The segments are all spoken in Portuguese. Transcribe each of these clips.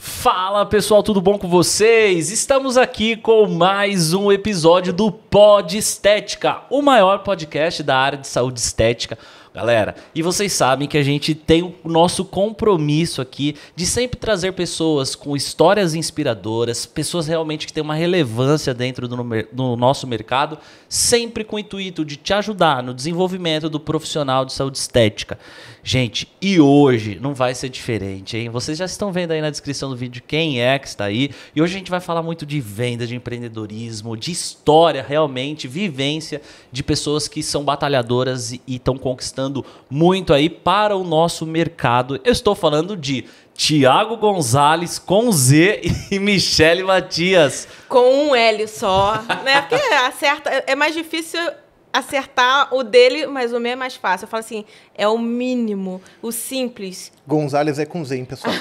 Fala pessoal, tudo bom com vocês? Estamos aqui com mais um episódio do Pod Estética, o maior podcast da área de saúde estética. Galera, e vocês sabem que a gente tem o nosso compromisso aqui de sempre trazer pessoas com histórias inspiradoras, pessoas realmente que têm uma relevância dentro do nosso mercado, sempre com o intuito de te ajudar no desenvolvimento do profissional de saúde estética. Gente, e hoje não vai ser diferente, hein? Vocês já estão vendo aí na descrição do vídeo quem é que está aí. E hoje a gente vai falar muito de venda, de empreendedorismo, de história realmente, vivência de pessoas que são batalhadoras e estão conquistando muito aí para o nosso mercado. Eu estou falando de Thiago Gonzalez com Z e Michele Matias. Com um L só, né? Porque acerta, é mais difícil acertar o dele, mas o meu é mais fácil. Eu falo assim, é o mínimo, o simples. Gonzalez é com Z, hein, pessoal?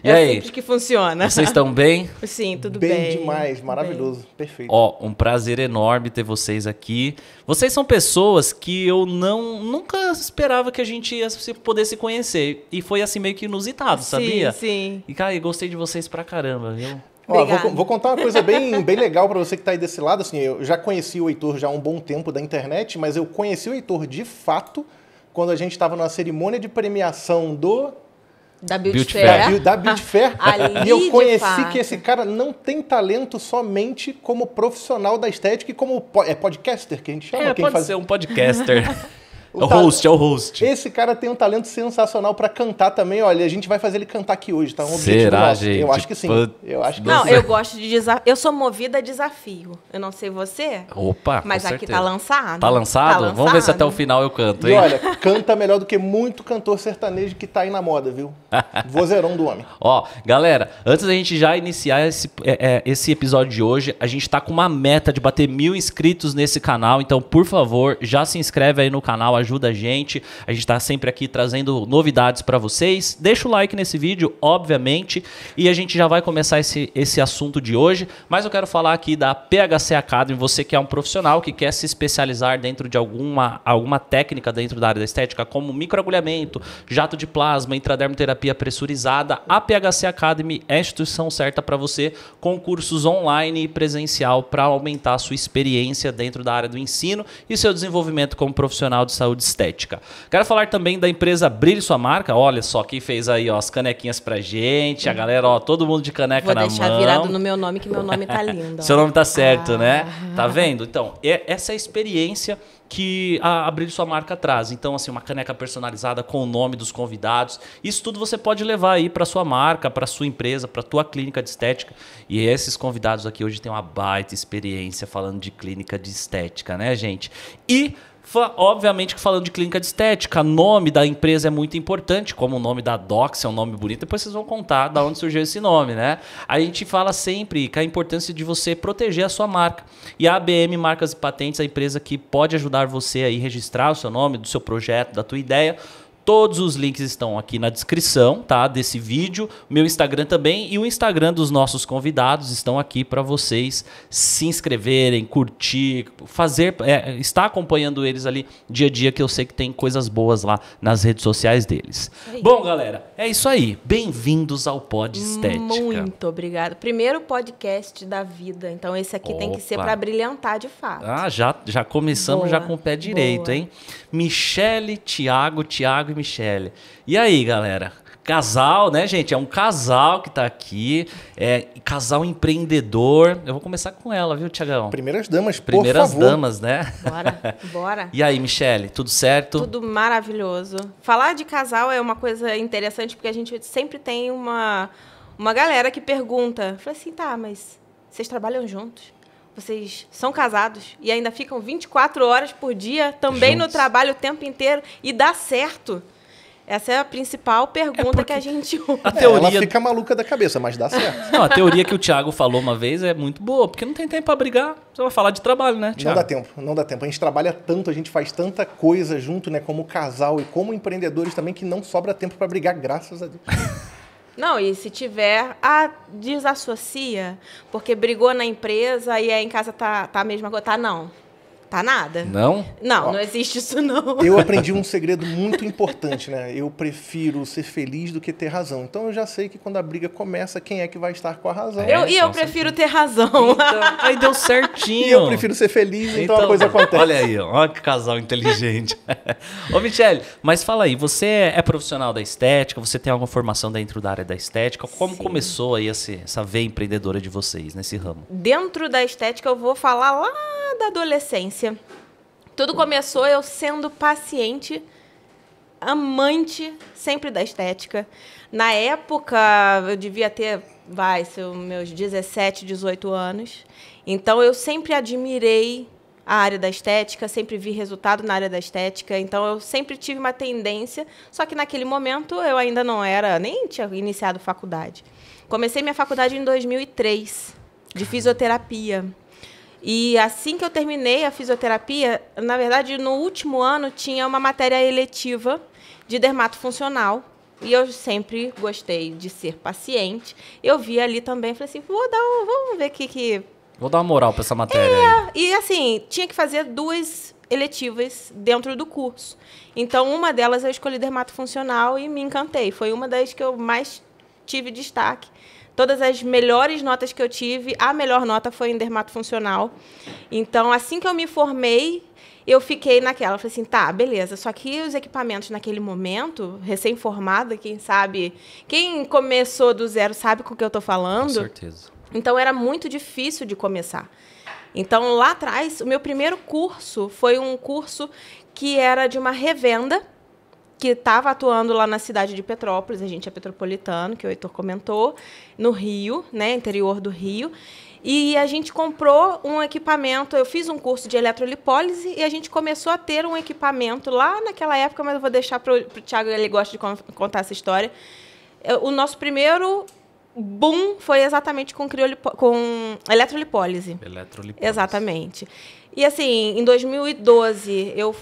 E aí? É simples que funciona. Vocês estão bem? Sim, tudo bem. Bem demais, maravilhoso, perfeito. Ó, um prazer enorme ter vocês aqui. Vocês são pessoas que eu nunca esperava que a gente ia poder se conhecer. E foi assim meio que inusitado, sabia? Sim. E, cara, eu gostei de vocês pra caramba, viu? Ó, vou contar uma coisa bem legal para você que está aí desse lado. Assim, eu já conheci o Heitor já há um bom tempo da internet, mas eu conheci o Heitor de fato quando a gente estava numa cerimônia de premiação Da Beauty Fair. Da Beauty Fair. Ali, e eu conheci fato. que esse cara não tem talento somente como profissional da estética e como podcaster, que a gente chama. Pode ser um podcaster. É o host. Esse cara tem um talento sensacional pra cantar também. Olha, a gente vai fazer ele cantar aqui hoje, tá? Um objetivo Será, nosso. gente? Eu acho que sim. Eu acho que Não, sim. eu gosto de desafio. Eu sou movida a desafio. Eu não sei você. Opa, mas com aqui certeza. tá lançado. Tá lançado? Vamos ver se até o final eu canto, E hein? olha, canta melhor do que muito cantor sertanejo que tá aí na moda, viu? Vozeirão do homem. Ó, galera, antes da gente já iniciar esse episódio de hoje, a gente tá com uma meta de bater 1000 inscritos nesse canal, então, por favor, já se inscreve aí no canal, ajuda a gente tá sempre aqui trazendo novidades pra vocês. Deixa o like nesse vídeo, obviamente, e a gente já vai começar esse assunto de hoje, mas eu quero falar aqui da PHC Academy, você que é um profissional que quer se especializar dentro de alguma técnica dentro da área da estética, como microagulhamento, jato de plasma, intradermoterapia pressurizada, a PHC Academy é a instituição certa para você, com cursos online e presencial para aumentar a sua experiência dentro da área do ensino e seu desenvolvimento como profissional de saúde estética. Quero falar também da empresa Brilhe Sua Marca. Olha só quem fez aí ó, as canequinhas pra gente. A galera, ó, todo mundo de caneca na mão. Vou deixar virado no meu nome, que meu nome tá lindo. Seu nome tá certo, né? Tá vendo? Então, essa é a experiência que a Brilhe Sua Marca traz. Então, assim, uma caneca personalizada com o nome dos convidados. Isso tudo você pode levar aí para sua marca, para sua empresa, para tua clínica de estética. E esses convidados aqui hoje têm uma baita experiência falando de clínica de estética, né, gente? E obviamente que falando de clínica de estética, o nome da empresa é muito importante, como o nome da Dox é um nome bonito, depois vocês vão contar de onde surgiu esse nome, né? A gente fala sempre que a importância de você proteger a sua marca. E a ABM Marcas e Patentes é a empresa que pode ajudar você a registrar o seu nome, do seu projeto, da tua ideia. Todos os links estão aqui na descrição, tá, desse vídeo. Meu Instagram também e o Instagram dos nossos convidados estão aqui para vocês se inscreverem, curtir, estar acompanhando eles ali dia a dia, que eu sei que tem coisas boas lá nas redes sociais deles. Bom, galera, é isso aí. Bem-vindos ao Pod Estética. Muito obrigada. Primeiro podcast da vida, então esse aqui tem que ser para brilhantar de fato. Ah, já começamos Boa, já com o pé direito, boa. hein? Michele, Thiago e Michele. E aí, galera? Casal, né, gente? É um casal que tá aqui. É casal empreendedor. Eu vou começar com ela, viu, Thiagão? Primeiras damas, Primeiras por favor. damas, né? Bora. E aí, Michele, tudo certo? Tudo maravilhoso. Falar de casal é uma coisa interessante, porque a gente sempre tem uma galera que pergunta. Fala assim, tá, mas vocês trabalham juntos? Vocês são casados e ainda ficam 24 horas por dia também Juntos. no trabalho o tempo inteiro e dá certo? Essa é a principal pergunta que a gente ouve. A teoria... Ela fica maluca da cabeça, mas dá certo. Não, a teoria que o Thiago falou uma vez é muito boa, porque não tem tempo pra brigar. Você vai falar de trabalho, né, Thiago? Não dá tempo. A gente trabalha tanto, a gente faz tanta coisa junto, né, como casal e como empreendedores também, que não sobra tempo para brigar, graças a Deus. Não, e se tiver, desassocia, porque brigou na empresa e aí em casa tá a mesma coisa. Tá, não. Tá nada. Não? Não, não existe isso, não. Eu aprendi um segredo muito importante, né? Eu prefiro ser feliz do que ter razão. Então eu já sei que quando a briga começa, quem é que vai estar com a razão. Eu prefiro ter razão. Então, aí deu certinho. E eu prefiro ser feliz, então a coisa acontece. Olha aí, ó, olha que casal inteligente. Ô, Michele, mas fala aí, você é profissional da estética, você tem alguma formação dentro da área da estética? Como começou aí essa veia empreendedora de vocês nesse ramo? Dentro da estética, eu vou falar lá da adolescência. Tudo começou eu sendo paciente, amante sempre da estética. Na época, eu devia ter, meus 17, 18 anos. Então, eu sempre admirei a área da estética, sempre vi resultado na área da estética. Então, eu sempre tive uma tendência, só que naquele momento eu ainda nem tinha iniciado faculdade. Comecei minha faculdade em 2003, de fisioterapia. E assim que eu terminei a fisioterapia, na verdade, no último ano, tinha uma matéria eletiva de dermatofuncional. E eu sempre gostei de ser paciente. Eu vi ali também, falei assim, vamos ver o que... Vou dar uma moral para essa matéria aí. E assim, tinha que fazer 2 eletivas dentro do curso. Então, uma delas eu escolhi dermatofuncional e me encantei. Foi uma das que eu mais tive destaque. Todas as melhores notas que eu tive, a melhor nota foi em dermatofuncional. Então, assim que eu me formei, eu fiquei naquela. Falei assim, tá, beleza. Só que os equipamentos naquele momento, recém-formada, quem começou do zero sabe com o que eu estou falando. Com certeza. Então, era muito difícil de começar. Então, lá atrás, o meu primeiro curso foi um curso que era de uma revenda, que estava atuando lá na cidade de Petrópolis, a gente é petropolitano, que o Heitor comentou, no Rio, né, interior do Rio. E a gente comprou um equipamento, eu fiz um curso de eletrolipólise e a gente começou a ter um equipamento lá naquela época, mas eu vou deixar para o Thiago, ele gosta de contar essa história. O nosso primeiro boom foi exatamente com eletrolipólise. Eletrolipólise. Exatamente. E assim, em 2012, eu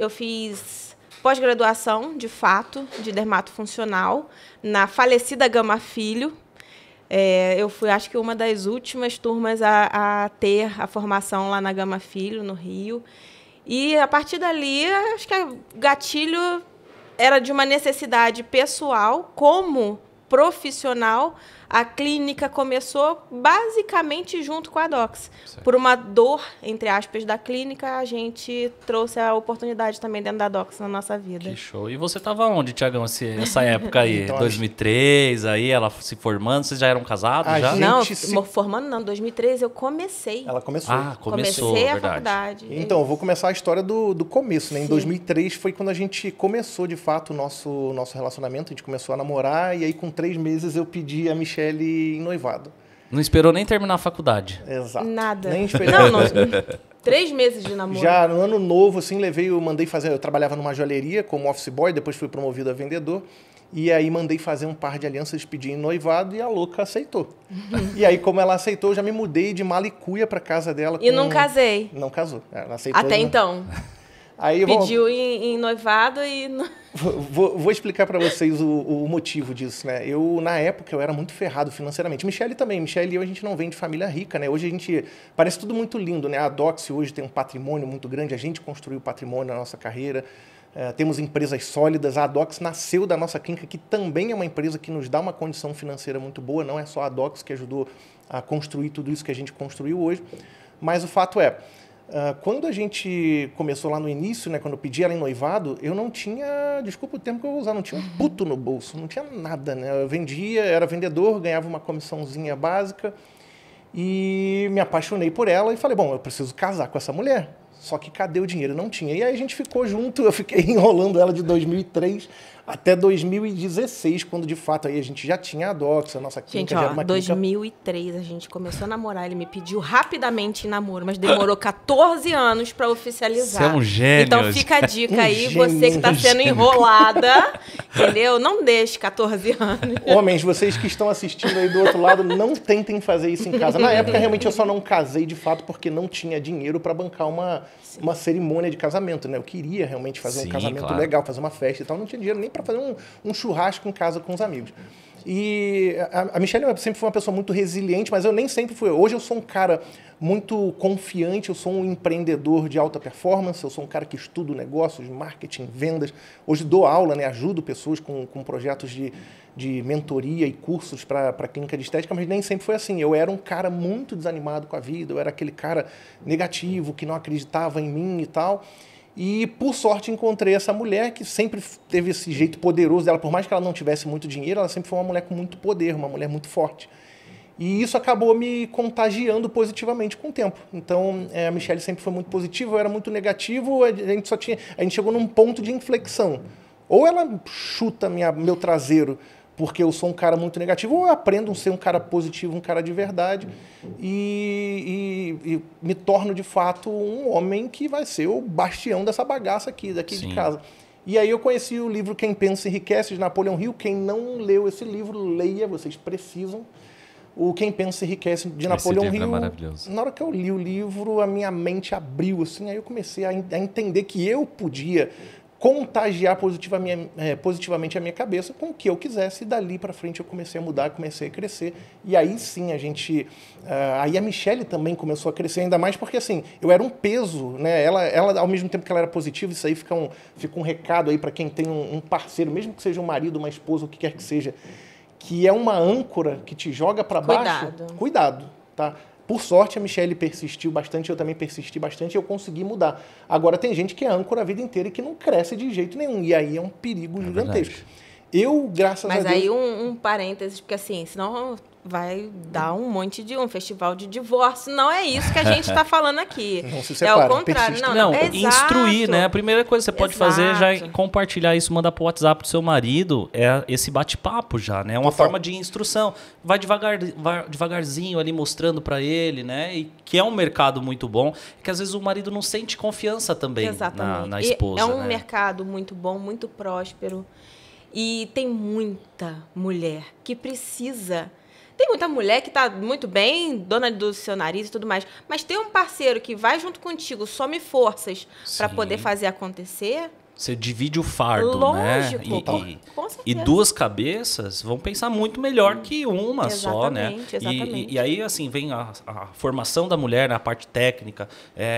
fiz pós-graduação, de fato, de dermatofuncional, na falecida Gama Filho. Eu fui, acho que, uma das últimas turmas a ter a formação lá na Gama Filho, no Rio. E, a partir dali, acho que o gatilho era de uma necessidade pessoal, como profissional. A clínica começou basicamente junto com a Docs. Certo. Por uma dor, entre aspas, da clínica, a gente trouxe a oportunidade também dentro da Docs na nossa vida. Que show. E você estava onde, Tiagão, essa época aí? Então, 2003, aí ela se formando, vocês já eram casados? Já? Não, formando não, em 2003 eu comecei. Ela começou. Comecei a faculdade. Então, eu vou começar a história do começo, né? Em 2003 foi quando a gente começou, de fato, o nosso relacionamento, a gente começou a namorar, e aí com 3 meses eu pedi a Michele em noivado. Não esperou nem terminar a faculdade. Exato. Nada. Nem esperei. Não. 3 meses de namoro. Já no ano novo, assim, eu mandei fazer... Eu trabalhava numa joalheria como office boy, depois fui promovido a vendedor. E aí mandei fazer um par de alianças, pedi em noivado e a louca aceitou. E aí, como ela aceitou, eu já me mudei de Malicuia para casa dela. E não casei. Não casou. Ela aceitou. Até então. Aí, pediu em noivado e... Vou explicar para vocês o motivo disso, né? Na época, eu era muito ferrado financeiramente. Michele também. Michele e eu, a gente não vem de família rica, né? Hoje a gente... Parece tudo muito lindo, né? A Docs hoje tem um patrimônio muito grande. A gente construiu patrimônio na nossa carreira. Temos empresas sólidas. A Docs nasceu da nossa clínica, que também é uma empresa que nos dá uma condição financeira muito boa. Não é só a Docs que ajudou a construir tudo isso que a gente construiu hoje. Mas o fato é... quando a gente começou lá no início, né, quando eu pedi ela em noivado, eu não tinha, desculpa o termo que eu vou usar, não tinha um puto no bolso, não tinha nada, né? Eu vendia, era vendedor, ganhava uma comissãozinha básica e me apaixonei por ela e falei, bom, eu preciso casar com essa mulher. Só que cadê o dinheiro? Não tinha. E aí a gente ficou junto, eu fiquei enrolando ela de 2003 até 2016, quando de fato aí a gente já tinha a Docs, a nossa clínica já era uma clínica... 2003 a gente começou a namorar, ele me pediu rapidamente em namoro, mas demorou 14 anos para oficializar. Você é um gênio. Então fica a dica aí, você que está sendo enrolada, entendeu? Não deixe 14 anos. Homens, vocês que estão assistindo aí do outro lado, não tentem fazer isso em casa. Na época, realmente, eu só não casei de fato porque não tinha dinheiro para bancar uma cerimônia de casamento, né? Eu queria realmente fazer um casamento legal, fazer uma festa e tal. Não tinha dinheiro nem para fazer um churrasco em casa com os amigos. E a Michelle sempre foi uma pessoa muito resiliente, mas eu nem sempre fui. Hoje eu sou um cara muito confiante, eu sou um empreendedor de alta performance, eu sou um cara que estudo negócios, marketing, vendas. Hoje dou aula, né, ajudo pessoas com projetos de mentoria e cursos para a clínica de estética, mas nem sempre foi assim. Eu era um cara muito desanimado com a vida, eu era aquele cara negativo, que não acreditava em mim e tal. E, por sorte, encontrei essa mulher que sempre teve esse jeito poderoso dela. Por mais que ela não tivesse muito dinheiro, ela sempre foi uma mulher com muito poder, uma mulher muito forte. E isso acabou me contagiando positivamente com o tempo. Então, a Michelle sempre foi muito positiva, eu era muito negativo, a gente chegou num ponto de inflexão. Ou ela chuta meu traseiro porque eu sou um cara muito negativo, ou eu aprendo a ser um cara positivo, um cara de verdade, e me torno, de fato, um homem que vai ser o bastião dessa bagaça daqui de casa. E aí eu conheci o livro Quem Pensa Enriquece, de Napoleão Hill. Quem não leu esse livro, leia, vocês precisam. O Quem Pensa Enriquece, de Napoleão Hill. É maravilhoso. Na hora que eu li o livro, a minha mente abriu, assim, aí eu comecei a entender que eu podia contagiar positivamente a minha cabeça com o que eu quisesse, e dali para frente eu comecei a mudar, comecei a crescer, e aí sim aí a Michelle também começou a crescer ainda mais, porque assim, eu era um peso, né? Ela ao mesmo tempo que ela era positiva, isso aí fica um recado aí para quem tem um parceiro, mesmo que seja um marido, uma esposa, o que quer que seja, que é uma âncora que te joga para baixo. Cuidado, tá? Por sorte, a Michelle persistiu bastante, eu também persisti bastante e eu consegui mudar. Agora, tem gente que é âncora a vida inteira e que não cresce de jeito nenhum. E aí é um perigo gigantesco. Verdade. Eu, graças a Deus... Mas aí um parênteses, porque assim, senão vai dar um festival de divórcio. Não é isso que a gente está falando aqui. Não se separa, é o contrário. Não, exato. Instruir, né? A primeira coisa que você pode fazer já é compartilhar isso, mandar pro WhatsApp do seu marido, é esse bate-papo já, né? É uma forma de instrução. Vai devagarzinho ali mostrando para ele, né? E que é um mercado muito bom, que às vezes o marido não sente confiança também na esposa. É um mercado muito bom, muito próspero. E tem muita mulher que precisa... Tem muita mulher que está muito bem, dona do seu nariz e tudo mais, mas tem um parceiro que vai junto contigo, some forças para poder fazer acontecer... Você divide o fardo, lógico, né? Com certeza. E duas cabeças vão pensar muito melhor que uma só, né? Exatamente. E aí, assim, vem a formação da mulher na parte técnica,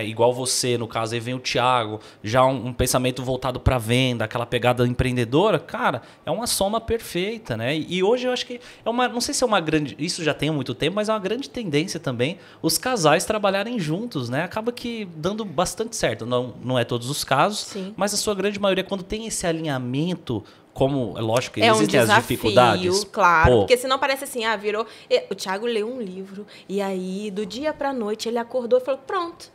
igual você, no caso, aí vem o Thiago, já um pensamento voltado para venda, aquela pegada empreendedora, cara, é uma soma perfeita, né? E hoje eu acho que não sei se é uma grande, isso já tem há muito tempo, mas é uma grande tendência também os casais trabalharem juntos, né? Acaba que dando bastante certo, não é todos os casos, sim, mas a sua grande maioria, quando tem esse alinhamento, como é lógico que existem desafio, as dificuldades. Claro, porque senão parece assim, virou... O Thiago leu um livro, e aí, do dia pra noite, ele acordou e falou, pronto,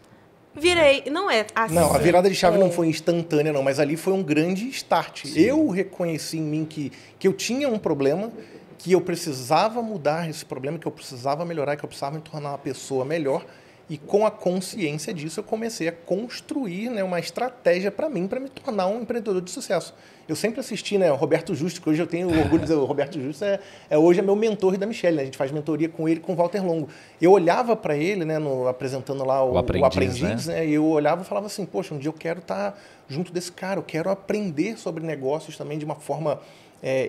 virei. Não é assim. Não, a virada de chave não foi instantânea, não, mas ali foi um grande start. Sim. Eu reconheci em mim que eu tinha um problema, que eu precisava mudar esse problema, que eu precisava melhorar, que eu precisava me tornar uma pessoa melhor. E com a consciência disso, eu comecei a construir, né, uma estratégia para mim, para me tornar um empreendedor de sucesso. Eu sempre assisti, né, o Roberto Justo, que hoje eu tenho orgulho de dizer, o Roberto Justo hoje é meu mentor da Michelle, né? A gente faz mentoria com ele, com o Walter Longo. Eu olhava para ele, né, apresentando lá o Aprendiz, né? E eu olhava e falava assim, poxa, um dia eu quero estar junto desse cara, eu quero aprender sobre negócios também de uma forma...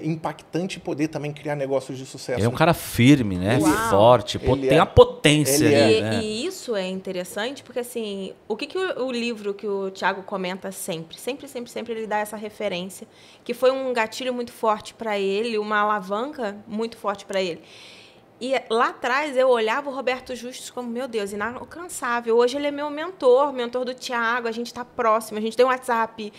impactante, poder também criar negócios de sucesso. Ele é um cara firme, né? Uau. Forte, tem a potência. Né? E isso é interessante, porque assim, o que o livro que o Thiago comenta sempre, ele dá essa referência, que foi um gatilho muito forte para ele, uma alavanca muito forte para ele. E lá atrás eu olhava o Roberto Justus como, meu Deus, inalcançável. Hoje ele é meu mentor do Thiago, a gente está próximo, a gente tem um WhatsApp.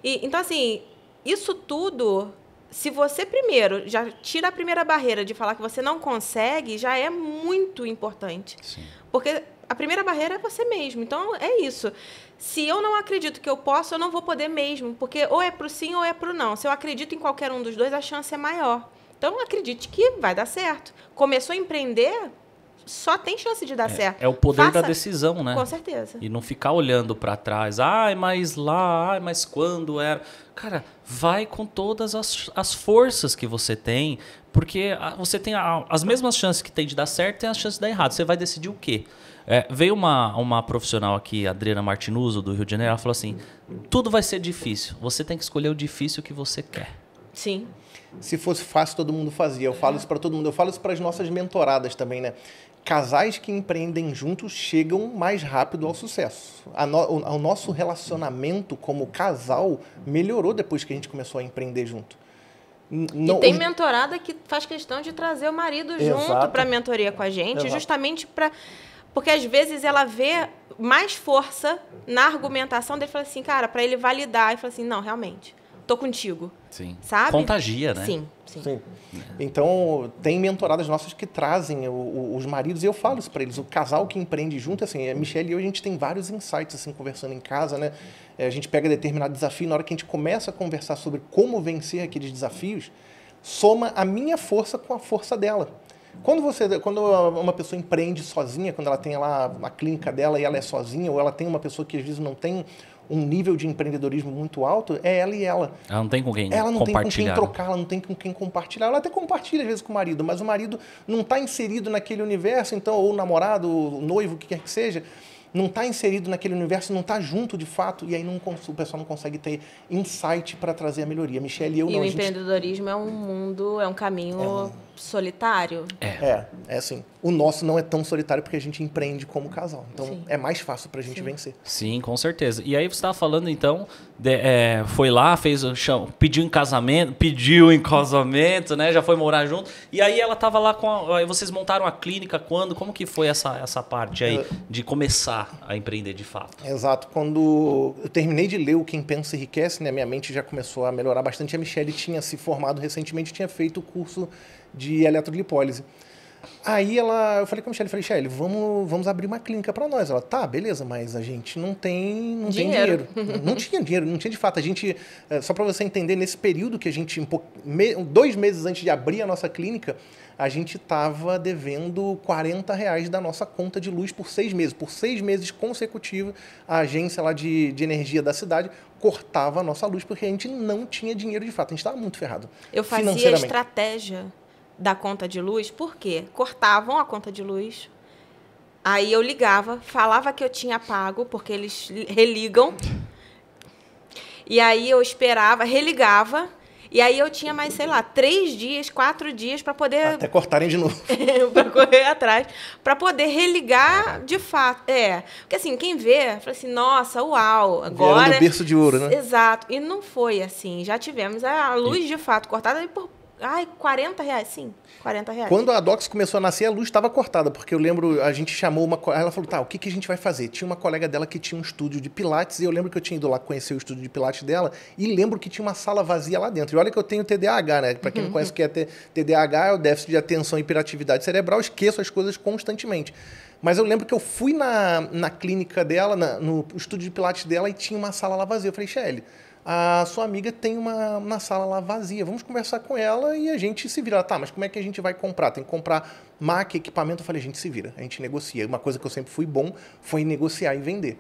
Então, assim, isso tudo... Se você primeiro já tira a primeira barreira de falar que você não consegue, já é muito importante. Sim. Porque a primeira barreira é você mesmo. Então, é isso. Se eu não acredito que eu posso, eu não vou poder mesmo. Porque ou é pro sim ou é pro não. Se eu acredito em qualquer um dos dois, a chance é maior. Então, acredite que vai dar certo. Começou a empreender... Só tem chance de dar certo. É o poder da decisão, né? Com certeza. E não ficar olhando para trás. Mas lá, mas quando era... Cara, vai com todas as forças que você tem, porque você tem as mesmas chances que tem de dar certo, tem as chances de dar errado. Você vai decidir o quê? Veio uma profissional aqui, Adriana Martinuso, do Rio de Janeiro, ela falou assim, tudo vai ser difícil. Você tem que escolher o difícil que você quer. Sim. Se fosse fácil, todo mundo fazia. Eu falo isso para todo mundo. Eu falo isso para as nossas mentoradas também, né? Casais que empreendem juntos chegam mais rápido ao sucesso. O nosso relacionamento como casal melhorou depois que a gente começou a empreender junto. E tem mentorada que faz questão de trazer o marido junto para a mentoria com a gente, Exato. justamente para... Porque às vezes ela vê mais força na argumentação dele, fala assim, cara, para ele validar, e fala assim, não, realmente, tô contigo. Sim. Sabe? Contagia, né? Sim. Então, tem mentoradas nossas que trazem os maridos, e eu falo isso para eles, o casal que empreende junto, assim, a Michelle e eu, a gente tem vários insights, assim, conversando em casa, né? A gente pega determinado desafio, na hora que a gente começa a conversar sobre como vencer aqueles desafios, soma a minha força com a força dela. Quando uma pessoa empreende sozinha, quando ela tem lá a clínica dela e ela é sozinha, ou ela tem uma pessoa que às vezes não tem um nível de empreendedorismo muito alto, é ela e ela. Ela não tem com quem Ela não tem com quem compartilhar. trocar, ela não tem com quem compartilhar. Ela até compartilha às vezes com o marido, mas o marido não está inserido naquele universo, então, ou o namorado, o noivo, o que quer que seja, não está inserido naquele universo, não está junto de fato, e aí o pessoal não consegue ter insight para trazer a melhoria. Michelle e eu E não. o empreendedorismo é um mundo, é um caminho solitário. É assim. O nosso não é tão solitário porque a gente empreende como casal. Então, Sim. é mais fácil para a gente vencer. Sim, com certeza. E aí você estava falando, então, foi lá, pediu em casamento, né? Já foi morar junto. E aí ela estava lá aí vocês montaram a clínica quando? Como que foi essa parte aí de começar a empreender de fato? Exato. Quando eu terminei de ler o Quem Pensa Enriquece, né, minha mente já começou a melhorar bastante. A Michelle tinha se formado recentemente, tinha feito o curso de eletrolipólise. Aí eu falei com a Michelle, vamos abrir uma clínica para nós. Ela, tá, beleza, mas a gente não tem dinheiro. Não tinha dinheiro, não tinha de fato. A gente, só para você entender, nesse período que a gente, 2 meses antes de abrir a nossa clínica, a gente estava devendo R$40 da nossa conta de luz por 6 meses. Por 6 meses consecutivos, a agência lá de energia da cidade cortava a nossa luz porque a gente não tinha dinheiro de fato. A gente estava muito ferrado. Eu fazia estratégia da conta de luz, por quê? Cortavam a conta de luz, aí eu ligava, falava que eu tinha pago, porque eles religam, e aí eu esperava, religava, e aí eu tinha mais, 3 dias, 4 dias para poder... Até cortarem de novo. para correr atrás, para poder religar de fato. Porque assim, quem vê, fala assim, nossa, uau, agora... Virando berço de ouro, né? Exato, e não foi assim, já tivemos a luz de fato cortada por... R$40, sim, R$40. Quando a Dox começou a nascer, a luz estava cortada, porque eu lembro, a gente chamou ela falou, tá, o que a gente vai fazer? Tinha uma colega dela que tinha um estúdio de pilates, e eu lembro que eu tinha ido lá conhecer o estúdio de pilates dela, e lembro que tinha uma sala vazia lá dentro. E olha que eu tenho TDAH, né? Para quem não conhece o que é TDAH, é o déficit de atenção e hiperatividade cerebral, eu esqueço as coisas constantemente. Mas eu lembro que eu fui na clínica dela, no estúdio de pilates dela, e tinha uma sala lá vazia. Eu falei, Michelle, a sua amiga tem uma sala lá vazia, vamos conversar com ela e a gente se vira. Ela, tá, mas como é que a gente vai comprar? Tem que comprar máquina, equipamento. Eu falei, a gente se vira, a gente negocia. Uma coisa que eu sempre fui bom foi negociar e vender.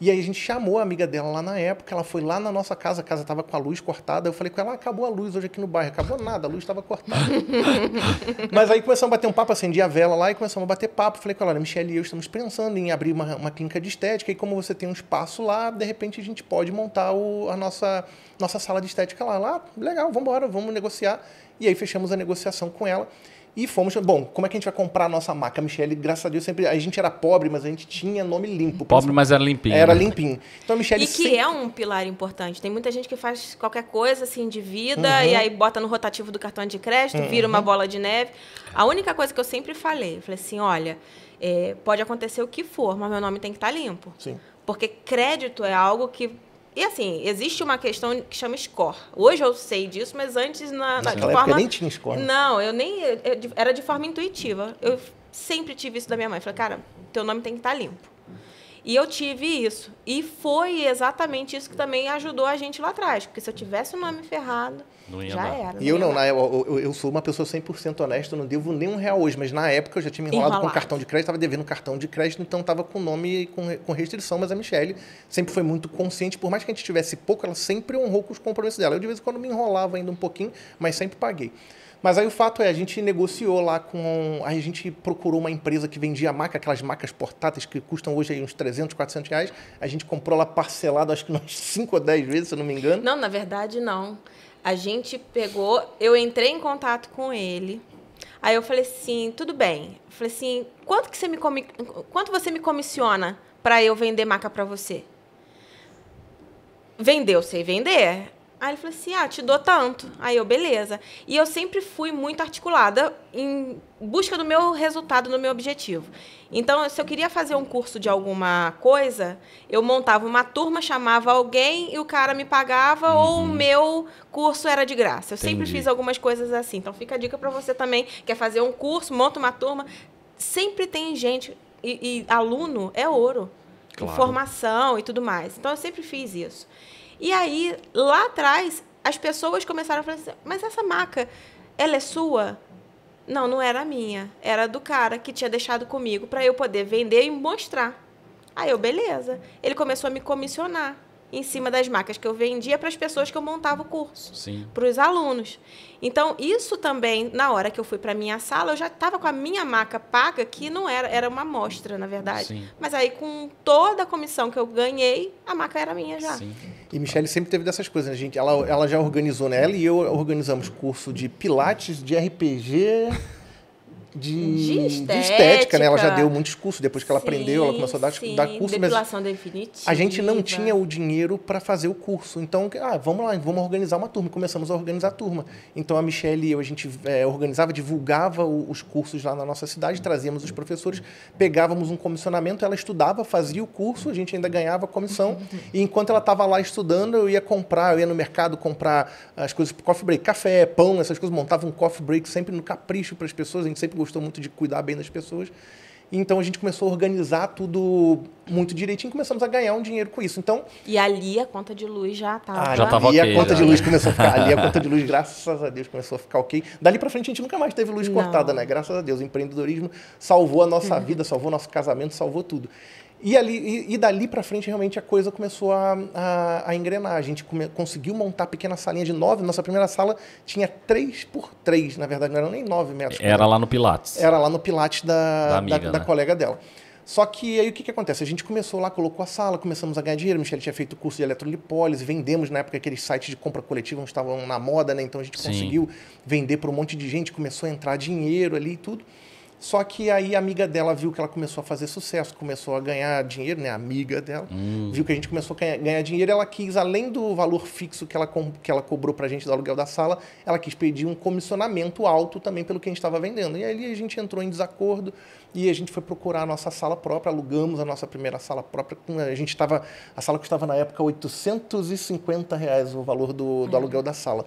E aí a gente chamou a amiga dela lá na época, ela foi lá na nossa casa, a casa estava com a luz cortada, eu falei com ela, acabou a luz hoje aqui no bairro. Acabou nada, a luz estava cortada. Mas aí começamos a bater um papo, acendi a vela lá e começamos a bater papo. Falei com ela, Michelle e eu estamos pensando em abrir uma clínica de estética, e como você tem um espaço lá, de repente a gente pode montar a nossa sala de estética lá. Lá, legal, vamos embora, vamos negociar. E aí fechamos a negociação com ela. E fomos, bom, como é que a gente vai comprar a nossa marca? A Michelle, graças a Deus, a gente era pobre, mas a gente tinha nome limpo. Pobre, mas era limpinho. Era limpinho. Então a Michelle é um pilar importante. Tem muita gente que faz qualquer coisa, assim, de vida, e aí bota no rotativo do cartão de crédito, vira uma bola de neve. A única coisa que eu sempre falei assim, olha, pode acontecer o que for, mas meu nome tem que estar limpo. Sim. Porque crédito é algo que... E assim, existe uma questão que chama score. Hoje eu sei disso, mas antes naquela época nem tinha score. Não, era de forma intuitiva. Eu sempre tive isso da minha mãe. Falei, cara, teu nome tem que estar limpo. E eu tive isso. E foi exatamente isso que também ajudou a gente lá atrás. Porque se eu tivesse o nome ferrado, já era. E eu sou uma pessoa 100% honesta, eu não devo nem R$1 hoje, mas na época eu já tinha me enrolado com cartão de crédito, estava devendo cartão de crédito, então estava com nome com restrição, mas a Michelle sempre foi muito consciente, por mais que a gente tivesse pouco, ela sempre honrou com os compromissos dela. Eu de vez em quando me enrolava ainda um pouquinho, mas sempre paguei. Mas aí o fato é, a gente negociou lá a gente procurou uma empresa que vendia aquelas macas portáteis que custam hoje aí uns R$300, R$400. A gente comprou lá parcelado, acho que umas 5 ou 10 vezes, se eu não me engano. Não, na verdade, não. A gente pegou, eu entrei em contato com ele. Aí eu falei assim, tudo bem. Eu falei assim, quanto você me comissiona para eu vender maca para você? Vender, eu sei vender. Aí ele falou assim, te dou tanto. Aí eu, beleza. E eu sempre fui muito articulada em busca do meu resultado, do meu objetivo. Então, se eu queria fazer um curso de alguma coisa, eu montava uma turma, chamava alguém e o cara me pagava ou o meu curso era de graça. Eu sempre fiz algumas coisas assim. Então, fica a dica para você também, quer fazer um curso, monta uma turma. Sempre tem gente, e aluno é ouro. Claro. Informação e tudo mais. Então, eu sempre fiz isso. E aí, lá atrás, as pessoas começaram a falar assim, mas essa maca, ela é sua? Não, não era minha. Era do cara que tinha deixado comigo para eu poder vender e mostrar. Aí eu, beleza. Ele começou a me comissionar em cima das macas que eu vendia para as pessoas que eu montava o curso. Sim. Para os alunos. Então, isso também, na hora que eu fui para a minha sala, eu já estava com a minha maca paga, que não era uma amostra, na verdade. Sim. Mas aí, com toda a comissão que eu ganhei, a maca era minha já. Sim. E Michele sempre teve dessas coisas, né, gente? Ela já organizou, né? Ela e eu organizamos curso de pilates, de RPG... De estética, né? Ela já deu muitos cursos. Depois que ela aprendeu, ela começou a dar curso. Depilação definitiva. A gente não tinha o dinheiro para fazer o curso. Então, vamos lá, vamos organizar uma turma. E começamos a organizar a turma. Então, a Michele e eu, a gente organizava, divulgava os cursos lá na nossa cidade, trazíamos os professores, pegávamos um comissionamento, ela estudava, fazia o curso, a gente ainda ganhava a comissão. E enquanto ela estava lá estudando, eu ia no mercado comprar as coisas para coffee break, café, pão, essas coisas, montava um coffee break sempre no capricho para as pessoas. A gente sempre gostou muito de cuidar bem das pessoas. Então, a gente começou a organizar tudo muito direitinho e começamos a ganhar um dinheiro com isso. Então, e ali a conta de luz já estava... Já estava ok. Ali a conta de luz começou a ficar... Ali a conta de luz, graças a Deus, começou a ficar ok. Dali pra frente, a gente nunca mais teve luz cortada, né? Graças a Deus. O empreendedorismo salvou a nossa vida, salvou nosso casamento, salvou tudo. E dali para frente, realmente, a coisa começou a engrenar. A gente conseguiu montar pequena salinha de 9. Nossa primeira sala tinha 3x3. Na verdade, não eram nem 9 metros. Era lá no Pilates. Era lá no Pilates da amiga, da né? Colega dela. Só que aí o que acontece? A gente começou lá, colocou a sala, começamos a ganhar dinheiro. A Michele tinha feito curso de eletrolipólise, vendemos na época aqueles sites de compra coletiva, não estavam na moda, né? Então a gente conseguiu vender para um monte de gente, começou a entrar dinheiro ali e tudo. Só que aí a amiga dela viu que ela começou a fazer sucesso, começou a ganhar dinheiro, né? A amiga dela viu que a gente começou a ganhar dinheiro, ela quis, além do valor fixo que ela cobrou pra gente do aluguel da sala, ela quis pedir um comissionamento alto também pelo que a gente estava vendendo. E aí a gente entrou em desacordo e a gente foi procurar a nossa sala própria, alugamos a nossa primeira sala própria. A sala custava na época R$850 o valor do aluguel da sala.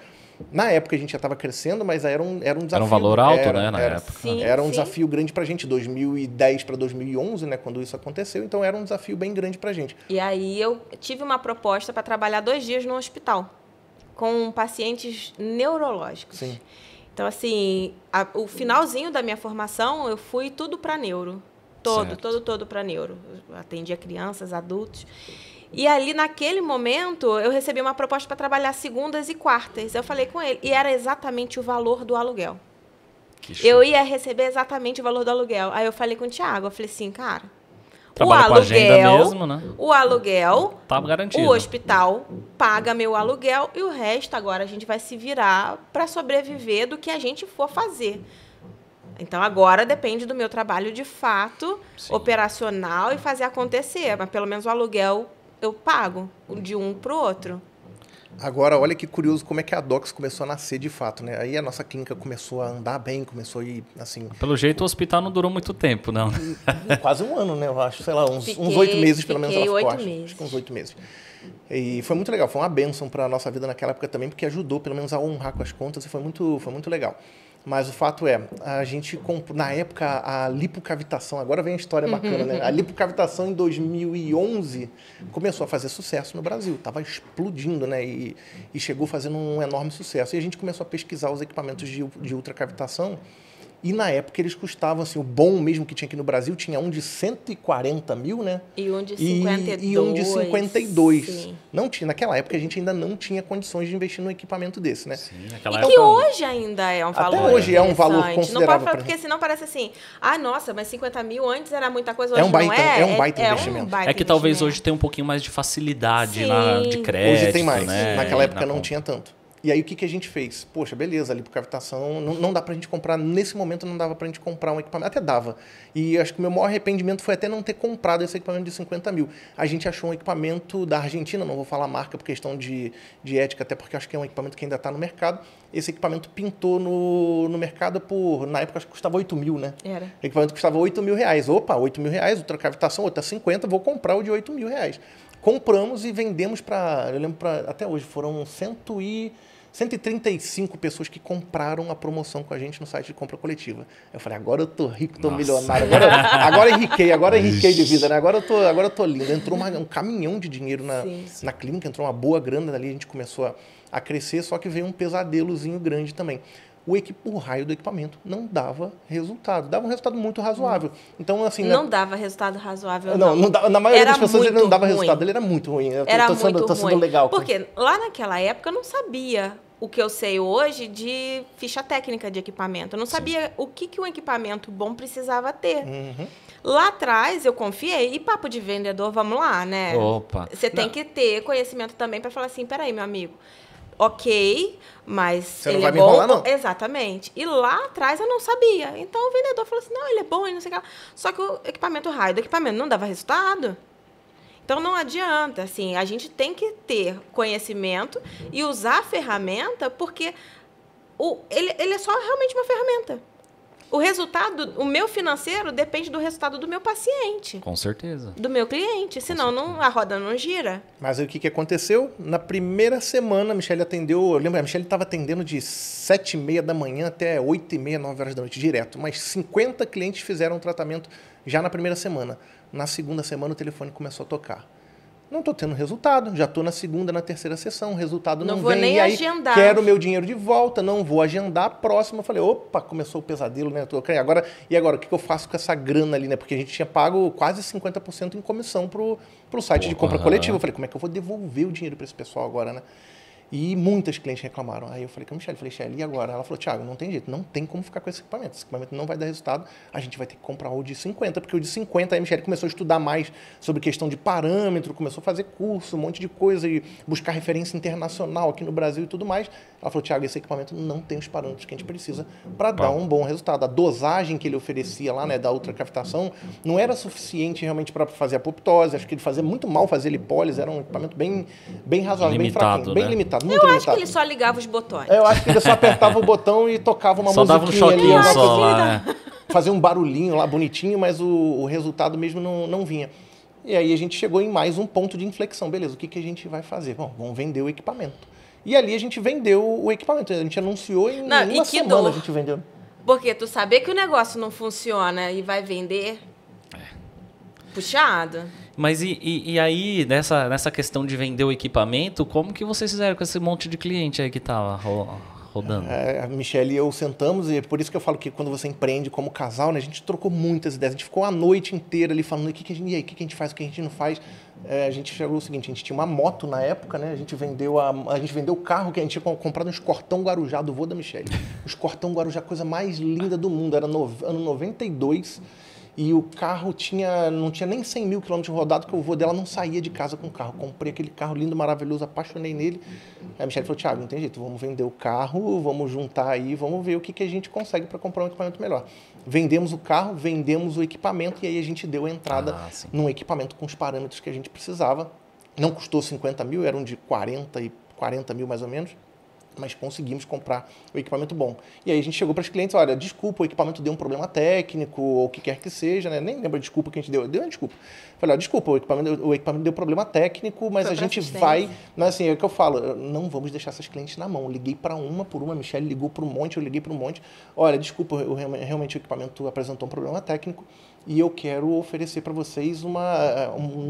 Na época a gente já estava crescendo, mas era um desafio. Era um valor alto, né, na época. Sim, era um desafio grande pra gente, 2010 para 2011, né, quando isso aconteceu, então era um desafio bem grande pra gente. E aí eu tive uma proposta para trabalhar 2 dias no hospital, com pacientes neurológicos. Sim. Então, assim, o finalzinho da minha formação, eu fui tudo para neuro. Todo para neuro. Eu atendia crianças, adultos. E ali, naquele momento, eu recebi uma proposta para trabalhar segundas e quartas. Eu falei com ele. E era exatamente o valor do aluguel. Eu ia receber exatamente o valor do aluguel. Aí eu falei com o Thiago. Eu falei assim, cara, trabalha com agenda mesmo, né? O aluguel, tá garantido. O hospital paga meu aluguel e o resto agora a gente vai se virar para sobreviver do que a gente for fazer. Então, agora depende do meu trabalho de fato, operacional e fazer acontecer. Mas pelo menos o aluguel eu pago de um para o outro. Agora, olha que curioso como é que a Docs começou a nascer de fato, né? Aí a nossa clínica começou a andar bem, começou a ir, assim... Pelo jeito, o hospital não durou muito tempo, não. Quase um ano, né? Eu acho, sei lá, uns 8 meses, pelo menos, ela ficou, acho que uns 8 meses. E foi muito legal, foi uma bênção para a nossa vida naquela época também, porque ajudou, pelo menos, a honrar com as contas e foi muito legal. Mas o fato é, a gente comprou, na época, a lipocavitação, agora vem a história bacana, né? A lipocavitação em 2011 começou a fazer sucesso no Brasil, estava explodindo, né? E chegou fazendo um enorme sucesso. E a gente começou a pesquisar os equipamentos de ultracavitação. E na época eles custavam, assim, o bom mesmo que tinha aqui no Brasil, tinha um de 140 mil, né? E um de 52. E um de 52. Sim. Não tinha, naquela época a gente ainda não tinha condições de investir num equipamento desse, né? Sim, naquela época. E que hoje ainda é um valor. Até hoje é um valor considerável. Não pode falar, porque senão parece assim, nossa, mas 50 mil antes era muita coisa, hoje não é. É um baita investimento. É que talvez hoje tenha um pouquinho mais de facilidade de crédito, Hoje tem mais. né? Naquela época não tinha tanto. E aí o que a gente fez? Poxa, beleza, lipocavitação, não dá pra gente comprar, nesse momento não dava pra gente comprar um equipamento, até dava. E acho que o meu maior arrependimento foi até não ter comprado esse equipamento de 50 mil. A gente achou um equipamento da Argentina, não vou falar a marca por questão de ética, até porque acho que é um equipamento que ainda está no mercado. Esse equipamento pintou no mercado por, na época, acho que custava 8 mil, né? Era. O equipamento custava 8 mil reais. Opa, 8 mil reais, ultracavitação, outra 50, vou comprar o de 8 mil reais. Compramos e vendemos para, eu lembro, até hoje, foram 135 pessoas que compraram a promoção com a gente no site de compra coletiva. Eu falei, agora eu tô rico, tô milionário, agora enriquei de vida, né? Agora eu tô lindo. Entrou um caminhão de dinheiro na clínica, entrou uma boa grana dali, a gente começou a crescer, só que veio um pesadelozinho grande também. O raio do equipamento não dava resultado. Dava um resultado muito razoável. Então, assim... Não dava resultado razoável, não dava, na maioria das pessoas ele não dava resultado. Ele era muito ruim. Tô sendo legal. Porque lá naquela época eu não sabia o que eu sei hoje de ficha técnica de equipamento. Eu não sabia o que um equipamento bom precisava ter. Uhum. Lá atrás eu confiei. E papo de vendedor, vamos lá, né? Opa. Você tem que ter conhecimento também para falar assim, peraí, meu amigo... Ok, mas você ele não vai é me bom. enrolar, não. Exatamente. E lá atrás eu não sabia. Então o vendedor falou assim: não, ele é bom, ele não sei o que lá. Só que o raio do equipamento não dava resultado. Então não adianta. Assim, a gente tem que ter conhecimento e usar a ferramenta, porque ele é só realmente uma ferramenta. O resultado, o meu financeiro, depende do resultado do meu paciente. Com certeza. Do meu cliente. Senão a roda não gira. Mas aí o que aconteceu? Na primeira semana, a Michelle atendeu... Eu lembro, a Michelle estava atendendo de 7h30 da manhã até 8h30, 9 horas da noite, direto. Mas 50 clientes fizeram o tratamento já na primeira semana. Na segunda semana, o telefone começou a tocar. Não estou tendo resultado, já estou na segunda, na terceira sessão, o resultado não vem. Não vou nem e aí, agendar. Quero meu dinheiro de volta, não vou agendar. Próximo, eu falei, opa, começou o pesadelo, né? E agora, o que eu faço com essa grana ali, né? Porque a gente tinha pago quase 50% em comissão pro site de compra coletiva. Eu falei, como é que eu vou devolver o dinheiro para esse pessoal agora, né? E muitas clientes reclamaram. Aí eu falei com a Michelle, e agora? Ela falou, Thiago, não tem jeito, não tem como ficar com esse equipamento. Esse equipamento não vai dar resultado, a gente vai ter que comprar o de 50, porque o de 50, aí a Michelle começou a estudar mais sobre questão de parâmetro, começou a fazer curso, um monte de coisa, e buscar referência internacional aqui no Brasil e tudo mais. Ela falou, Thiago, esse equipamento não tem os parâmetros que a gente precisa para dar um bom resultado. A dosagem que ele oferecia lá, né, da ultracavitação, não era suficiente realmente para fazer apoptose. Acho que ele fazia muito mal fazer lipólise, era um equipamento bem razoável, bem fraquinho, bem limitado. Eu acho que ele só ligava os botões. Eu acho que ele só apertava o botão e tocava uma musiquinha. Só dava um choquinho ali, só lá, né? Fazia um barulhinho lá bonitinho, mas o resultado mesmo não vinha. E aí a gente chegou em mais um ponto de inflexão. Beleza, o que a gente vai fazer? Bom, vamos vender o equipamento. E ali a gente vendeu o equipamento. A gente anunciou em uma semana a gente vendeu. Porque tu saber que o negócio não funciona e vai vender... Puxado. Mas e aí, nessa questão de vender o equipamento, como que vocês fizeram com esse monte de cliente aí que tava rodando? A Michelle e eu sentamos, e é por isso que eu falo que quando você empreende como casal, né, a gente trocou muitas ideias. A gente ficou a noite inteira ali falando o que a gente faz, o que a gente não faz. A gente chegou ao seguinte, a gente tinha uma moto na época, né? A gente vendeu o carro que a gente tinha comprado, um Escortão Guarujá do vô da Michelle. O Escortão Guarujá, coisa mais linda do mundo. Era ano 92. E o carro não tinha nem 100 mil quilômetros rodado, que o vô dela não saía de casa com o carro. Comprei aquele carro lindo, maravilhoso, apaixonei nele. Aí a Michelle falou, Thiago, não tem jeito, vamos vender o carro, vamos juntar aí, vamos ver o que a gente consegue para comprar um equipamento melhor. Vendemos o carro, vendemos o equipamento e aí a gente deu a entrada num equipamento com os parâmetros que a gente precisava. Não custou 50 mil, eram de 40 mil mais ou menos. Mas conseguimos comprar o equipamento bom. E aí a gente chegou para os clientes, olha, desculpa, o equipamento deu um problema técnico, ou o que quer que seja, né? Nem lembro a desculpa que a gente deu uma desculpa. Falei, ó, desculpa, o equipamento deu problema técnico, mas a gente vai... Não, assim, é o que eu falo, não vamos deixar essas clientes na mão. Liguei para uma por uma, a Michelle ligou para um monte, eu liguei para um monte. Olha, desculpa, realmente o equipamento apresentou um problema técnico, e eu quero oferecer para vocês um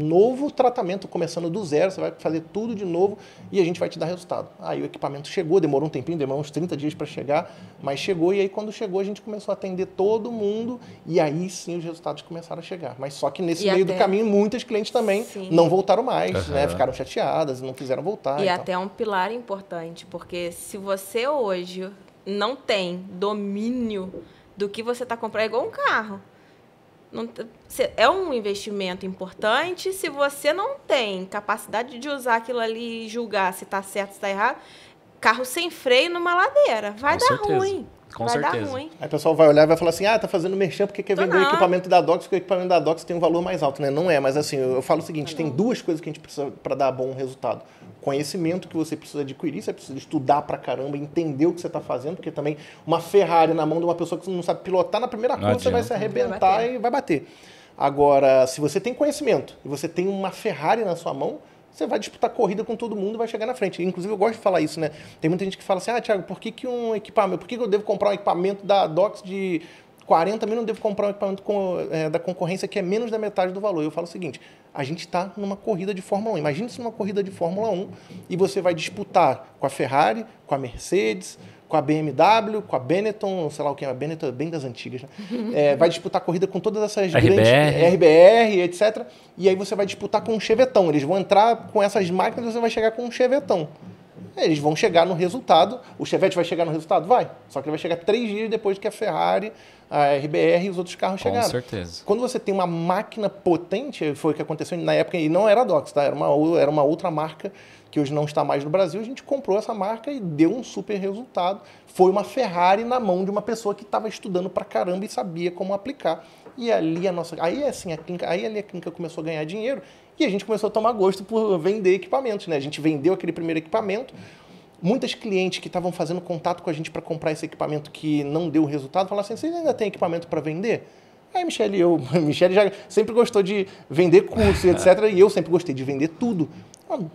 novo tratamento, começando do zero, você vai fazer tudo de novo e a gente vai te dar resultado. Aí o equipamento chegou, demorou um tempinho, demorou uns 30 dias para chegar, mas chegou, e aí quando chegou a gente começou a atender todo mundo, e aí sim os resultados começaram a chegar. Mas só que nesse meio do caminho, muitas clientes também não voltaram mais, né? Ficaram chateadas, não quiseram voltar. E até um pilar importante, porque se você hoje não tem domínio do que você está comprando, é igual um carro. É um investimento importante. Se você não tem capacidade de usar aquilo ali e julgar se está certo ou se está errado, carro sem freio numa ladeira. Vai Com dar certeza. ruim. Com vai certeza. dar ruim. Aí o pessoal vai olhar e vai falar assim, tá fazendo merchan porque quer vender o Não. equipamento da Docs, porque o equipamento da Docs tem um valor mais alto, né? Não é, mas assim, eu falo o seguinte, tem duas coisas que a gente precisa para dar bom resultado. Conhecimento que você precisa adquirir, você precisa estudar pra caramba, entender o que você tá fazendo, porque também uma Ferrari na mão de uma pessoa que não sabe pilotar, na primeira curva você vai se arrebentar e vai bater. Agora, se você tem conhecimento e você tem uma Ferrari na sua mão, você vai disputar corrida com todo mundo e vai chegar na frente. Inclusive, eu gosto de falar isso, né? Tem muita gente que fala assim, Thiago, por que eu devo comprar um equipamento da Docs de 40 mil, não devo comprar um equipamento da concorrência que é menos da metade do valor? Eu falo o seguinte, a gente está numa corrida de Fórmula 1. Imagine-se numa corrida de Fórmula 1 e você vai disputar com a Ferrari, com a Mercedes, com a BMW, com a Benetton, sei lá o que é, a Benetton é bem das antigas, né? Vai disputar corrida com todas essas grandes... RBR, etc. E aí você vai disputar com um Chevetão. Eles vão entrar com essas máquinas e você vai chegar com um Chevetão. Eles vão chegar no resultado. O Chevette vai chegar no resultado? Vai. Só que ele vai chegar 3 dias depois que a Ferrari, a RBR e os outros carros chegaram. Com certeza. Quando você tem uma máquina potente, foi o que aconteceu na época, e não era a Docs, tá? Era uma outra marca que hoje não está mais no Brasil. A gente comprou essa marca e deu um super resultado. Foi uma Ferrari na mão de uma pessoa que estava estudando pra caramba e sabia como aplicar. E ali aí a clínica começou a ganhar dinheiro e a gente começou a tomar gosto por vender equipamentos, né? A gente vendeu aquele primeiro equipamento. Muitas clientes que estavam fazendo contato com a gente para comprar esse equipamento que não deu resultado, falaram assim, vocês ainda tem equipamento para vender? Aí Michele já sempre gostou de vender curso, etc. E eu sempre gostei de vender tudo.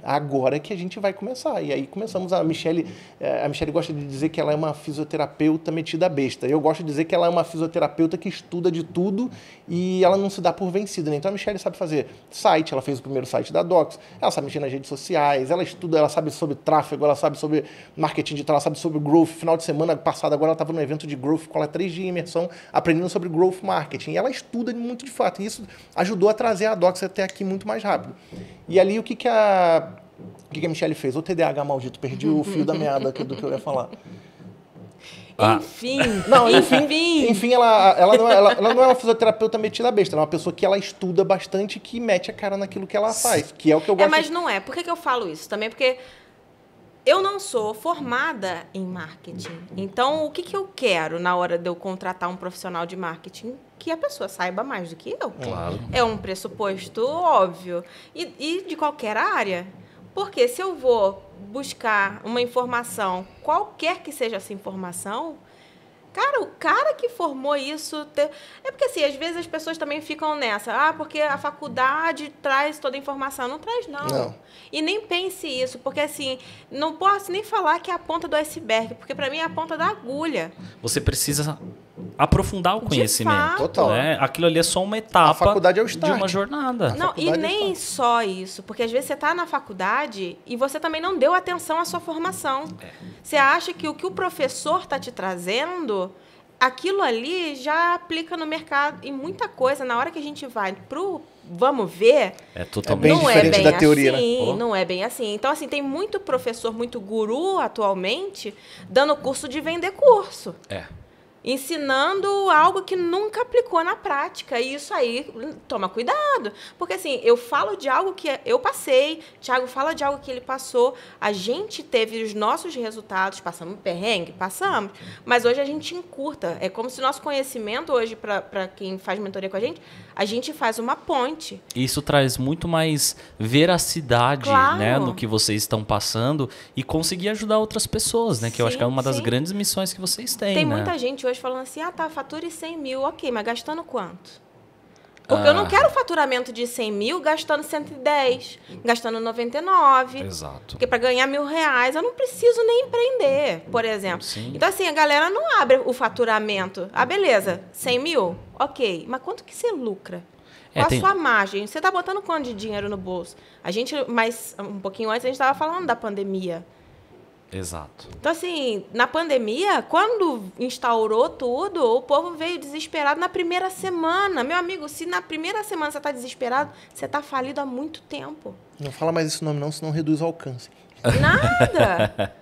Agora que a gente vai começar. E aí começamos. A Michele gosta de dizer que ela é uma fisioterapeuta metida besta. Eu gosto de dizer que ela é uma fisioterapeuta que estuda de tudo e ela não se dá por vencida, né? Então a Michele sabe fazer site, ela fez o primeiro site da Docs, ela sabe mexer nas redes sociais, ela estuda, ela sabe sobre tráfego, ela sabe sobre marketing digital, ela sabe sobre growth. Final de semana passado, agora ela estava num evento de growth com ela 3 dias de imersão, aprendendo sobre growth marketing. E ela estuda muito de fato. E isso ajudou a trazer a Docs até aqui muito mais rápido. E ali o que a Michele fez? O TDAH maldito, perdi o fio da meada aqui do que eu ia falar. Enfim, ela não é uma fisioterapeuta metida besta, ela é uma pessoa que ela estuda bastante e que mete a cara naquilo que ela faz, que é o que eu gosto. Mas não é. Por que eu falo isso? Também porque eu não sou formada em marketing. Então, o que eu quero na hora de eu contratar um profissional de marketing? Que a pessoa saiba mais do que eu. Claro. É um pressuposto óbvio. E de qualquer área. Porque se eu vou buscar uma informação, qualquer que seja essa informação, cara, o cara que formou isso... É porque, assim, às vezes as pessoas também ficam nessa. Porque a faculdade traz toda a informação. Não traz, não. E nem pense isso. Porque, assim, não posso nem falar que é a ponta do iceberg. Porque, para mim, é a ponta da agulha. Você precisa aprofundar o conhecimento. Total. Né? Aquilo ali é só uma etapa a faculdade é o start. de uma jornada. Não, e nem só isso, porque às vezes você está na faculdade e você também não deu atenção à sua formação. Você acha que o que o professor está te trazendo, aquilo ali já aplica no mercado e muita coisa. Na hora que a gente vai pro vamos ver, é totalmente diferente da teoria, assim, né? Não é bem assim. Então, assim, tem muito professor, muito guru atualmente dando curso de vender curso. Ensinando algo que nunca aplicou na prática. E isso aí, toma cuidado. Porque, assim, eu falo de algo que eu passei, Thiago fala de algo que ele passou, a gente teve os nossos resultados, passamos perrengue? Passamos. Mas hoje a gente encurta. É como se nosso conhecimento hoje, para quem faz mentoria com a gente faz uma ponte. Isso traz muito mais veracidade, Claro. né, no que vocês estão passando e conseguir ajudar outras pessoas, né? Que eu acho que é uma das grandes missões que vocês têm, Tem né? muita gente hoje falando assim, fature 100 mil, ok, mas gastando quanto? Porque eu não quero faturamento de 100 mil gastando 110, gastando 99. Exato. Porque para ganhar R$1.000 eu não preciso nem empreender, por exemplo. Sim. Então, assim, a galera não abre o faturamento. Beleza, 100 mil? Ok, mas quanto que você lucra? Qual a sua margem? Você está botando quanto de dinheiro no bolso? Mas um pouquinho antes, a gente estava falando da pandemia. Exato. Então, assim, na pandemia, quando instaurou tudo, o povo veio desesperado na primeira semana. Meu amigo, se na primeira semana você está desesperado, você está falido há muito tempo. Não fala mais esse nome não, senão reduz o alcance. Nada.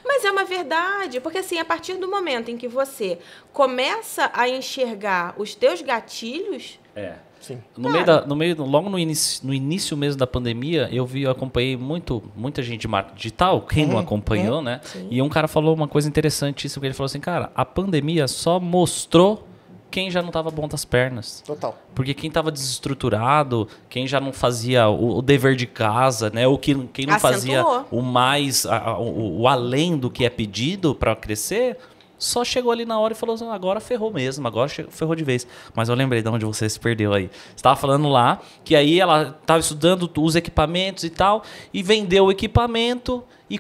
Mas é uma verdade, porque assim, a partir do momento em que você começa a enxergar os teus gatilhos, É. Sim. Logo no início mesmo da pandemia, eu acompanhei muita gente de marketing digital, quem não acompanhou, né? Sim. E um cara falou uma coisa interessantíssima, que ele falou assim, cara, a pandemia só mostrou quem já não estava bom das pernas. Total. Porque quem estava desestruturado, quem já não fazia o dever de casa, né? Ou quem não fazia o mais, o além do que é pedido para crescer, só chegou ali na hora e falou assim, agora ferrou mesmo, agora ferrou de vez. Mas eu lembrei de onde você se perdeu aí. Você estava falando lá que aí ela estava estudando os equipamentos e tal, e vendeu o equipamento e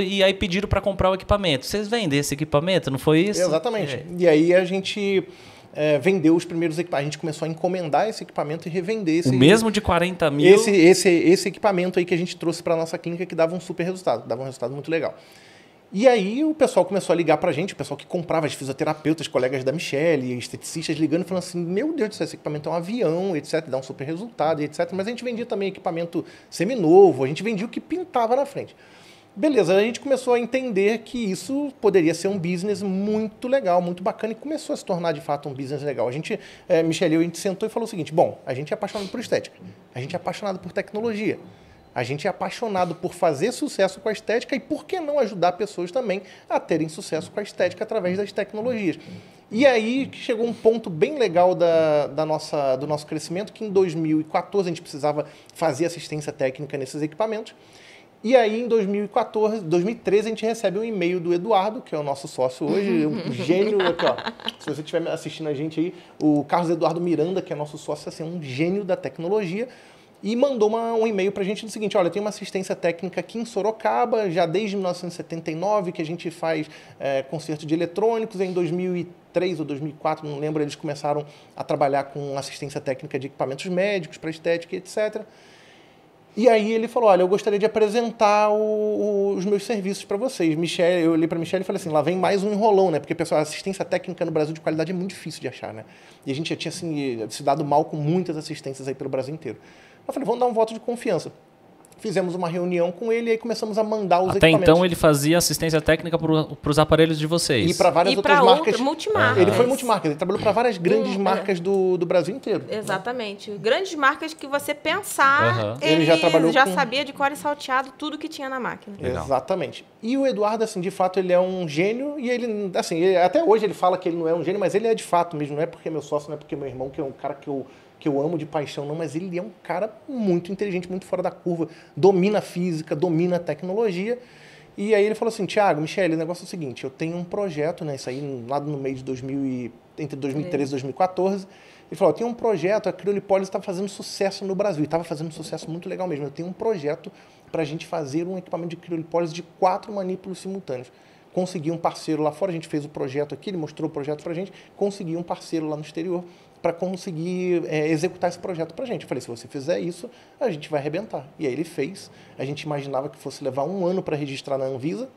e aí pediram para comprar o equipamento. Vocês vendem esse equipamento, não foi isso? Exatamente. É. E aí a gente vendeu os primeiros equipamentos. A gente começou a encomendar esse equipamento e revender O mesmo de 40 mil? Esse equipamento aí que a gente trouxe para nossa clínica que dava um super resultado, dava um resultado muito legal. E aí o pessoal começou a ligar pra gente, o pessoal que comprava, as fisioterapeutas, colegas da Michelle, esteticistas ligando, falando assim, meu Deus do céu, esse equipamento é um avião, etc, dá um super resultado, etc. Mas a gente vendia também equipamento seminovo, a gente vendia o que pintava na frente. Beleza, a gente começou a entender que isso poderia ser um business muito legal, muito bacana, e começou a se tornar de fato um business legal. A gente, Michelle e eu, a gente sentou e falou o seguinte, bom, a gente é apaixonado por estética, a gente é apaixonado por tecnologia, a gente é apaixonado por fazer sucesso com a estética e por que não ajudar pessoas também a terem sucesso com a estética através das tecnologias. E aí chegou um ponto bem legal do nosso crescimento, que em 2014 a gente precisava fazer assistência técnica nesses equipamentos. E aí, em 2013, a gente recebe um e-mail do Eduardo, que é o nosso sócio hoje, um gênio aqui, ó. Se você estiver assistindo a gente aí, o Carlos Eduardo Miranda, que é nosso sócio, assim, um gênio da tecnologia, e mandou um e-mail pra gente do seguinte, olha, tem uma assistência técnica aqui em Sorocaba, já desde 1979, que a gente faz concerto de eletrônicos. Em 2003 ou 2004, não lembro, eles começaram a trabalhar com assistência técnica de equipamentos médicos para estética, etc. E aí ele falou, olha, eu gostaria de apresentar os meus serviços para vocês. Michelle, eu olhei para a Michelle e falei assim, lá vem mais um enrolão, né? Porque, pessoal, a assistência técnica no Brasil de qualidade é muito difícil de achar, né? E a gente já tinha assim, se dado mal com muitas assistências aí pelo Brasil inteiro. Eu falei, vamos dar um voto de confiança. Fizemos uma reunião com ele e aí começamos a mandar os equipamentos. Até então ele fazia assistência técnica para os aparelhos de vocês. E para várias outras marcas. Multimarcas. Ele foi multimarca, ele trabalhou para várias grandes marcas do Brasil inteiro. Exatamente. Né? Grandes marcas que você pensar, ele já trabalhou sabia de cor e salteado tudo que tinha na máquina. Legal. Exatamente. E o Eduardo, assim, de fato, ele é um gênio e ele, assim, até hoje ele fala que ele não é um gênio, mas ele é de fato mesmo, não é porque é meu sócio, não é porque é meu irmão, que é um cara que eu amo de paixão, não, mas ele é um cara muito inteligente, muito fora da curva, domina a física, domina a tecnologia. E aí ele falou assim, Thiago, Michelle, o negócio é o seguinte, eu tenho um projeto, né, isso aí lá no meio de entre 2013 e 2014, ele falou, eu tenho um projeto, a criolipólise está fazendo sucesso no Brasil, e estava fazendo sucesso muito legal mesmo, eu tenho um projeto para a gente fazer um equipamento de criolipólise de 4 manípulos simultâneos. Consegui um parceiro lá fora, a gente fez o projeto aqui, ele mostrou o projeto para a gente, consegui um parceiro lá no exterior, para conseguir executar esse projeto para a gente. Eu falei, se você fizer isso, a gente vai arrebentar. E aí ele fez. A gente imaginava que fosse levar 1 ano para registrar na Anvisa,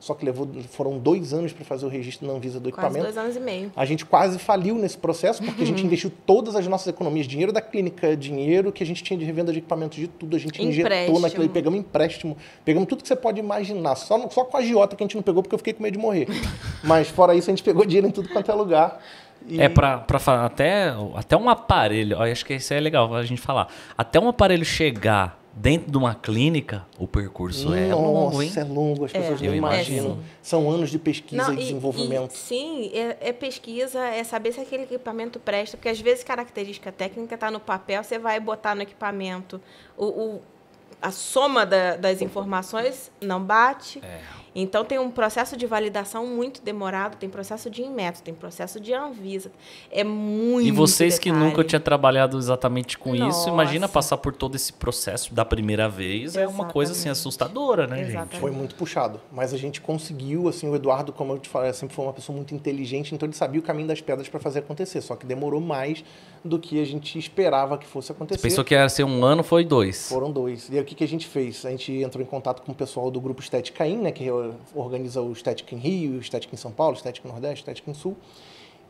só que foram 2 anos para fazer o registro na Anvisa do equipamento. Quase 2 anos e meio. A gente quase faliu nesse processo, porque a gente investiu todas as nossas economias, dinheiro da clínica, dinheiro que a gente tinha de revenda de equipamentos, de tudo, a gente injetou naquilo, pegamos empréstimo, pegamos tudo que você pode imaginar, só com a agiota que a gente não pegou, porque eu fiquei com medo de morrer. Mas fora isso, a gente pegou dinheiro em tudo quanto é lugar. Para até um aparelho, acho que isso é legal a gente falar. Até um aparelho chegar dentro de uma clínica, o percurso é longo, hein? Nossa, é longo, as pessoas não imaginam. São anos de pesquisa e desenvolvimento. Sim, é pesquisa, é saber se aquele equipamento presta, porque às vezes característica técnica está no papel, você vai botar no equipamento, a soma das informações não bate. Então, tem um processo de validação muito demorado, tem processo de Inmetro, tem processo de Anvisa. É muito E vocês detalhe. Que nunca tinham trabalhado exatamente com isso, imagina passar por todo esse processo da primeira vez. Exatamente. É uma coisa assim assustadora, né, gente? Foi muito puxado, mas a gente conseguiu, assim, o Eduardo, como eu te falei, sempre foi uma pessoa muito inteligente, então ele sabia o caminho das pedras para fazer acontecer, só que demorou mais do que a gente esperava que fosse acontecer. Você pensou que ia ser 1 ano, foi 2. Foram 2. E aí o que a gente fez? A gente entrou em contato com o pessoal do grupo Estética In, né, que organiza o Estética em Rio, o Estética em São Paulo, o Estética em Nordeste, o Estética em Sul.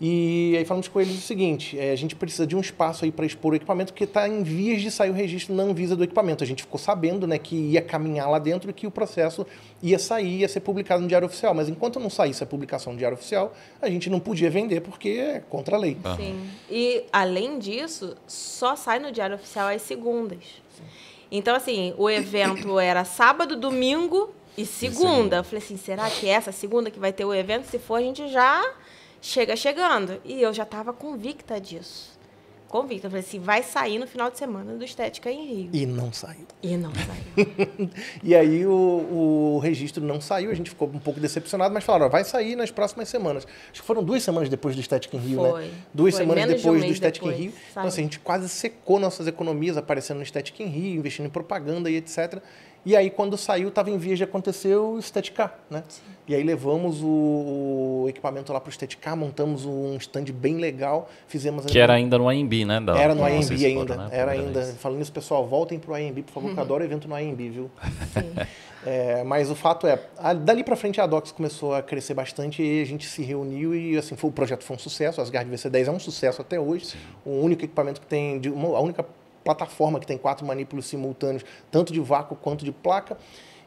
E aí falamos com eles o seguinte, a gente precisa de um espaço aí para expor o equipamento, porque está em vias de sair o registro na Anvisa do equipamento. A gente ficou sabendo, né, que ia caminhar lá dentro e que o processo ia sair, ia ser publicado no Diário Oficial. Mas enquanto não saísse a publicação no Diário Oficial, a gente não podia vender porque é contra a lei. Sim. E, além disso, só sai no Diário Oficial às segundas. Sim. Então, assim, o evento era sábado, domingo e segunda. Eu falei assim, será que é essa segunda que vai ter o evento? Se for, a gente já chegando. E eu já estava convicta disso. Convicta. Eu falei assim, vai sair no final de semana do Estética em Rio. E não saiu. E aí o registro não saiu, a gente ficou um pouco decepcionado, mas falaram, vai sair nas próximas semanas. Acho que foram 2 semanas depois do Estética em Rio, né? 2 semanas depois do Estética em Rio. Então, assim, a gente quase secou nossas economias aparecendo no Estética em Rio, investindo em propaganda e etc. E aí, quando saiu, estava em vias de acontecer o Estética, né? Sim. E aí levamos o equipamento lá para o Estética, montamos um stand bem legal, fizemos... Que era ainda no AMB, né? Era no AMB ainda, né? Era ainda. Falando isso, pessoal, voltem para o AMB, por favor, que eu adoro evento no AMB, viu? Sim. Mas o fato é, dali para frente a Docs começou a crescer bastante e a gente se reuniu e assim, o projeto foi um sucesso, a Asgard VC10 é um sucesso até hoje. Sim. O único equipamento que tem, a única plataforma que tem 4 manipulos simultâneos, tanto de vácuo quanto de placa.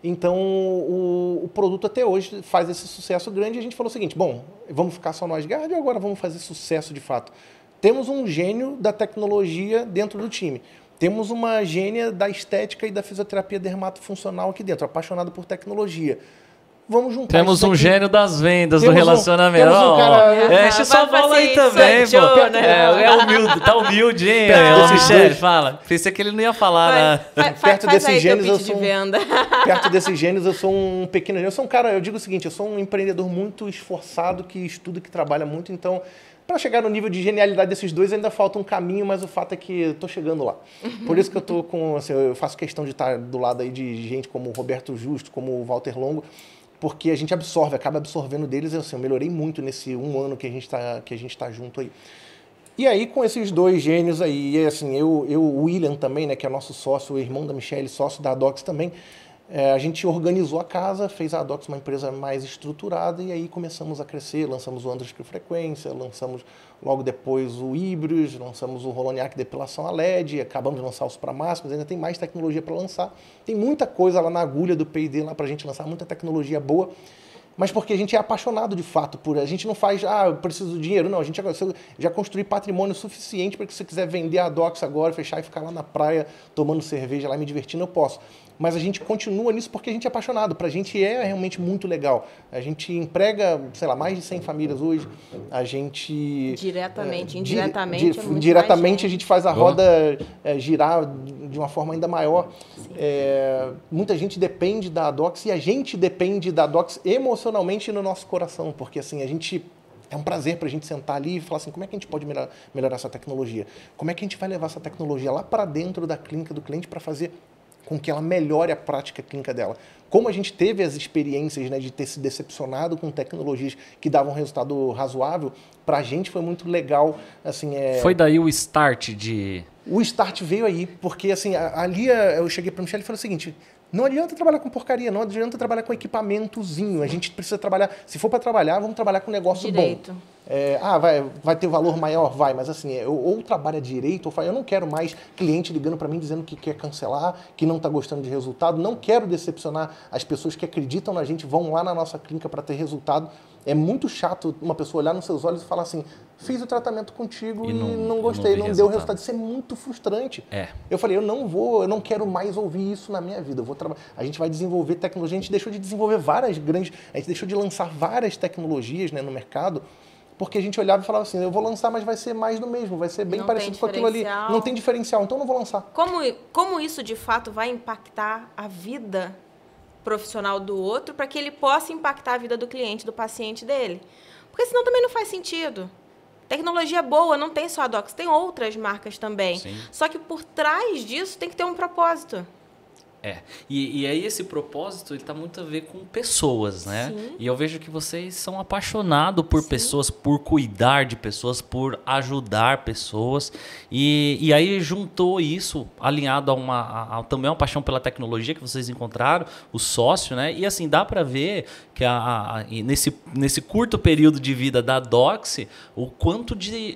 Então, o produto até hoje faz esse sucesso grande e a gente falou o seguinte, bom, vamos ficar só no Asgard e agora vamos fazer sucesso de fato. Temos um gênio da tecnologia dentro do time. Temos uma gênia da estética e da fisioterapia dermatofuncional aqui dentro, apaixonada por tecnologia. Vamos juntar. Temos um gênio das vendas, do relacionamento. Temos um cara... Enche sua bola aí também, pô. Né? É humilde, tá humilde, hein? Michele, fala. Pensei que ele não ia falar, né? Perto desses gênios, eu sou um pequeno... Eu sou um cara, eu digo o seguinte, eu sou um empreendedor muito esforçado, que estuda, que trabalha muito, então... Para chegar no nível de genialidade desses dois ainda falta um caminho, mas o fato é que eu tô chegando lá. Por isso que eu tô com, assim, eu faço questão de estar do lado aí de gente como o Roberto Justo, como o Walter Longo, porque a gente acaba absorvendo deles. Assim, eu melhorei muito nesse 1 ano que a gente tá junto aí. E aí, com esses 2 gênios aí, e assim, o William também, né, que é nosso sócio, o irmão da Michele, sócio da Docs também, a gente organizou a casa, fez a Docs uma empresa mais estruturada e aí começamos a crescer, lançamos o Andros com frequência, lançamos logo depois o Híbridos, lançamos o Roloniac depilação a LED, acabamos de lançar os Supramáximos, ainda tem mais tecnologia para lançar. Tem muita coisa lá na agulha do P&D lá para a gente lançar, muita tecnologia boa, mas porque a gente é apaixonado de fato por... A gente não faz, eu preciso do dinheiro, não, a gente já construiu patrimônio suficiente para que se você quiser vender a Docs agora, fechar e ficar lá na praia tomando cerveja lá e me divertindo, eu posso. Mas a gente continua nisso porque a gente é apaixonado. Para a gente é realmente muito legal. A gente emprega, sei lá, mais de 100 famílias hoje. A gente... Diretamente, indiretamente. Diretamente a gente faz a roda girar de uma forma ainda maior. Muita gente depende da Docs e a gente depende da Docs emocionalmente no nosso coração. Porque assim, a gente... É um prazer para a gente sentar ali e falar assim, como é que a gente pode melhorar essa tecnologia? Como é que a gente vai levar essa tecnologia lá para dentro da clínica do cliente para fazer com que ela melhore a prática clínica dela? Como a gente teve as experiências, né, de ter se decepcionado com tecnologias que davam resultado razoável, para a gente foi muito legal. Assim, Foi daí o start de... O start veio aí, porque assim, ali eu cheguei para a Michele e falei o seguinte... Não adianta trabalhar com porcaria, não adianta trabalhar com equipamentozinho. A gente precisa trabalhar... Se for para trabalhar, vamos trabalhar com um negócio direito. Bom. Vai ter valor maior? Vai, mas assim, ou trabalha direito, ou faz... Eu não quero mais cliente ligando para mim dizendo que quer cancelar, que não está gostando de resultado. Não quero decepcionar as pessoas que acreditam na gente, vão lá na nossa clínica para ter resultado. É muito chato uma pessoa olhar nos seus olhos e falar assim, fiz o tratamento contigo e não gostei, não deu resultado. Isso é muito frustrante. Eu falei, eu não quero mais ouvir isso na minha vida. A gente vai desenvolver tecnologia, a gente deixou de desenvolver a gente deixou de lançar várias tecnologias, né, no mercado, porque a gente olhava e falava assim, eu vou lançar, mas vai ser mais do mesmo, vai ser bem parecido com aquilo ali. Não tem diferencial, então eu não vou lançar. Como isso, de fato, vai impactar a vida profissional do outro para que ele possa impactar a vida do cliente, do paciente dele? Porque senão também não faz sentido. Tecnologia boa, não tem só a Docs, tem outras marcas também. Sim. Só que por trás disso tem que ter um propósito. E aí esse propósito ele tá muito a ver com pessoas, né? Sim. E eu vejo que vocês são apaixonados por Sim. pessoas, por cuidar de pessoas, por ajudar pessoas. E aí juntou isso, alinhado a também uma paixão pela tecnologia que vocês encontraram, o sócio, né? E assim, dá para ver que e nesse curto período de vida da Doxy, o quanto de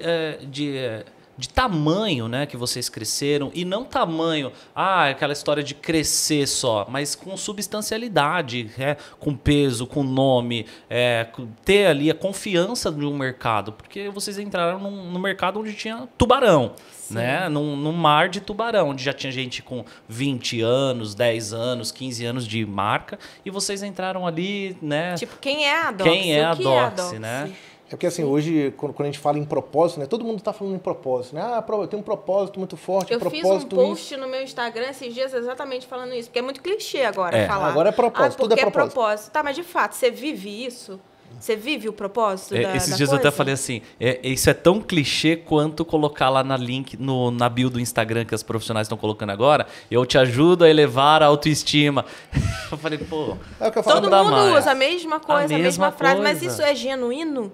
tamanho, né, que vocês cresceram, e não tamanho, aquela história de crescer só, mas com substancialidade, com peso, com nome, ter ali a confiança de um mercado, porque vocês entraram no mercado onde tinha tubarão, né, num mar de tubarão, onde já tinha gente com 20 anos, 10 anos, 15 anos de marca, e vocês entraram ali, né? Tipo, quem é a Doxy? Quem é a Doxy, né? É porque assim, hoje, quando a gente fala em propósito, né? Todo mundo está falando em propósito, né? Eu tenho um propósito muito forte, Eu fiz um propósito post no meu Instagram esses dias exatamente falando isso, porque é muito clichê agora falar. Agora é propósito, tudo é propósito. Tá, mas de fato, você vive isso? Você vive o propósito esses dias eu até falei assim, isso é tão clichê quanto colocar lá na link, na bio do Instagram que as profissionais estão colocando agora, eu te ajudo a elevar a autoestima. Eu falei, pô... É o que eu falo, todo mundo usa a mesma coisa, a mesma frase, coisa. mas isso é genuíno?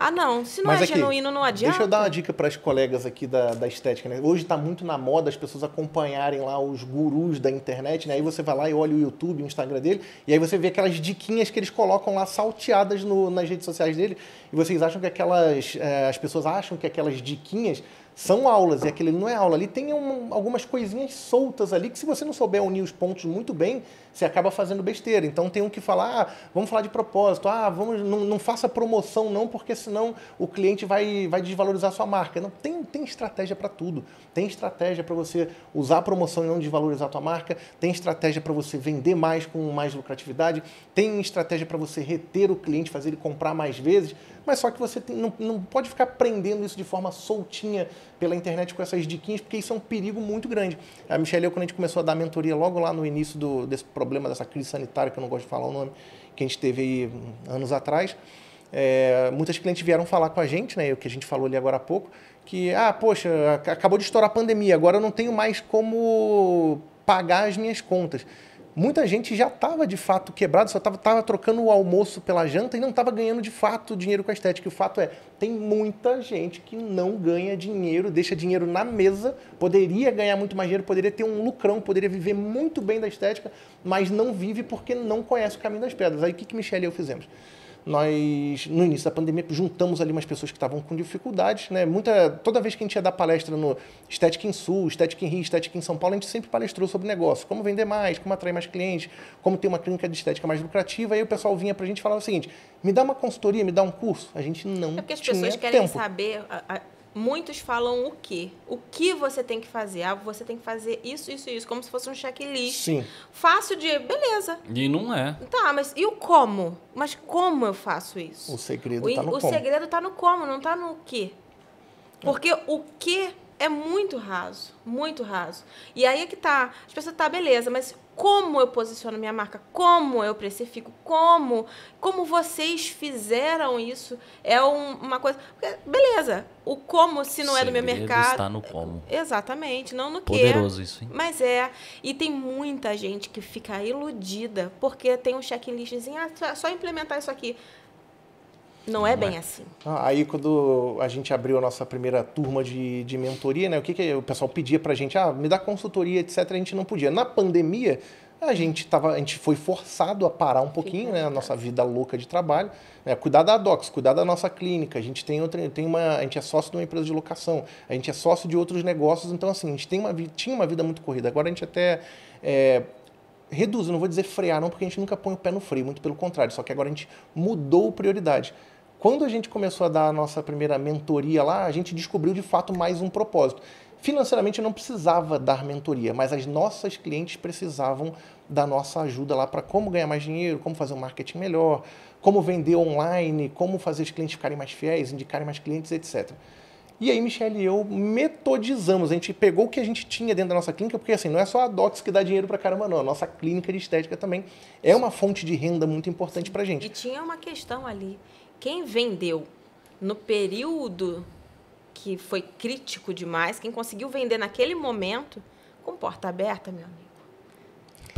Ah, não. Se não genuíno, não adianta. Deixa eu dar uma dica para as colegas aqui da estética, né? Hoje está muito na moda as pessoas acompanharem lá os gurus da internet, né? Aí você vai lá e olha o YouTube, o Instagram dele, e aí você vê aquelas diquinhas que eles colocam lá salteadas nas redes sociais dele, e vocês acham que as pessoas acham que aquelas diquinhas são aulas, e aquilo não é aula. Ali tem algumas coisinhas soltas ali, que se você não souber unir os pontos muito bem, você acaba fazendo besteira. Então tem um que falar, vamos falar de propósito, não faça promoção não, porque senão o cliente vai desvalorizar a sua marca. Não, tem estratégia para tudo. Tem estratégia para você usar a promoção e não desvalorizar a tua marca, tem estratégia para você vender mais com mais lucratividade, tem estratégia para você reter o cliente, fazer ele comprar mais vezes, mas só que você não pode ficar aprendendo isso de forma soltinha pela internet com essas diquinhas, porque isso é um perigo muito grande. A Michelle e eu, quando a gente começou a dar mentoria logo lá no início desse problema, dessa crise sanitária, que eu não gosto de falar o nome, que a gente teve aí anos atrás, muitas clientes vieram falar com a gente, né, o que a gente falou ali agora há pouco, que, poxa, acabou de estourar a pandemia, agora eu não tenho mais como pagar as minhas contas. Muita gente já estava, de fato, quebrado, só estava trocando o almoço pela janta e não estava ganhando, de fato, dinheiro com a estética. E o fato tem muita gente que não ganha dinheiro, deixa dinheiro na mesa, poderia ganhar muito mais dinheiro, poderia ter um lucrão, poderia viver muito bem da estética, mas não vive porque não conhece o caminho das pedras. Aí o que Michelle e eu fizemos? Nós, no início da pandemia, juntamos ali umas pessoas que estavam com dificuldades, né? Toda vez que a gente ia dar palestra no Estética em Sul, Estética em Rio, Estética em São Paulo, a gente sempre palestrou sobre negócio, como vender mais, como atrair mais clientes, como ter uma clínica de estética mais lucrativa. Aí o pessoal vinha pra gente e falava o seguinte, me dá uma consultoria, me dá um curso. A gente não tinha tempo. Porque as pessoas querem saber... Muitos falam o quê? O que você tem que fazer? Você tem que fazer isso, isso e isso, como se fosse um checklist. Sim. Fácil de... Beleza. E não é. Tá, mas e o como? Mas como eu faço isso? O segredo tá no como. O segredo tá no como, não tá no quê. Porque o que é muito raso, muito raso. E aí é que tá. As pessoas, beleza, mas como eu posiciono minha marca? Como eu precifico? Como vocês fizeram isso? É uma coisa... Beleza, o como, se não é do meu mercado... está no como. Exatamente, não no quê. Poderoso isso, hein? Mas e tem muita gente que fica iludida porque tem um checklistzinho, só implementar isso aqui. Não é bem assim. Aí, quando a gente abriu a nossa primeira turma de mentoria, né, o que o pessoal pedia pra gente? Me dá consultoria, etc. A gente não podia. Na pandemia, a gente foi forçado a parar um pouquinho, né, a nossa vida louca de trabalho, né, cuidar da Doxy, cuidar da nossa clínica. A gente a gente é sócio de uma empresa de locação, a gente é sócio de outros negócios. Então, assim, a gente tinha uma vida muito corrida. Agora a gente até... reduz, eu não vou dizer frear não, porque a gente nunca põe o pé no freio, muito pelo contrário, só que agora a gente mudou prioridade. Quando a gente começou a dar a nossa primeira mentoria lá, a gente descobriu de fato mais um propósito. Financeiramente eu não precisava dar mentoria, mas as nossas clientes precisavam da nossa ajuda lá para como ganhar mais dinheiro, como fazer um marketing melhor, como vender online, como fazer os clientes ficarem mais fiéis, indicarem mais clientes, etc. E aí, Michelle e eu metodizamos, a gente pegou o que a gente tinha dentro da nossa clínica, porque assim, não é só a Doxy que dá dinheiro pra caramba, não. A nossa clínica de estética também é uma fonte de renda muito importante pra gente. E tinha uma questão ali. Quem vendeu no período que foi crítico demais, quem conseguiu vender naquele momento, com porta aberta, meu amigo,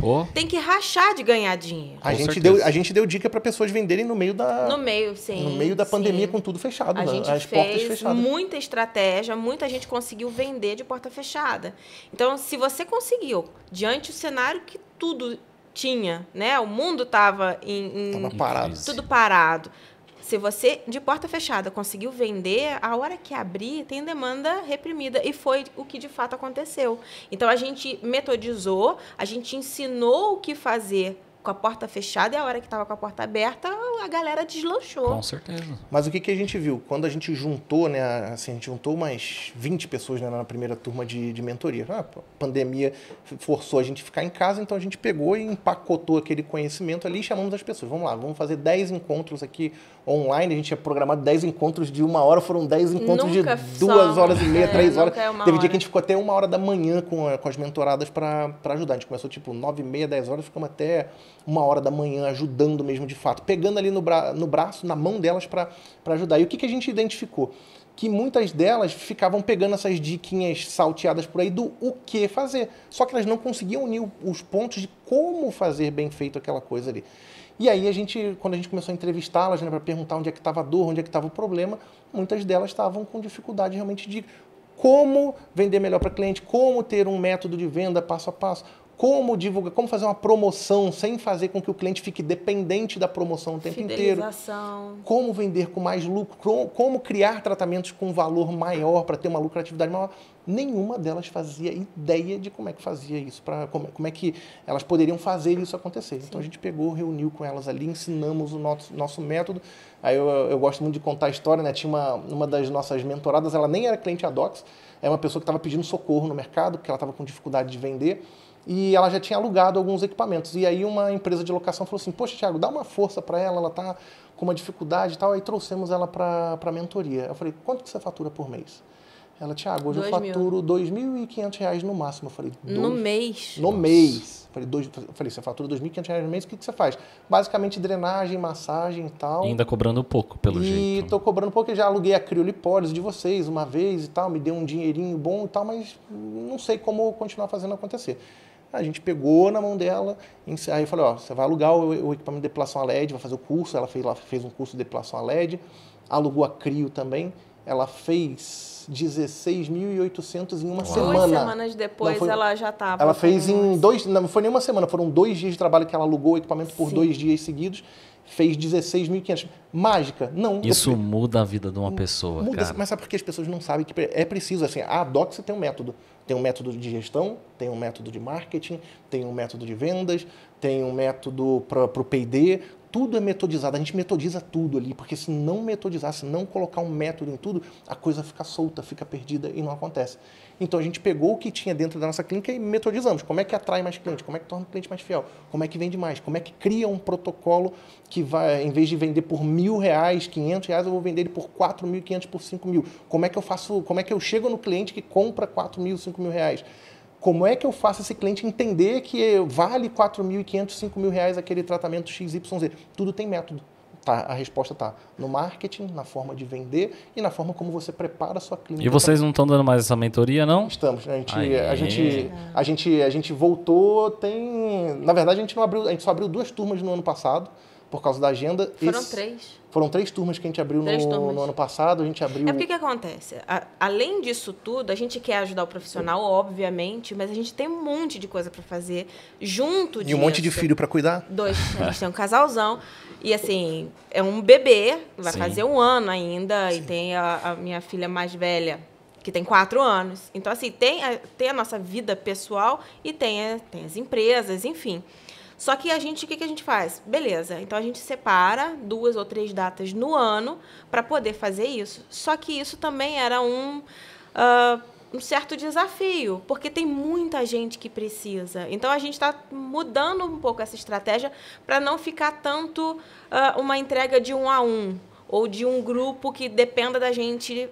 Pô. tem que rachar de ganhar dinheiro. A certeza. gente deu dica para pessoas venderem no meio da Sim. no meio da pandemia com tudo fechado, A né? gente As portas fez fechadas. muita estratégia, muita gente conseguiu vender de porta fechada. Então, se você conseguiu, diante do cenário que tudo tinha, né? O mundo estava Tava parado. tudo parado. Se você, de porta fechada, conseguiu vender, a hora que abrir, tem demanda reprimida. E foi o que, de fato, aconteceu. Então, a gente metodizou, a gente ensinou o que fazer com a porta fechada, e a hora que estava com a porta aberta, a galera deslanchou. Com certeza. Mas o que a gente viu? Quando a gente juntou, né? Assim, a gente juntou umas 20 pessoas, né, na primeira turma de mentoria. A pandemia forçou a gente a ficar em casa, então a gente pegou e empacotou aquele conhecimento ali e chamamos as pessoas. Vamos lá, vamos fazer 10 encontros aqui online. A gente tinha programado 10 encontros de 1 hora, foram 10 encontros Nunca de são. 2 horas e meia, 3 horas. Nunca é uma Teve dia hora. que a gente ficou até 1 hora da manhã com as mentoradas para ajudar. A gente começou tipo 9h30, 10 horas, ficamos até 1 hora da manhã ajudando mesmo de fato, pegando ali no braço, na mão delas para ajudar. E o que a gente identificou? Que muitas delas ficavam pegando essas diquinhas salteadas por aí do o que fazer. Só que elas não conseguiam unir os pontos de como fazer bem feito aquela coisa ali. E aí, quando a gente começou a entrevistá-las, né, para perguntar onde é que estava a dor, onde é que estava o problema, muitas delas estavam com dificuldade realmente de como vender melhor para cliente, como ter um método de venda passo a passo, como divulgar, como fazer uma promoção sem fazer com que o cliente fique dependente da promoção o tempo inteiro. Fidelização. Como vender com mais lucro, como criar tratamentos com valor maior para ter uma lucratividade maior. Nenhuma delas fazia ideia de como é que fazia isso, como é que elas poderiam fazer isso acontecer. Sim. Então a gente pegou, reuniu com elas ali, ensinamos o nosso método. Aí eu gosto muito de contar a história, né? Tinha uma das nossas mentoradas, ela nem era cliente Adox, é uma pessoa que estava pedindo socorro no mercado, porque ela estava com dificuldade de vender. E ela já tinha alugado alguns equipamentos. E aí uma empresa de locação falou assim, poxa, Thiago, dá uma força para ela está com uma dificuldade e tal. Aí trouxemos ela para a mentoria. Eu falei, quanto que você fatura por mês? Ela, Thiago, hoje eu faturo R$ 2.500 no máximo. Eu falei, no mês? No mês. Eu falei, você fatura R$ 2.500 no mês, o que você faz? Basicamente drenagem, massagem e tal. E ainda cobrando pouco, pelo jeito. E tô cobrando pouco, eu já aluguei a criolipólise de vocês uma vez e tal, me deu um dinheirinho bom e tal, mas não sei como continuar fazendo acontecer. A gente pegou na mão dela, aí eu falei, ó, você vai alugar o equipamento de depilação a LED, vai fazer o curso, ela fez um curso de depilação a LED, alugou a Crio também, ela fez 16.800 em uma semana. 2 semanas depois ela já estava. Ela fez em 2, não foi nem uma semana, foram 2 dias de trabalho que ela alugou o equipamento por 2 dias seguidos, fez 16.500. Mágica? Não. Isso muda a vida de uma pessoa, cara. Mas sabe por que as pessoas não sabem que é preciso, assim, a Adox tem um método. Tem um método de gestão, tem um método de marketing, tem um método de vendas, tem um método para o P&D, tudo é metodizado. A gente metodiza tudo ali, porque se não metodizar, se não colocar um método em tudo, a coisa fica solta, fica perdida e não acontece. Então a gente pegou o que tinha dentro da nossa clínica e metodizamos. Como é que atrai mais cliente? Como é que torna o cliente mais fiel? Como é que vende mais? Como é que cria um protocolo que vai, em vez de vender por R$1.000, R$500, eu vou vender ele por R$4.500, por R$5.000? Como é que eu chego no cliente que compra R$4.000, R$5.000? Como é que eu faço esse cliente entender que vale R$4.500, R$5.000 aquele tratamento XYZ? Tudo tem método. Tá, a resposta está no marketing, na forma de vender e na forma como você prepara a sua clínica. E vocês não estão dando mais essa mentoria, não? Estamos. A gente voltou, na verdade, a gente só abriu 2 turmas no ano passado, por causa da agenda. Foram 3. Foram 3 turmas que a gente abriu no ano passado. A gente abriu... É porque que acontece? Além disso tudo, a gente quer ajudar o profissional, obviamente, mas a gente tem um monte de coisa para fazer junto disso. E um monte de filho para cuidar. 2. A gente tem um casalzão. E, assim, é um bebê, vai fazer 1 ano ainda. Sim. E tem a minha filha mais velha, que tem 4 anos. Então, assim, tem a nossa vida pessoal e tem as empresas, enfim. Só que o que a gente faz? Beleza, então a gente separa 2 ou 3 datas no ano para poder fazer isso. Só que isso também era um certo desafio, porque tem muita gente que precisa. Então, a gente está mudando um pouco essa estratégia para não ficar tanto uma entrega de 1 a 1, ou de um grupo que dependa da gente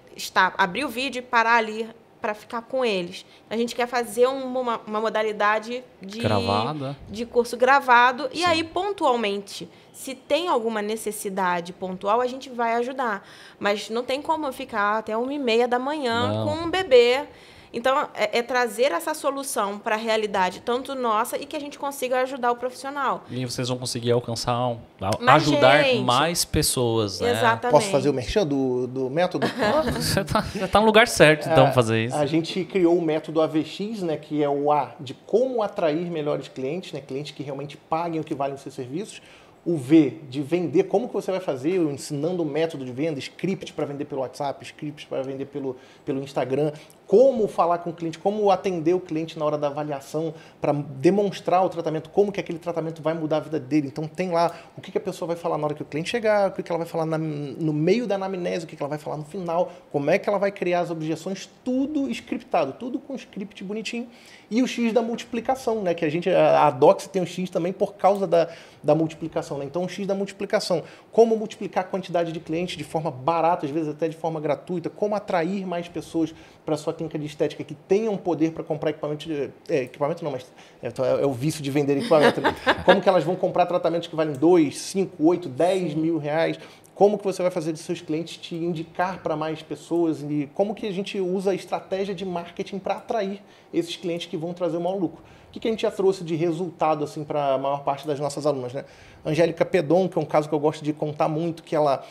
abrir o vídeo e parar ali para ficar com eles. A gente quer fazer uma modalidade de curso gravado. Sim. E aí, pontualmente, se tem alguma necessidade pontual, a gente vai ajudar. Mas não tem como eu ficar até 1h30 da manhã com um bebê. Então, é trazer essa solução para a realidade, tanto nossa, e que a gente consiga ajudar o profissional. E vocês vão conseguir alcançar, Mais ajudar gente. mais pessoas, né? Exatamente. Posso fazer o merchan do método? Você tá no lugar certo, então, fazer isso. A gente criou o método AVX, né, que é o A de como atrair melhores clientes, né, clientes que realmente paguem o que valem os seus serviços. O V de vender, como que você vai fazer, ensinando o método de venda, script para vender pelo WhatsApp, script para vender pelo Instagram, como falar com o cliente, como atender o cliente na hora da avaliação, para demonstrar o tratamento, como que aquele tratamento vai mudar a vida dele. Então tem lá o que a pessoa vai falar na hora que o cliente chegar, o que ela vai falar no meio da anamnese, o que ela vai falar no final, como é que ela vai criar as objeções, tudo scriptado, tudo com script bonitinho. E o X da multiplicação, né? Que a Docs tem o X também por causa da multiplicação, né? Então, o X da multiplicação. Como multiplicar a quantidade de clientes de forma barata, às vezes até de forma gratuita. Como atrair mais pessoas para a sua clínica de estética que tenham poder para comprar equipamento. Equipamento não, mas é o vício de vender equipamento. Né? Como que elas vão comprar tratamentos que valem 2, 5, 8, 10 mil reais. Como que você vai fazer dos seus clientes te indicar para mais pessoas e como que a gente usa a estratégia de marketing para atrair esses clientes que vão trazer o maior lucro. O que a gente já trouxe de resultado assim, para a maior parte das nossas alunas? Né? Angélica Pedon, que é um caso que eu gosto de contar muito, que ela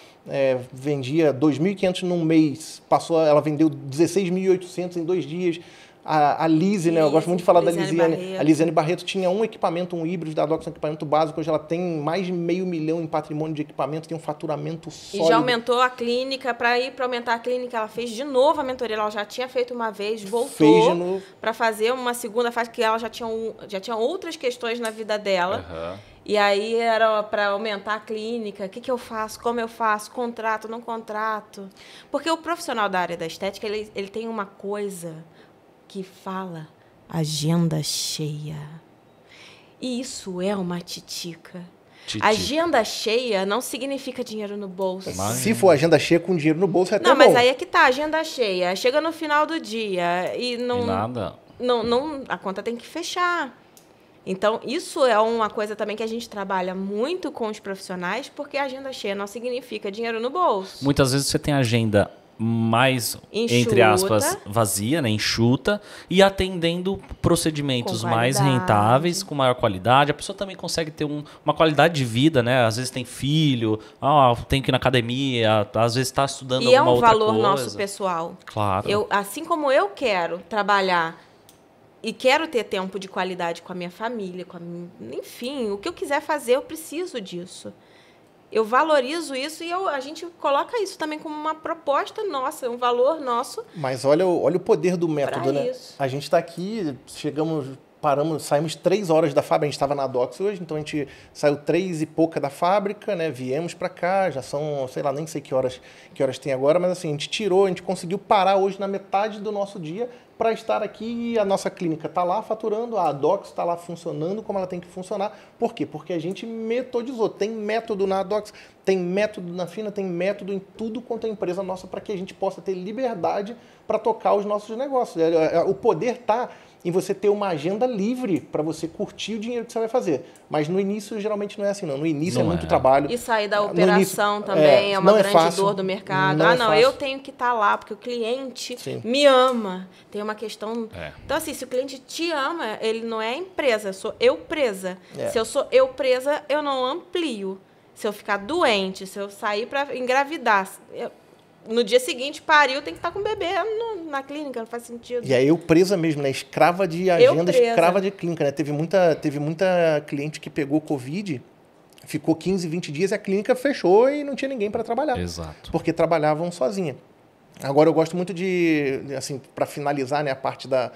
vendia 2.500 num mês, ela vendeu 16.800 em 2 dias. A Lise, né? Eu gosto muito de falar da Lisiane. A Lisiane Barreto tinha um equipamento, um híbrido da Docs, um equipamento básico. Hoje ela tem mais de $500 mil em patrimônio de equipamento, tem um faturamento sólido. E já aumentou a clínica. Para aumentar a clínica, ela fez de novo a mentoria. Ela já tinha feito uma vez, voltou para fazer uma segunda fase, que ela já tinha outras questões na vida dela. Uhum. E aí era para aumentar a clínica. O que eu faço? Como eu faço? Contrato, não contrato? Porque o profissional da área da estética, ele tem uma coisa que fala agenda cheia. E isso é uma titica. Agenda cheia não significa dinheiro no bolso. Se for agenda cheia com dinheiro no bolso, é até bom. Não, mas aí é que tá, agenda cheia. Chega no final do dia e não... E nada. Não, a conta tem que fechar. Então, isso é uma coisa também que a gente trabalha muito com os profissionais, porque agenda cheia não significa dinheiro no bolso. Muitas vezes você tem agenda mais, enxuta, entre aspas, vazia, né? Enxuta, e atendendo procedimentos mais rentáveis, com maior qualidade. A pessoa também consegue ter uma qualidade de vida, né? Às vezes tem filho, tem que ir na academia, às vezes está estudando alguma outra coisa. E é um valor nosso pessoal. Claro. Assim como eu quero trabalhar e quero ter tempo de qualidade com a minha família, enfim, o que eu quiser fazer, eu preciso disso. Eu valorizo isso e a gente coloca isso também como uma proposta nossa, um valor nosso. Mas olha o poder do método, né? Isso. A gente está aqui, saímos 3 horas da fábrica, a gente estava na Docs hoje, então a gente saiu 3 e pouca da fábrica, né? Viemos para cá, já são, sei lá, nem sei que horas tem agora, mas assim, a gente conseguiu parar hoje na metade do nosso dia para estar aqui e a nossa clínica está lá faturando, a Docs está lá funcionando como ela tem que funcionar. Por quê? Porque a gente metodizou. Tem método na Docs, tem método na Fina, tem método em tudo quanto é empresa nossa para que a gente possa ter liberdade para tocar os nossos negócios. O poder está em você ter uma agenda livre para você curtir o dinheiro que você vai fazer. Mas no início, geralmente, não é assim, não. No início é muito trabalho. E sair da operação também é uma grande dor do mercado. Eu tenho que estar lá, porque o cliente me ama. Tem uma questão... Então, assim, se o cliente te ama, ele não é empresa, sou eu presa. Se eu sou eu presa, eu não amplio. Se eu ficar doente, se eu sair para engravidar... No dia seguinte, pariu, tem que estar com o bebê na clínica, não faz sentido. E aí eu presa mesmo, né? Escrava de agenda, escrava de clínica, né? Teve muita cliente que pegou Covid, ficou 15, 20 dias e a clínica fechou e não tinha ninguém para trabalhar. Exato. Porque trabalhavam sozinha. Agora eu gosto muito de, assim, para finalizar, né, a parte da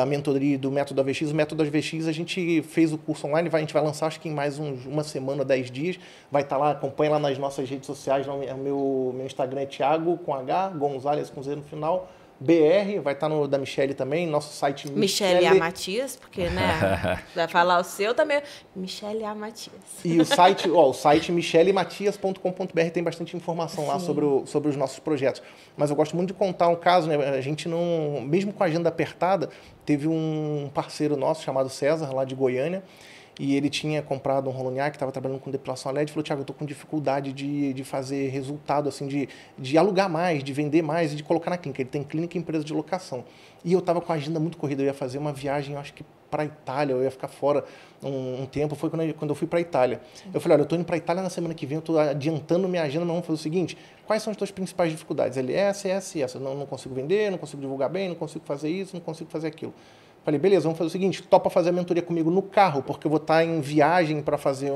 mentoria do método AVX. O método AVX, a gente fez o curso online, a gente vai lançar acho que em mais uma semana, 10 dias. Vai estar lá, acompanha lá nas nossas redes sociais. Meu Instagram é Thiago, com H, Gonzalez, com Z no final, BR, vai estar no da Michele também, nosso site Michele A. Matias, porque, né, vai falar o seu também, Michele A. Matias. E o site michelematias.com.br tem bastante informação lá sobre os nossos projetos. Mas eu gosto muito de contar um caso, né, a gente não, mesmo com a agenda apertada, teve um parceiro nosso chamado César, lá de Goiânia, e ele tinha comprado um Roloniac, estava trabalhando com depilação a LED, e falou, Thiago, eu estou com dificuldade de fazer resultado, assim, de alugar mais, de vender mais e de colocar na clínica. Ele tem clínica e empresa de locação. E eu estava com a agenda muito corrida, eu ia fazer uma viagem, eu acho que para a Itália, eu ia ficar fora um tempo, foi quando eu fui para a Itália. Sim. Eu falei, olha, eu estou indo para a Itália na semana que vem, eu estou adiantando minha agenda, mas vamos fazer o seguinte, quais são as tuas principais dificuldades? Ele, essa. Não consigo vender, não consigo divulgar bem, não consigo fazer isso, não consigo fazer aquilo. Falei, beleza, vamos fazer o seguinte, topa fazer a mentoria comigo no carro, porque eu vou estar em viagem para fazer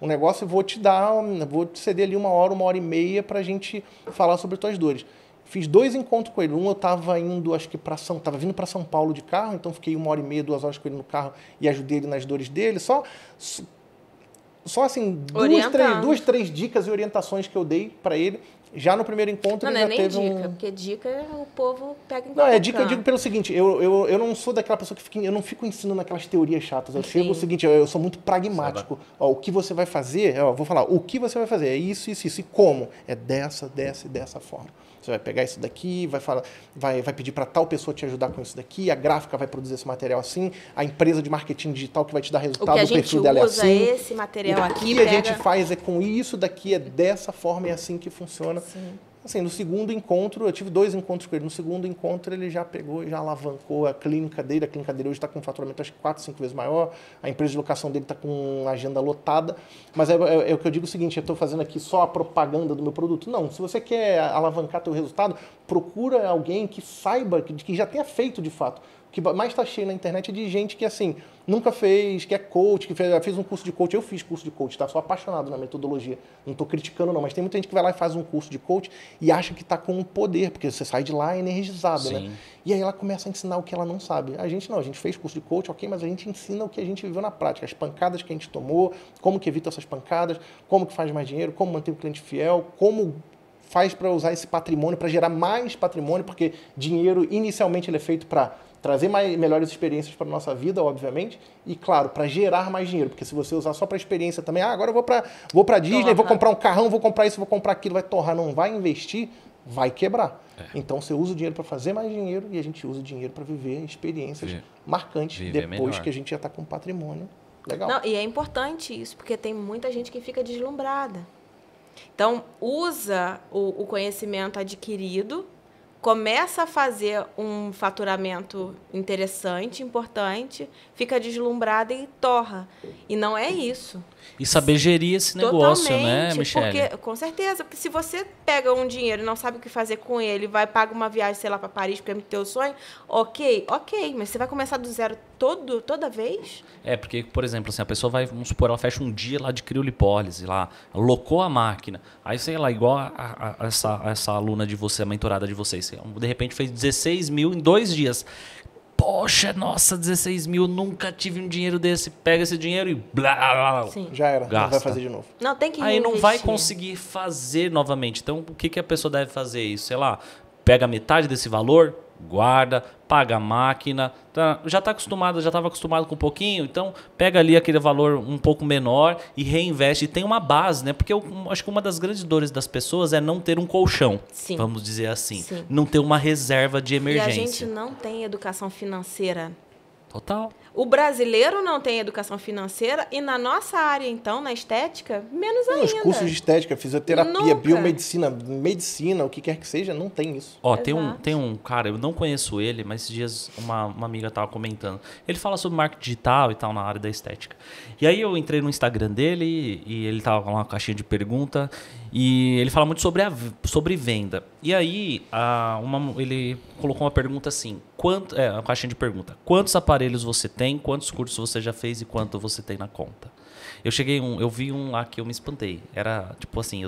um negócio e vou te ceder ali 1 hora e meia para a gente falar sobre as tuas dores. Fiz 2 encontros com ele. Um eu estava indo, acho que estava vindo para São Paulo de carro, então fiquei 1h30, 2 horas com ele no carro e ajudei ele nas dores dele. Só assim, 2, 3 dicas e orientações que eu dei para ele. Já no primeiro encontro ele já teve dica, porque dica o povo pega em Não, é dica, eu digo pelo seguinte, eu não sou daquela pessoa que eu não fico ensinando aquelas teorias chatas. Eu chego o seguinte, eu sou muito pragmático. Ó, o que você vai fazer, vou falar, o que você vai fazer é isso. E como? É dessa forma. Você vai pegar isso daqui, vai pedir para tal pessoa te ajudar com isso daqui, a gráfica vai produzir esse material assim, a empresa de marketing digital que vai te dar resultado do perfil dela é assim. Esse material aqui, o que a gente faz é com isso daqui, é dessa forma, é assim que funciona. Sim. Assim, no segundo encontro, eu tive 2 encontros com ele. No segundo encontro, ele já pegou e já alavancou a clínica dele. A clínica dele hoje está com um faturamento, acho que 4, 5 vezes maior. A empresa de locação dele está com uma agenda lotada. Mas é o que eu digo o seguinte, eu estou fazendo aqui só a propaganda do meu produto. Não, se você quer alavancar teu resultado, procura alguém que saiba, que já tenha feito de fato. O que mais está cheio na internet é de gente que, assim, nunca fez, que é coach, que fez um curso de coach. Eu fiz curso de coach, tá? Sou apaixonado na metodologia. Não estou criticando, não, mas tem muita gente que vai lá e faz um curso de coach e acha que está com um poder, porque você sai de lá energizado, né? E aí ela começa a ensinar o que ela não sabe. A gente não, a gente fez curso de coach, ok, mas a gente ensina o que a gente viveu na prática, as pancadas que a gente tomou, como que evita essas pancadas, como que faz mais dinheiro, como manter o cliente fiel, como faz para usar esse patrimônio, para gerar mais patrimônio, porque dinheiro inicialmente ele é feito para trazer melhores experiências para a nossa vida, obviamente, e, claro, para gerar mais dinheiro, porque se você usar só para experiência também, agora eu vou para Disney, vou comprar um carrão, vou comprar isso, vou comprar aquilo, vai torrar, não vai investir, vai quebrar. Então, você usa o dinheiro para fazer mais dinheiro e a gente usa o dinheiro para viver experiências marcantes depois que a gente já está com patrimônio legal. Não, e é importante isso, porque tem muita gente que fica deslumbrada. Então, usa o conhecimento adquirido, começa a fazer um faturamento interessante, importante, fica deslumbrada e torra. E não é isso. E saber gerir esse negócio, né, Michele? Porque, com certeza, porque se você pega um dinheiro e não sabe o que fazer com ele, paga uma viagem, sei lá, para Paris, porque é o teu sonho, ok, mas você vai começar do zero toda vez? É, porque, por exemplo, assim, a pessoa vai, vamos supor, ela fecha um dia lá de criolipólise, lá, locou a máquina, aí, sei lá, igual essa aluna de você, a mentorada de vocês, de repente fez 16 mil em 2 dias. Poxa, nossa, 16 mil, nunca tive um dinheiro desse. Pega esse dinheiro e blá, blá, blá. Já era, gasta. Não vai fazer de novo. Não, tem que Aí não vai conseguir fazer novamente. Então, o que a pessoa deve fazer? Isso, sei lá, pega metade desse valor, guarda, paga a máquina, já estava acostumado com um pouquinho, então pega ali aquele valor um pouco menor e reinveste. E tem uma base, né? Porque eu acho que uma das grandes dores das pessoas é não ter um colchão, vamos dizer assim. Sim. Não ter uma reserva de emergência. E a gente não tem educação financeira. Total. O brasileiro não tem educação financeira e na nossa área, então, na estética, menos ainda. Os cursos de estética, fisioterapia, biomedicina, medicina, o que quer que seja, não tem isso. Ó, tem um cara, eu não conheço ele, mas esses dias uma amiga estava comentando. Ele fala sobre marketing digital e tal na área da estética. E aí eu entrei no Instagram dele e ele tava com uma caixinha de pergunta e ele fala muito sobre venda. E aí ele colocou uma pergunta assim, uma caixinha de pergunta. Quantos aparelhos você tem? Quantos cursos você já fez e quanto você tem na conta? Eu vi um lá que eu me espantei. Era tipo assim,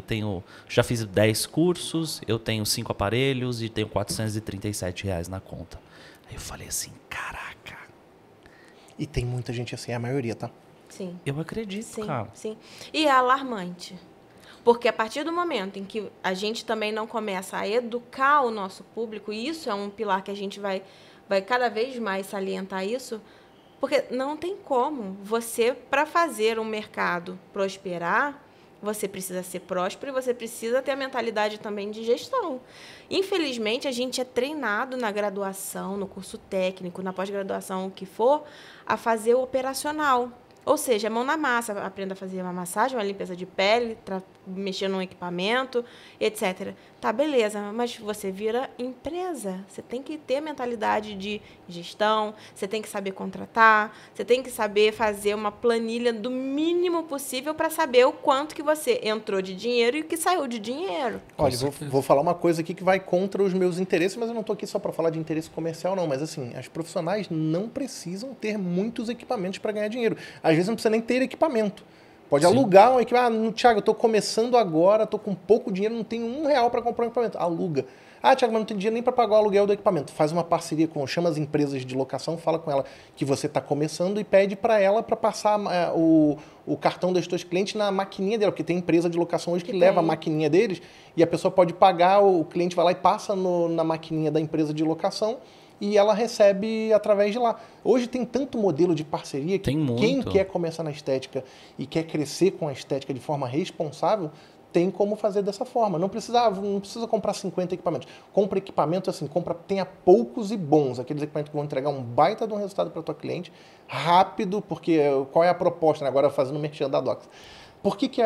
já fiz 10 cursos, eu tenho 5 aparelhos e tenho R$437 na conta. Aí eu falei assim, caraca. E tem muita gente assim, a maioria, tá? Sim. Eu acredito, cara. Sim. E é alarmante. Porque a partir do momento em que a gente também não começa a educar o nosso público, e isso é um pilar que a gente vai cada vez mais salientar isso, porque não tem como. Você, para fazer um mercado prosperar, você precisa ser próspero e você precisa ter a mentalidade também de gestão. Infelizmente, a gente é treinado na graduação, no curso técnico, na pós-graduação, o que for, a fazer o operacional. Ou seja, mão na massa, aprenda a fazer uma massagem, uma limpeza de pele, mexer num equipamento, etc. Tá, beleza, mas você vira empresa. Você tem que ter mentalidade de gestão, você tem que saber contratar, você tem que saber fazer uma planilha do mínimo possível para saber o quanto que você entrou de dinheiro e o que saiu de dinheiro. Olha, vou falar uma coisa aqui que vai contra os meus interesses, mas eu não estou aqui só para falar de interesse comercial, não. Mas assim, as profissionais não precisam ter muitos equipamentos para ganhar dinheiro. Às vezes não precisa nem ter equipamento. Pode alugar um equipamento. Thiago, eu estou começando agora, estou com pouco dinheiro, não tenho R$1 para comprar um equipamento. Aluga. Thiago, mas não tem dinheiro nem para pagar o aluguel do equipamento. Faz uma parceria chama as empresas de locação, fala com ela que você está começando e pede para ela para passar o cartão dos seus clientes na maquininha dela, porque tem empresa de locação hoje que leva a maquininha deles e a pessoa pode pagar, o cliente vai lá e passa na maquininha da empresa de locação e ela recebe através de lá. Hoje tem tanto modelo de parceria que quem quer começar na estética e quer crescer com a estética de forma responsável, tem como fazer dessa forma. Não precisa comprar 50 equipamentos. Compra equipamento assim, tenha poucos e bons. Aqueles equipamentos que vão entregar um baita de um resultado para o tua cliente, rápido, porque qual é a proposta, né? Agora fazendo o merchan da Docs. Por que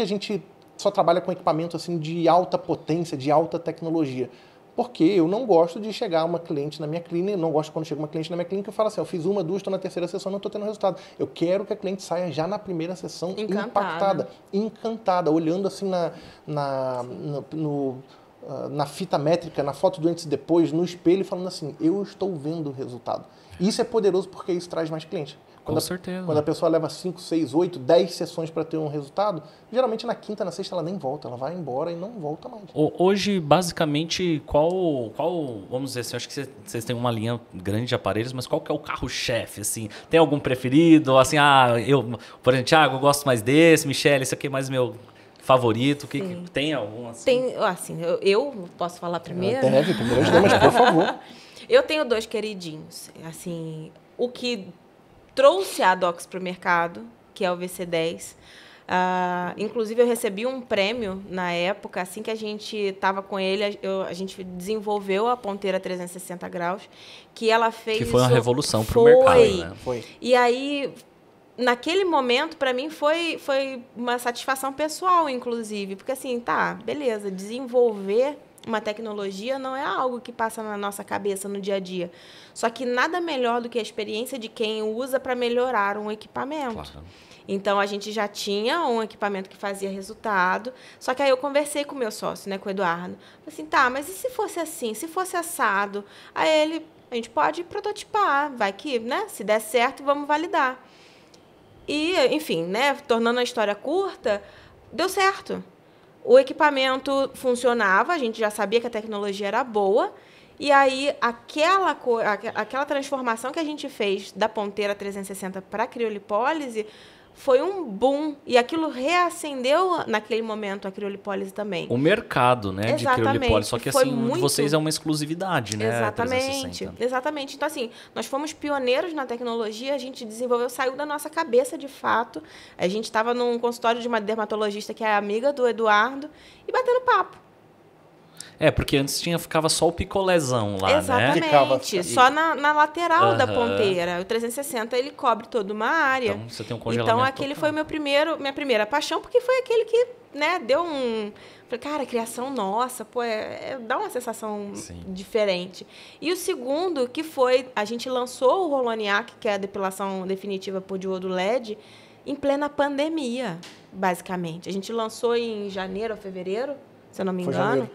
a gente só trabalha com equipamento assim, de alta potência, de alta tecnologia? Porque eu não gosto de chegar uma cliente na minha clínica, não gosto quando chega uma cliente na minha clínica e eu falo assim, eu fiz 1, 2, estou na terceira sessão, não estou tendo resultado. Eu quero que a cliente saia já na primeira sessão impactada, encantada, olhando assim na fita métrica, na foto do antes e depois, no espelho e falando assim, eu estou vendo o resultado. Isso é poderoso porque isso traz mais clientes. Com certeza. Quando a pessoa leva 5, 6, 8, 10 sessões para ter um resultado, geralmente na quinta, na sexta ela nem volta, ela vai embora e não volta mais. Hoje, basicamente, vamos dizer assim, acho que vocês têm uma linha grande de aparelhos, mas qual que é o carro-chefe, assim? Tem algum preferido? Assim, por exemplo, Thiago, eu gosto mais desse, Michele, esse aqui é mais meu favorito. Tem algum assim? Tem, assim, eu posso falar primeiro? Deve, primeiro damas, por favor. Eu tenho 2 queridinhos, assim, o que trouxe a Docs para o mercado, que é o VC10. Inclusive, eu recebi um prêmio na época, assim que a gente estava com ele, a gente desenvolveu a ponteira 360 graus, que ela fez... Que foi uma revolução para o mercado, né? Foi. E aí, naquele momento, para mim, foi uma satisfação pessoal, inclusive, porque assim, tá, beleza, desenvolver uma tecnologia não é algo que passa na nossa cabeça no dia a dia. Só que nada melhor do que a experiência de quem usa para melhorar um equipamento. Claro. Então, a gente já tinha um equipamento que fazia resultado, só que aí eu conversei com o meu sócio, né, com o Eduardo. Falei assim, tá, mas e se fosse assim, se fosse assado? Aí a gente pode prototipar, vai que, né, se der certo, vamos validar. E, enfim, né, tornando a história curta, deu certo. O equipamento funcionava, a gente já sabia que a tecnologia era boa, e aí aquela transformação que a gente fez da ponteira 360 para a criolipólise foi um boom, e aquilo reacendeu naquele momento a criolipólise também. O mercado, né, de criolipólise, só que assim, de vocês é uma exclusividade, né? Exatamente, exatamente. Então, assim, nós fomos pioneiros na tecnologia, a gente desenvolveu, saiu da nossa cabeça, de fato. A gente estava num consultório de uma dermatologista que é amiga do Eduardo, e batendo papo. Porque antes ficava só o picolézão lá, exatamente, né? Só na lateral da ponteira. O 360, ele cobre toda uma área. Então, você tem um congelamento. Então, aquele foi minha primeira paixão, porque foi aquele que, né, deu um... Falei, cara, criação nossa, pô, dá uma sensação diferente. E o segundo, que foi, a gente lançou o Roloniac, que é a depilação definitiva por diodo LED, em plena pandemia, basicamente. A gente lançou em janeiro ou fevereiro, se eu não me engano.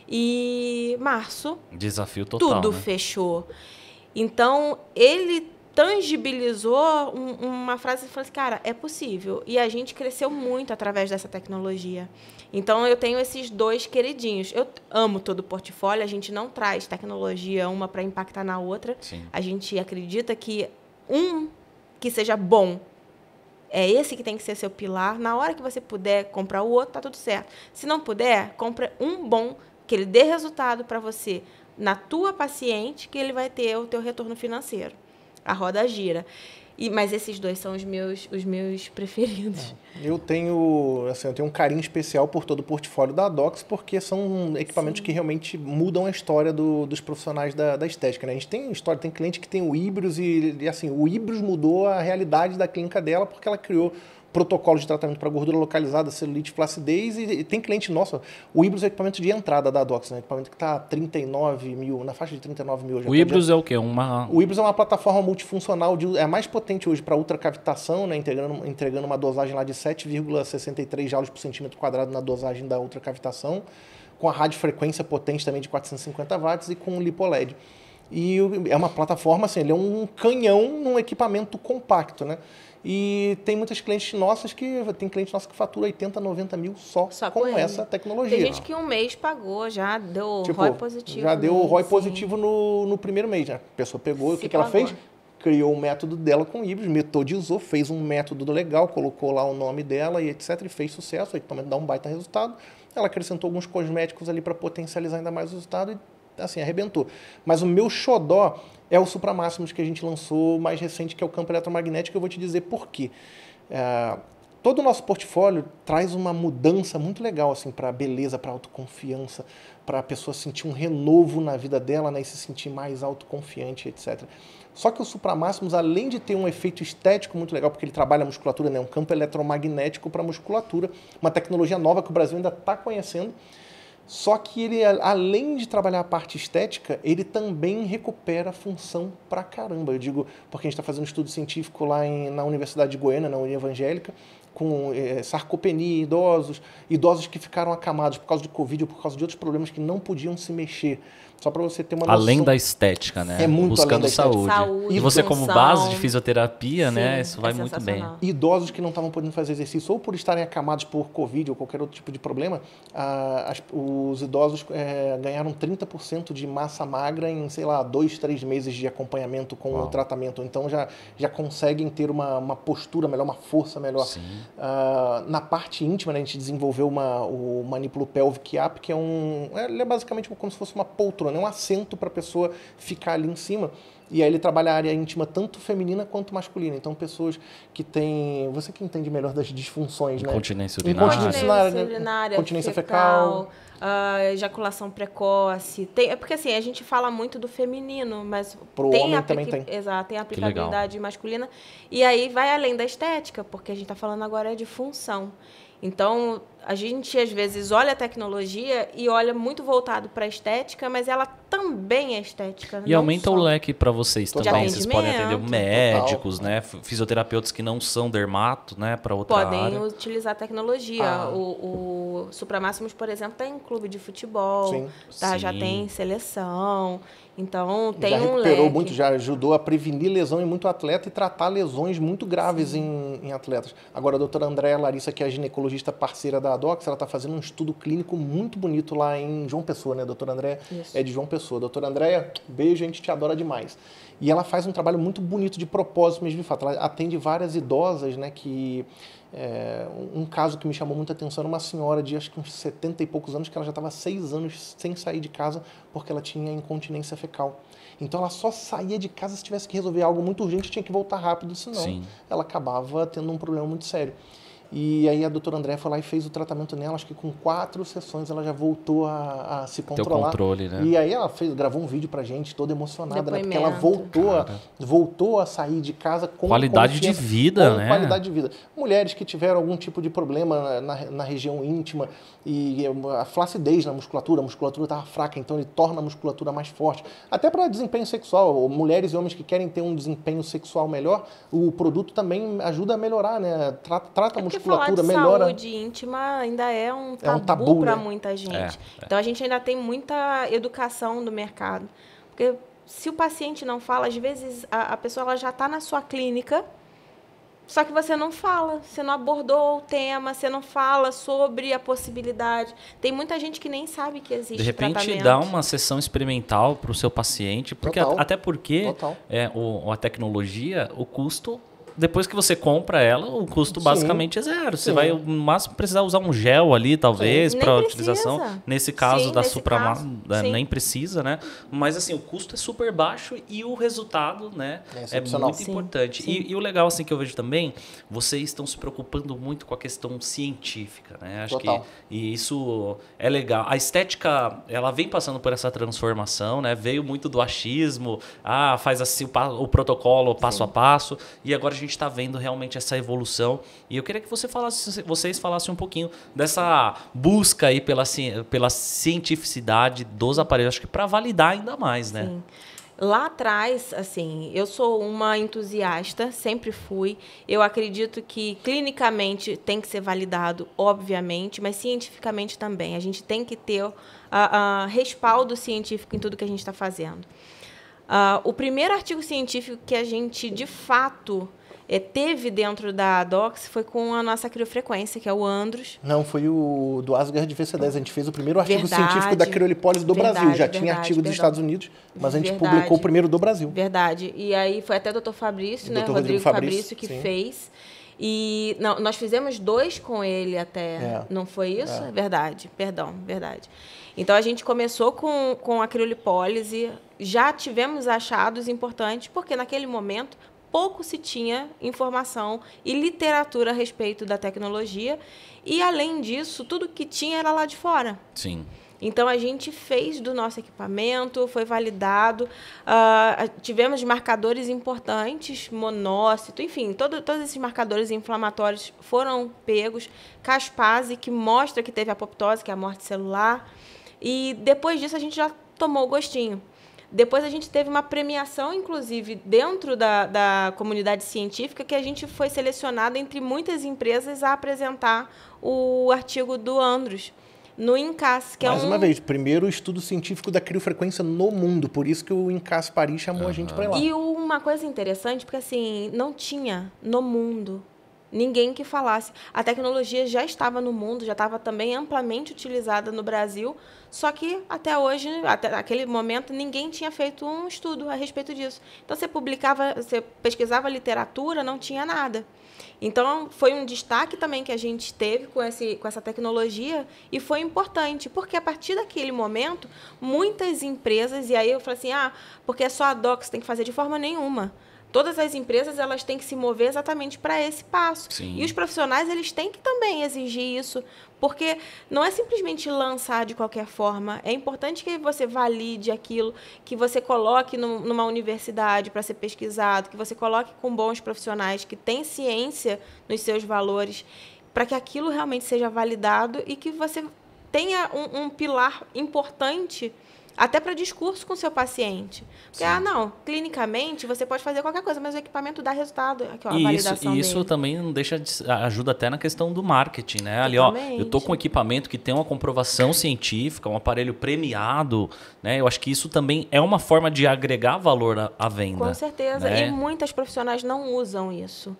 E março, desafio total, tudo fechou. Então, ele tangibilizou uma frase e falou assim, cara, é possível. E a gente cresceu muito através dessa tecnologia. Então, eu tenho esses 2 queridinhos. Eu amo todo o portfólio, a gente não traz tecnologia uma para impactar na outra. Sim. A gente acredita que que seja bom, é esse que tem que ser seu pilar. Na hora que você puder comprar o outro, tá tudo certo. Se não puder, compra um bom, que ele dê resultado para você na tua paciente, que ele vai ter o teu retorno financeiro. a roda gira. Mas esses dois são os meus preferidos. Eu tenho um carinho especial por todo o portfólio da Adox, porque são equipamentos que realmente mudam a história dos profissionais da estética, né? A gente tem história, tem cliente que tem o Hybris e assim, o Hybris mudou a realidade da clínica dela porque ela criou protocolo de tratamento para gordura localizada, celulite, flacidez, e tem cliente nosso. O Hybris é o equipamento de entrada da Adox, né? Equipamento que está 39 mil, na faixa de 39 mil hoje. O Hybris é o quê? O Hybris é uma plataforma multifuncional, é a mais potente hoje para ultracavitação, né? Entregando uma dosagem lá de 7,63 joules por centímetro quadrado na dosagem da ultracavitação, com a radiofrequência potente também de 450 watts e com LipoLED. E é uma plataforma, assim, ele é um canhão num equipamento compacto, né? E tem muitas clientes nossas que fatura 80, 90 mil só com essa tecnologia. Tem gente que um mês pagou, já deu ROI positivo. Já deu ROI positivo no primeiro mês, né? A pessoa pegou, o que ela fez? Criou o método dela com o Hybris, metodizou, fez um método legal, colocou lá o nome dela e etc. E fez sucesso, o equipamento dá um baita resultado. Ela acrescentou alguns cosméticos ali para potencializar ainda mais o resultado e assim, arrebentou. Mas o meu xodó é o Supra Máximos que a gente lançou mais recente, que é o campo eletromagnético. Eu vou te dizer por quê. Todo o nosso portfólio traz uma mudança muito legal assim, para a beleza, para a autoconfiança, para a pessoa sentir um renovo na vida dela, né, e se sentir mais autoconfiante, etc. Só que o Supra Máximos, além de ter um efeito estético muito legal, porque ele trabalha a musculatura, né, um campo eletromagnético para a musculatura, uma tecnologia nova que o Brasil ainda está conhecendo. Só que ele, além de trabalhar a parte estética, ele também recupera a função pra caramba. Eu digo, porque a gente está fazendo um estudo científico lá na Universidade de Goiânia, na União Evangélica, com sarcopenia em idosos que ficaram acamados por causa de Covid ou por causa de outros problemas que não podiam se mexer. Só para você ter uma noção. Além da estética, né? É muito buscando saúde. E você, como base de fisioterapia, né? Isso vai muito bem. Idosos que não estavam podendo fazer exercício ou por estarem acamados por Covid ou qualquer outro tipo de problema, os idosos ganharam 30% de massa magra em, 2, 3 meses de acompanhamento com o tratamento. Então já conseguem ter uma postura melhor, uma força melhor. Na parte íntima, né, a gente desenvolveu o Maniplo Pelvic Up, que ele é basicamente como se fosse uma poltrona, um assento para a pessoa ficar ali em cima. E aí ele trabalha a área íntima tanto feminina quanto masculina. Então, pessoas que têm... Você que entende melhor das disfunções, né? Incontinência urinária. Continência fecal. Ejaculação precoce. É porque assim, a gente fala muito do feminino, mas pro homem também tem. Exato, tem a aplicabilidade masculina. E aí vai além da estética, porque a gente está falando agora de função. Então, a gente, às vezes, olha a tecnologia e olha muito voltado para a estética, mas ela também é estética. E aumenta o leque para vocês também. Vocês podem atender médicos, total, né? Fisioterapeutas que não são dermato, né? Para outra área. Podem utilizar a tecnologia. O Supra Máximos, por exemplo, está em clube de futebol. Sim. Já tem seleção. Então, tem um leque. Já recuperou muito, já ajudou a prevenir lesão em muito atleta e tratar lesões muito graves em atletas. Agora, a doutora Andréa Larissa, que é a ginecologista parceira da Adox, ela está fazendo um estudo clínico muito bonito lá em João Pessoa, né? A doutora Andréa é de João Pessoa. Doutora Andréa, beijo, a gente te adora demais. E ela faz um trabalho muito bonito de propósito mesmo, de fato. Ela atende várias idosas, né, que... um caso que me chamou muita atenção era uma senhora de acho que uns 70 e poucos anos, que ela já estava 6 anos sem sair de casa porque ela tinha incontinência fecal. Então ela só saía de casa se tivesse que resolver algo muito urgente, tinha que voltar rápido, senão ela acabava tendo um problema muito sério. E aí a doutora André foi lá e fez o tratamento nela, acho que com 4 sessões ela já voltou a se controlar. Teu controle, né? E aí ela gravou um vídeo pra gente, toda emocionada, né? Porque ela voltou a sair de casa com qualidade de vida, né? Qualidade de vida. Mulheres que tiveram algum tipo de problema na região íntima e a flacidez na musculatura, a musculatura estava fraca, então ele torna a musculatura mais forte. Até para desempenho sexual, mulheres e homens que querem ter um desempenho sexual melhor, o produto também ajuda a melhorar, né? Trata a musculatura, melhora. Saúde íntima ainda é um tabu para muita gente. Então a gente ainda tem muita educação do mercado. Porque se o paciente não fala, às vezes a pessoa ela já está na sua clínica, só que você não fala, você não abordou o tema, você não fala sobre a possibilidade. Tem muita gente que nem sabe que existe tratamento. De repente, dá uma sessão experimental para o seu paciente, porque até porque a tecnologia, o custo depois que você compra ela, o custo Sim. basicamente é zero. Você Sim. vai, no máximo, precisar usar um gel ali, talvez, Nem para precisa. utilização. Nesse caso Sim, da nesse Suprama, caso, sim. nem precisa, né? Mas, assim, o custo é super baixo e o resultado, né, É é excepcional. muito Sim, importante. sim. E o legal, assim, que eu vejo também, vocês estão se preocupando muito com a questão científica, né? Acho Total. que e isso é legal. A estética, ela vem passando por essa transformação, né? Veio muito do achismo, faz assim o protocolo passo a passo, e agora a gente está vendo realmente essa evolução. E eu queria que vocês falassem um pouquinho dessa busca aí pela cientificidade dos aparelhos, acho que para validar ainda mais, né? Sim. Lá atrás, assim, eu sou uma entusiasta, sempre fui. Eu acredito que clinicamente tem que ser validado, obviamente, mas cientificamente também. A gente tem que ter respaldo científico em tudo que a gente está fazendo. O primeiro artigo científico que a gente, de fato, teve dentro da Docs foi com a nossa criofrequência, que é o Andros. Não, foi o do Asgard VC10. A gente fez o primeiro artigo Verdade. científico da criolipólise do Brasil. Já tinha Verdade, artigo dos perdão. Estados Unidos, mas a gente Verdade. publicou o primeiro do Brasil. Verdade. E aí foi até o Dr. Fabrício, né? Dr. Rodrigo Fabrício que sim. fez. E não, nós fizemos 2 com ele até. Não foi isso? É verdade. Perdão, verdade. Então, a gente começou com a criolipólise. Já tivemos achados importantes, porque naquele momento pouco se tinha informação e literatura a respeito da tecnologia. E, além disso, tudo que tinha era lá de fora. Sim. Então, a gente fez do nosso equipamento, foi validado, tivemos marcadores importantes, monócito, enfim, todos esses marcadores inflamatórios foram pegos, Caspase, que mostra que teve apoptose, que é a morte celular, e depois disso a gente já tomou o gostinho. Depois a gente teve uma premiação, inclusive, dentro da comunidade científica, que a gente foi selecionado entre muitas empresas a apresentar o artigo do Andros no INCAS, que Mais uma vez, primeiro estudo científico da criofrequência no mundo. Por isso que o INCAS Paris chamou a gente para ir lá. E uma coisa interessante, porque assim, não tinha no mundo ninguém que falasse. A tecnologia já estava no mundo, já estava também amplamente utilizada no Brasil, só que até hoje, até aquele momento, ninguém tinha feito um estudo a respeito disso. Então, você pesquisava literatura, não tinha nada. Então, foi um destaque também que a gente teve com essa tecnologia e foi importante, porque a partir daquele momento, muitas empresas, e aí eu falei assim, porque é só a Docs tem que fazer de forma nenhuma. Todas as empresas elas têm que se mover exatamente para esse passo. Sim. E os profissionais eles têm que também exigir isso, porque não é simplesmente lançar de qualquer forma. É importante que você valide aquilo, que você coloque numa universidade para ser pesquisado, que você coloque com bons profissionais que têm ciência nos seus valores, para que aquilo realmente seja validado e que você tenha um pilar importante até para discurso com o seu paciente. Porque, não, clinicamente você pode fazer qualquer coisa, mas o equipamento dá resultado. Aqui, ó, a validação isso dele. também não deixa ajuda até na questão do marketing, né? Ali, Exatamente. eu tô com um equipamento que tem uma comprovação científica, um aparelho premiado, né? Eu acho que isso também é uma forma de agregar valor à venda. Com certeza. Né? E muitas profissionais não usam isso.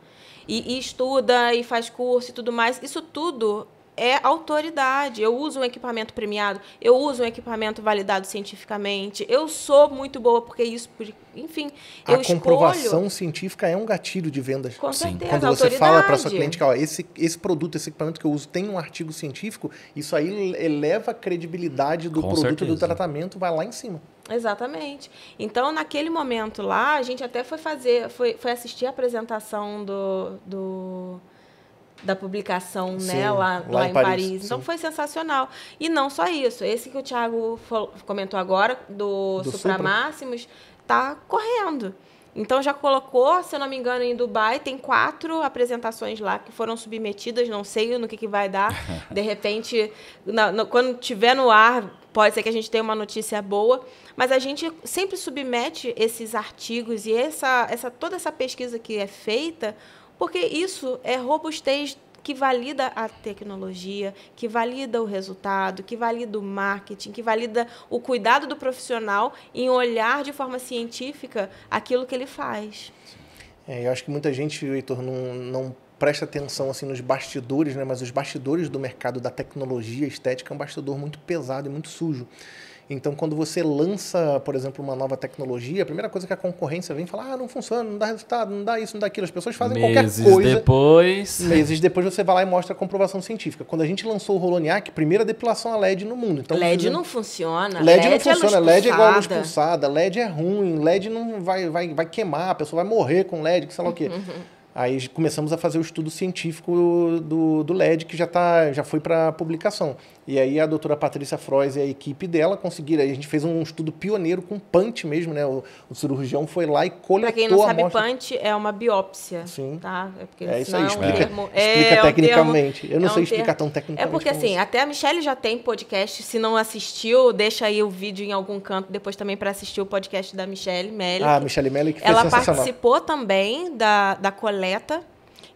E estuda e faz curso e tudo mais. Isso tudo é autoridade. Eu uso um equipamento premiado, eu uso um equipamento validado cientificamente, eu sou muito boa porque isso... Enfim, eu escolho... A comprovação científica é um gatilho de vendas. Com certeza, Quando você autoridade. fala para sua cliente que esse produto, esse equipamento que eu uso tem um artigo científico, isso aí eleva a credibilidade do Com produto e do certeza. tratamento, vai lá em cima. Exatamente. Então, naquele momento lá, a gente até foi assistir a apresentação da publicação, Sim, né, lá em Paris. Então, sim. foi sensacional. E não só isso. Esse que o Thiago comentou agora, do Supra Máximos, está correndo. Então, já colocou, se eu não me engano, em Dubai, tem 4 apresentações lá que foram submetidas, não sei no que vai dar. De repente, quando estiver no ar, pode ser que a gente tenha uma notícia boa. Mas a gente sempre submete esses artigos e toda essa pesquisa que é feita, porque isso é robustez que valida a tecnologia, que valida o resultado, que valida o marketing, que valida o cuidado do profissional em olhar de forma científica aquilo que ele faz. Eu acho que muita gente, Heitor, não presta atenção assim, nos bastidores, né? Mas os bastidores do mercado da tecnologia estética é um bastidor muito pesado e muito sujo. Então, quando você lança, por exemplo, uma nova tecnologia, a primeira coisa que a concorrência vem falar, não funciona, não dá resultado, não dá isso, não dá aquilo. As pessoas fazem qualquer coisa. Meses depois você vai lá e mostra a comprovação científica. Quando a gente lançou o Holoniac, primeira depilação a LED no mundo. Então, LED não funciona. LED não funciona, LED é igual a luz pulsada, LED é ruim, LED não vai queimar, a pessoa vai morrer com LED, que sei lá o quê. Aí começamos a fazer o estudo científico do LED, que já foi para publicação. E aí a doutora Patrícia Frois e a equipe dela conseguiram. Aí a gente fez um estudo pioneiro com punch mesmo, né? O cirurgião foi lá e coletou a amostra. Para quem não sabe, punch é uma biópsia. Sim. Tá? Isso aí, explica tecnicamente. Eu não sei explicar tão tecnicamente. É porque assim, até a Michelle já tem podcast. Se não assistiu, deixa aí o vídeo em algum canto, depois também para assistir o podcast da Michelle Melick. Michelle Melick, que foi ela sensacional. Participou também da coleta.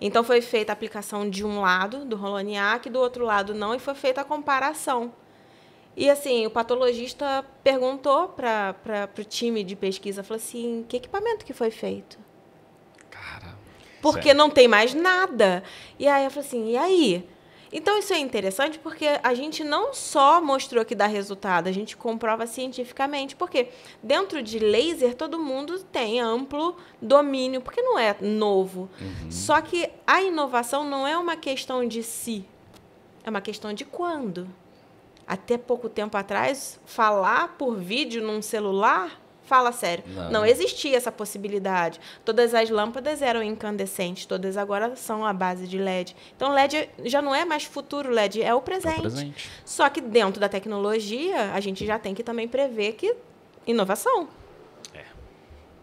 Então, foi feita a aplicação de um lado do Holoniac, do outro lado não, e foi feita a comparação. E, assim, o patologista perguntou para o time de pesquisa, falou assim, que equipamento que foi feito? Cara, porque não tem mais nada. E aí, eu falei assim, e aí? Então, isso é interessante porque a gente não só mostrou que dá resultado, a gente comprova cientificamente. Porque dentro de laser, todo mundo tem amplo domínio, porque não é novo. Só que a inovação não é uma questão de si, é uma questão de quando. Até pouco tempo atrás, falar por vídeo num celular... Fala sério. Não existia essa possibilidade. Todas as lâmpadas eram incandescentes, todas agora são à base de LED. Então, LED já não é mais futuro, LED é o presente. Só que dentro da tecnologia, a gente já tem que também prever que inovação.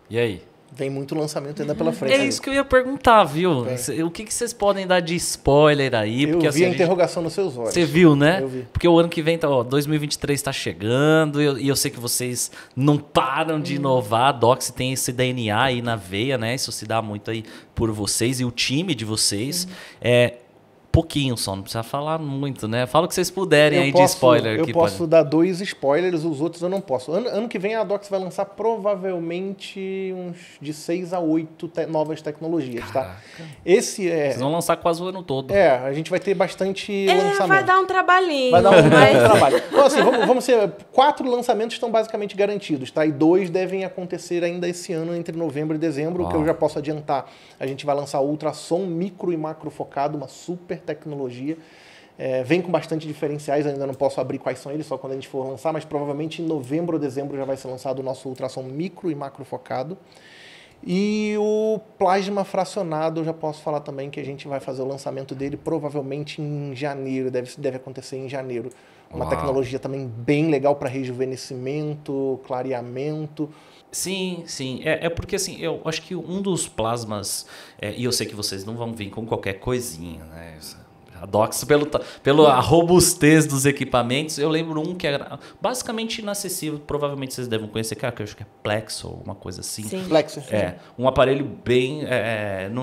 E aí? Vem muito lançamento ainda pela frente. É isso que eu ia perguntar, viu? O que vocês podem dar de spoiler aí? Eu porque, vi a interrogação nos seus olhos. Você viu, né? Eu vi. Porque o ano que vem, 2023 está chegando e eu sei que vocês não param de inovar. A Doxy tem esse DNA aí na veia, né? Isso se dá muito aí por vocês e o time de vocês. Pouquinho só, não precisa falar muito, né? Fala o que vocês puderem aí de spoiler. Eu posso dar 2 spoilers, os outros eu não posso. Ano que vem a Doxy vai lançar provavelmente uns de 6 a 8 novas tecnologias, tá? Vocês vão lançar quase o ano todo. A gente vai ter bastante lançamento. Vai dar um trabalhinho. Vai dar um trabalho. Então, assim, vamos ser... 4 lançamentos estão basicamente garantidos, tá? E 2 devem acontecer ainda esse ano, entre novembro e dezembro, que eu já posso adiantar. A gente vai lançar o ultrassom micro e macro focado, uma super tecnologia. Vem com bastante diferenciais, ainda não posso abrir quais são eles, só quando a gente for lançar, mas provavelmente em novembro ou dezembro já vai ser lançado o nosso ultrassom micro e macro focado. E o plasma fracionado, eu já posso falar também que a gente vai fazer o lançamento dele provavelmente em janeiro, deve acontecer em janeiro. Uma tecnologia também bem legal para rejuvenescimento, clareamento. Sim. É porque assim, eu acho que um dos plasmas, e eu sei que vocês não vão vir com qualquer coisinha, né? A Doxy, pela robustez dos equipamentos, eu lembro um que era basicamente inacessível, provavelmente vocês devem conhecer, que eu acho que é Plexo, alguma coisa assim. Sim. Plexo. Um aparelho bem,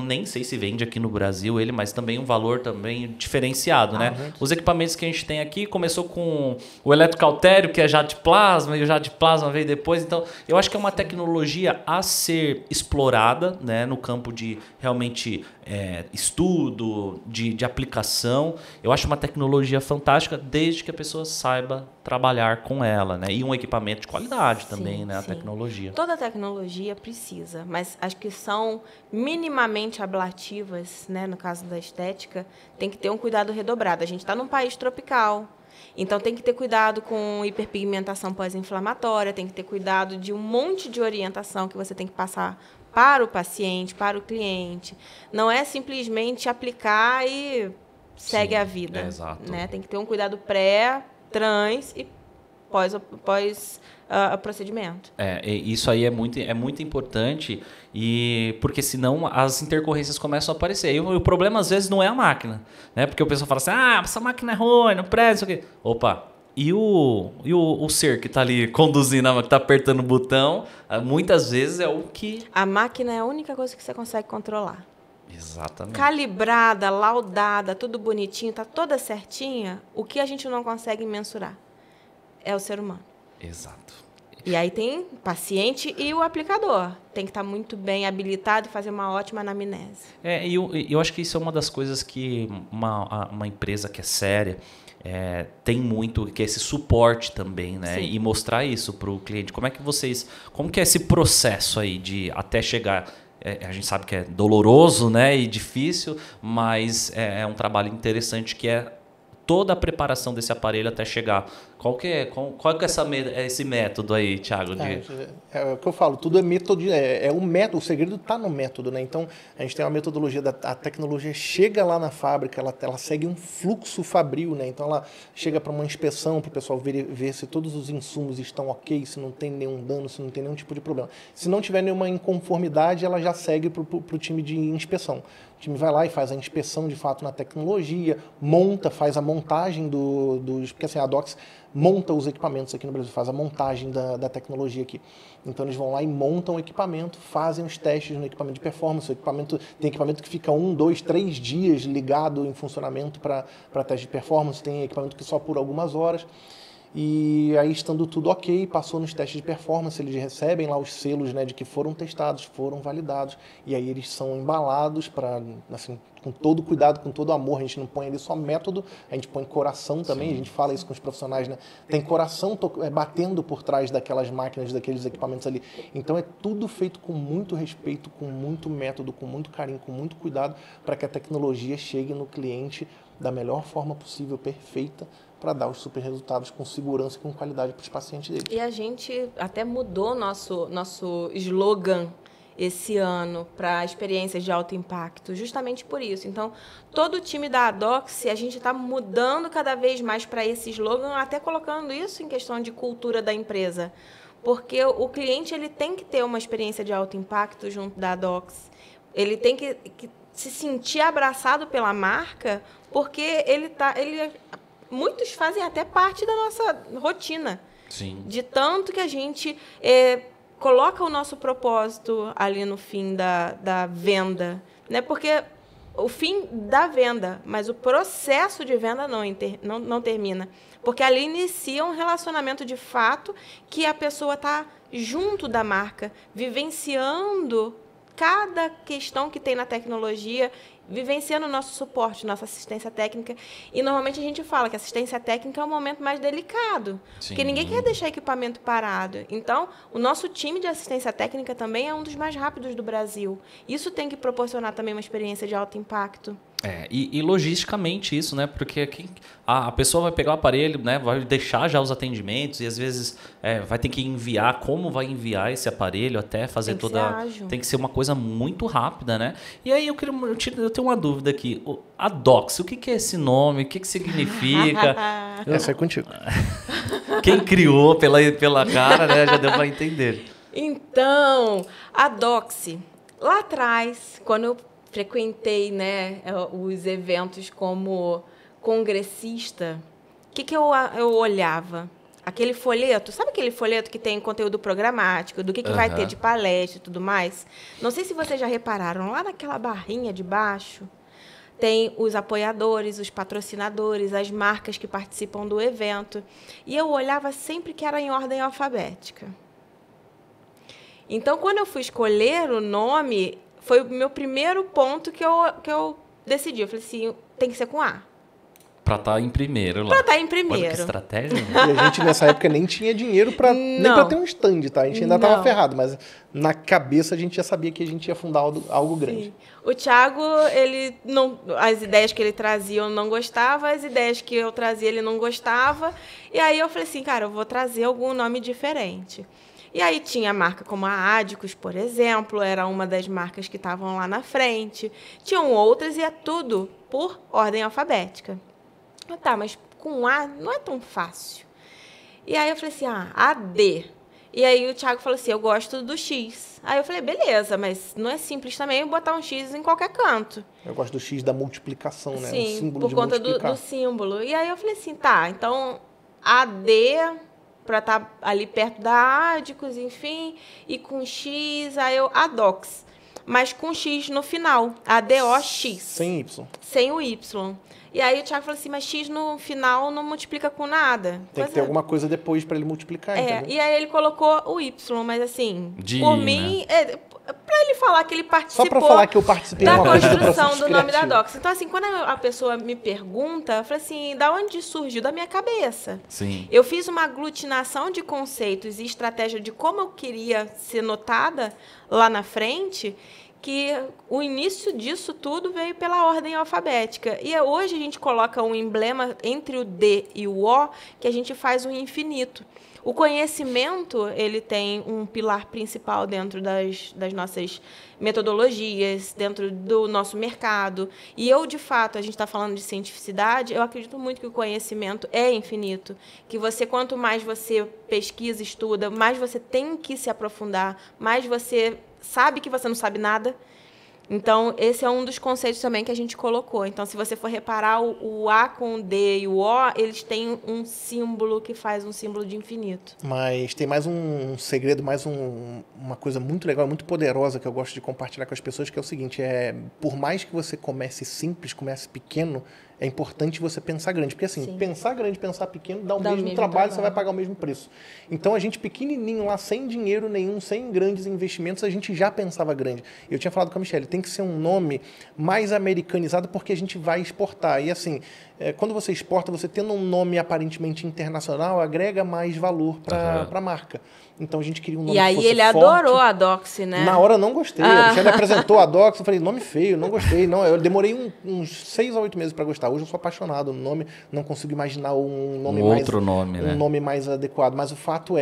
nem sei se vende aqui no Brasil ele, mas também um valor também diferenciado, né? Os equipamentos que a gente tem aqui, começou com o eletrocautério, que é já de plasma, e o já de plasma veio depois, então eu acho que é uma tecnologia a ser explorada, né, no campo de realmente estudo, de aplicação. Eu acho uma tecnologia fantástica desde que a pessoa saiba trabalhar com ela, né? E um equipamento de qualidade também, né? A tecnologia. Toda tecnologia precisa, mas as que são minimamente ablativas, né? No caso da estética, tem que ter um cuidado redobrado. A gente está num país tropical, então tem que ter cuidado com hiperpigmentação pós-inflamatória, tem que ter cuidado de um monte de orientação que você tem que passar para o paciente, para o cliente. Não é simplesmente aplicar e segue a vida. Exato. Né? Tem que ter um cuidado pré, trans e pós-procedimento. Isso aí é muito importante, porque senão as intercorrências começam a aparecer. E o problema, às vezes, não é a máquina, né? Porque o pessoal fala assim, essa máquina é ruim, não presta, isso aqui. Opa! E o ser que está ali conduzindo, que está apertando o botão, muitas vezes é o que... A máquina é a única coisa que você consegue controlar. Exatamente. Calibrada, laudada, tudo bonitinho, está toda certinha, o que a gente não consegue mensurar é o ser humano. Exato. E aí tem o paciente e o aplicador. Tem que estar muito bem habilitado e fazer uma ótima anamnese. E eu acho que isso é uma das coisas que uma empresa que é séria tem muito, que é esse suporte também, né? Sim. E mostrar isso para o cliente. Como que é esse processo aí de até chegar... a gente sabe que é doloroso, né, e difícil, mas é um trabalho interessante que é toda a preparação desse aparelho até chegar. Qual que é esse método aí, Thiago? É o que eu falo, tudo é método, o método, o segredo está no método, né? Então, a gente tem uma metodologia, a tecnologia chega lá na fábrica, ela segue um fluxo fabril, né? Então, ela chega para uma inspeção, para o pessoal ver se todos os insumos estão ok, se não tem nenhum dano, se não tem nenhum tipo de problema. Se não tiver nenhuma inconformidade, ela já segue para o time de inspeção. O time vai lá e faz a inspeção de fato na tecnologia, faz a montagem porque assim, a Dox monta os equipamentos aqui no Brasil, faz a montagem da tecnologia aqui. Então eles vão lá e montam o equipamento, fazem os testes no equipamento de performance. Tem equipamento que fica 1, 2, 3 dias ligado em funcionamento para teste de performance, tem equipamento que só por algumas horas. E aí, estando tudo ok, passou nos testes de performance, eles recebem lá os selos, né, de que foram testados, foram validados, e aí eles são embalados assim, com todo cuidado, com todo amor. A gente não põe ali só método, a gente põe coração também. Sim. A gente fala isso com os profissionais, né? Tem coração batendo por trás daquelas máquinas, daqueles equipamentos ali. Então é tudo feito com muito respeito, com muito método, com muito carinho, com muito cuidado, para que a tecnologia chegue no cliente da melhor forma possível, perfeita, para dar os super resultados com segurança e com qualidade para os pacientes deles. E a gente até mudou nosso slogan esse ano para experiências de alto impacto, justamente por isso. Então, todo o time da Adox, a gente está mudando cada vez mais para esse slogan, até colocando isso em questão de cultura da empresa. Porque o cliente ele tem que ter uma experiência de alto impacto junto da Adox. Ele tem que se sentir abraçado pela marca, porque muitos fazem até parte da nossa rotina. Sim. De tanto que a gente coloca o nosso propósito ali no fim da venda. Né? Porque o fim da venda, mas o processo de venda não termina. Porque ali inicia um relacionamento de fato que a pessoa está junto da marca, vivenciando cada questão que tem na tecnologia, vivenciando o nosso suporte, nossa assistência técnica. E normalmente a gente fala que a assistência técnica é o momento mais delicado. Sim. Porque ninguém quer deixar equipamento parado. Então, o nosso time de assistência técnica também é um dos mais rápidos do Brasil. Isso tem que proporcionar também uma experiência de alto impacto. E logisticamente isso, né? Porque a pessoa vai pegar o aparelho, né? Vai deixar já os atendimentos e às vezes vai ter que enviar, como vai enviar esse aparelho até fazer tem que ser uma coisa muito rápida, né? E aí eu tenho uma dúvida aqui. A Dox, o que é esse nome? O que significa? Essa é contigo. Quem criou pela cara, né? Já deu para entender. Então, a Dox, lá atrás, quando eu frequentei, né, os eventos como congressista, o que eu olhava? Aquele folheto, sabe aquele folheto que tem conteúdo programático, do que vai ter de palestra e tudo mais? Não sei se vocês já repararam, lá naquela barrinha de baixo, tem os apoiadores, os patrocinadores, as marcas que participam do evento. E eu olhava sempre que era em ordem alfabética. Então, quando eu fui escolher o nome, foi o meu primeiro ponto que eu decidi. Eu falei assim, tem que ser com A. Pra estar em primeiro lá. Pra estar em primeiro. Olha que estratégia. E a gente, nessa época, nem tinha dinheiro nem pra ter um stand, tá? A gente ainda tava ferrado, mas na cabeça a gente já sabia que a gente ia fundar algo grande. Sim. O Thiago, as ideias que ele trazia eu não gostava, as ideias que eu trazia ele não gostava. E aí eu falei assim, cara, eu vou trazer algum nome diferente. E aí tinha marca como a Adicus, por exemplo, era uma das marcas que estavam lá na frente. Tinham outras e é tudo por ordem alfabética. Tá, mas com A não é tão fácil. E aí eu falei assim, AD. E aí o Thiago falou assim, eu gosto do X. Aí eu falei, beleza, mas não é simples também botar um X em qualquer canto. Eu gosto do X da multiplicação, né? Sim, um símbolo por de conta do símbolo. E aí eu falei assim, tá, então AD... para estar ali perto da Adicus, enfim, e com X, aí eu Adox. mas com X no final. ADOX. Sem Y. Sem o Y. E aí o Thiago falou assim, mas X no final não multiplica com nada. Tem que ter alguma coisa depois para ele multiplicar, entendeu? E aí ele colocou o Y, mas assim, De por I, mim, para ele falar que ele participou Só para falar que eu participei da uma coisa do construção processo do nome da criativo. Docs. Então assim, quando a pessoa me pergunta, eu falei assim, da onde surgiu? Da minha cabeça. Sim. Eu fiz uma aglutinação de conceitos e estratégia de como eu queria ser notada lá na frente, que o início disso tudo veio pela ordem alfabética. E hoje a gente coloca um emblema entre o D e o O, que a gente faz um infinito. O conhecimento, ele tem um pilar principal dentro das nossas metodologias, dentro do nosso mercado. E eu, de fato, a gente está falando de cientificidade, eu acredito muito que o conhecimento é infinito. Que você, quanto mais você pesquisa, estuda, mais você tem que se aprofundar, mais você sabe que você não sabe nada. Então, esse é um dos conceitos também que a gente colocou. Então, se você for reparar, o A com o D e o O, eles têm um símbolo que faz um símbolo de infinito. Mas tem mais um segredo, mais uma coisa muito legal, muito poderosa que eu gosto de compartilhar com as pessoas, que é o seguinte, por mais que você comece simples, comece pequeno, é importante você pensar grande. Porque assim, pensar grande, pensar pequeno, dá o mesmo trabalho, você vai pagar o mesmo preço. Então, a gente pequenininho lá, sem dinheiro nenhum, sem grandes investimentos, a gente já pensava grande. Eu tinha falado com a Michelle, tem que ser um nome mais americanizado porque a gente vai exportar. E assim, quando você exporta, você tendo um nome aparentemente internacional, agrega mais valor para a marca. Então, a gente queria um nome e aí que fosse ele forte. adorou a Doxy, né? Na hora eu não gostei. A Michelle apresentou a Doxy, eu falei, nome feio, não gostei. Não, eu demorei uns 6 a 8 meses para gostar. Hoje eu sou apaixonado no nome, não consigo imaginar um nome nome mais adequado. Mas o fato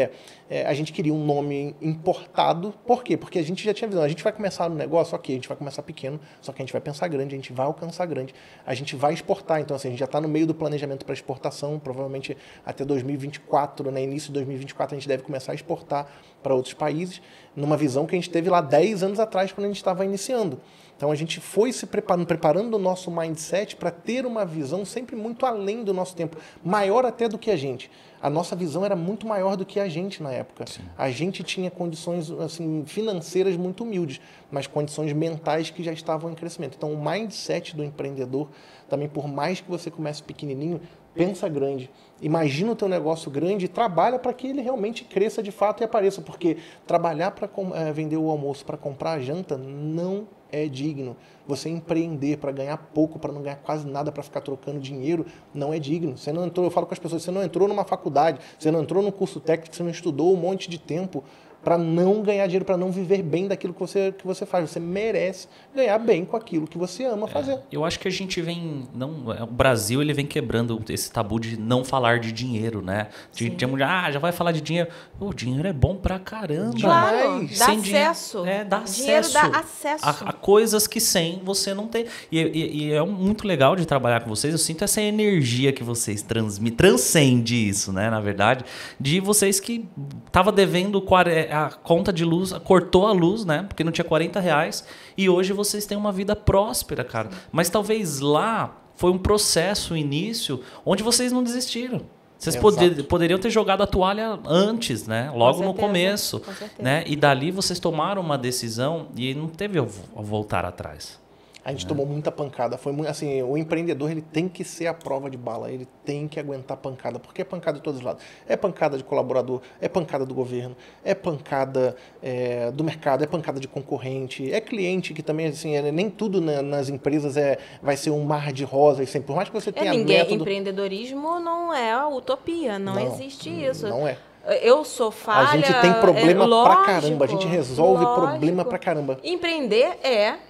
a gente queria um nome importado. Por quê? Porque a gente já tinha visão. A gente vai começar no negócio, ok, a gente vai começar pequeno, só que a gente vai pensar grande, a gente vai alcançar grande, a gente vai exportar. Então, assim, a gente já está no meio do planejamento para exportação, provavelmente até 2024, né? Início de 2024, a gente deve começar a exportar para outros países, numa visão que a gente teve lá 10 anos atrás, quando a gente estava iniciando. Então, a gente foi se preparando o nosso mindset para ter uma visão sempre muito além do nosso tempo, maior até do que a gente. A nossa visão era muito maior do que a gente na época. Sim. A gente tinha condições assim, financeiras muito humildes, mas condições mentais que já estavam em crescimento. Então, o mindset do empreendedor, também por mais que você comece pequenininho, pensa grande. Imagina o teu negócio grande e trabalha para que ele realmente cresça de fato e apareça, porque trabalhar para vender o almoço, para comprar a janta, não é digno. Você empreender para ganhar pouco, para não ganhar quase nada, para ficar trocando dinheiro, não é digno. Você não entrou, eu falo com as pessoas, você não entrou numa faculdade, você não entrou num curso técnico, você não estudou um monte de tempo para não ganhar dinheiro, para não viver bem daquilo que você faz. Você merece ganhar bem com aquilo que você ama fazer. Eu acho que a gente vem... o Brasil ele vem quebrando esse tabu de não falar de dinheiro, né? Tinha mulher, já vai falar de dinheiro. O dinheiro é bom pra caramba. Claro, dá sem acesso. Dá dinheiro acesso. Dá acesso. A coisas que sem você não tem. E é muito legal de trabalhar com vocês. Eu sinto essa energia que vocês transmitem. Transcende isso, né? Na verdade. De vocês que tava devendo a conta de luz, cortou a luz, né? Porque não tinha R$40. E hoje vocês têm uma vida próspera, cara. Mas talvez lá foi um processo, um início, onde vocês não desistiram. Vocês poderiam ter jogado a toalha antes, né? Logo no começo. Com certeza. Né? E dali vocês tomaram uma decisão e não teve a voltar atrás. A gente tomou muita pancada. Foi muito, assim, o empreendedor ele tem que ser a prova de bala, ele tem que aguentar pancada, porque é pancada de todos os lados. É pancada de colaborador, é pancada do governo, é pancada do mercado, é pancada de concorrente, é cliente que também, assim, nem tudo nas empresas vai ser um mar de rosas, sempre. Por mais que você tenha método... Empreendedorismo não é a utopia, não existe isso. Não é. Eu sou falha. A gente tem problema pra caramba, a gente resolve problema pra caramba. Empreender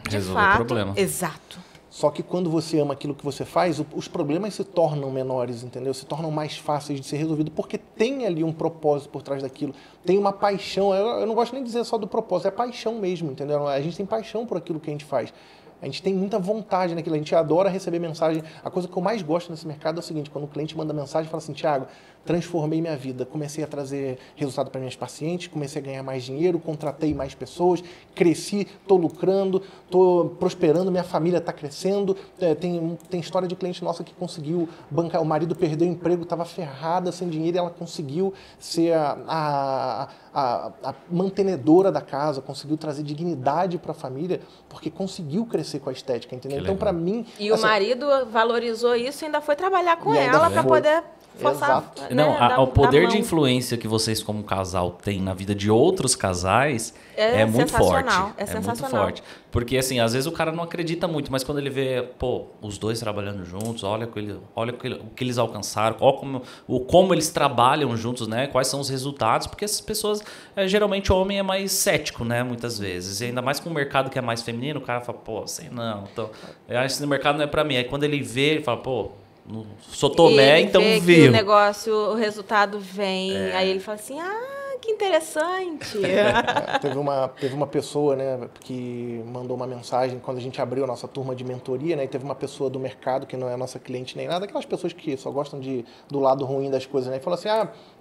de fato, problema. Exato. Só que quando você ama aquilo que você faz, os problemas se tornam menores, entendeu? Se tornam mais fáceis de ser resolvidos, porque tem ali um propósito por trás daquilo. Tem uma paixão, eu não gosto nem de dizer só do propósito, é paixão mesmo, entendeu? A gente tem paixão por aquilo que a gente faz. A gente tem muita vontade naquilo, a gente adora receber mensagem. A coisa que eu mais gosto nesse mercado é o seguinte, quando o cliente manda mensagem e fala assim, Thiago, transformei minha vida, comecei a trazer resultado para minhas pacientes, comecei a ganhar mais dinheiro, contratei mais pessoas, cresci, estou lucrando, estou prosperando, minha família está crescendo. Tem história de cliente nossa que conseguiu bancar, o marido perdeu o emprego, estava ferrada, sem dinheiro, e ela conseguiu ser a mantenedora da casa, conseguiu trazer dignidade para a família, porque conseguiu crescer com a estética, entendeu? Então, para mim... E o marido valorizou isso e ainda foi trabalhar com ela para poder... forçar, né, o poder de influência que vocês como casal têm na vida de outros casais é muito forte. É sensacional. Muito forte. Porque, assim, às vezes o cara não acredita muito, mas quando ele vê, pô, os dois trabalhando juntos, olha o que eles alcançaram, como eles trabalham juntos, né? Quais são os resultados, porque essas pessoas, geralmente o homem é mais cético, né? Muitas vezes. E ainda mais com o mercado que é mais feminino, o cara fala, pô, sei não. Então, eu acho que esse mercado não é pra mim. Aí quando ele vê, ele fala, pô, sou Tomé, então viu. O negócio, o resultado vem, aí ele fala assim, que interessante. Teve uma pessoa, né, que mandou uma mensagem quando a gente abriu a nossa turma de mentoria, né, e teve uma pessoa do mercado que não é nossa cliente nem nada, aquelas pessoas que só gostam do lado ruim das coisas, né, e falou assim,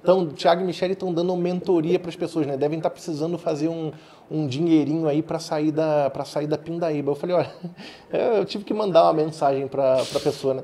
então, Thiago e Michele estão dando mentoria para as pessoas, né, devem estar precisando fazer um dinheirinho aí para sair da pindaíba. Eu falei, olha, eu tive que mandar uma mensagem para a pessoa, né.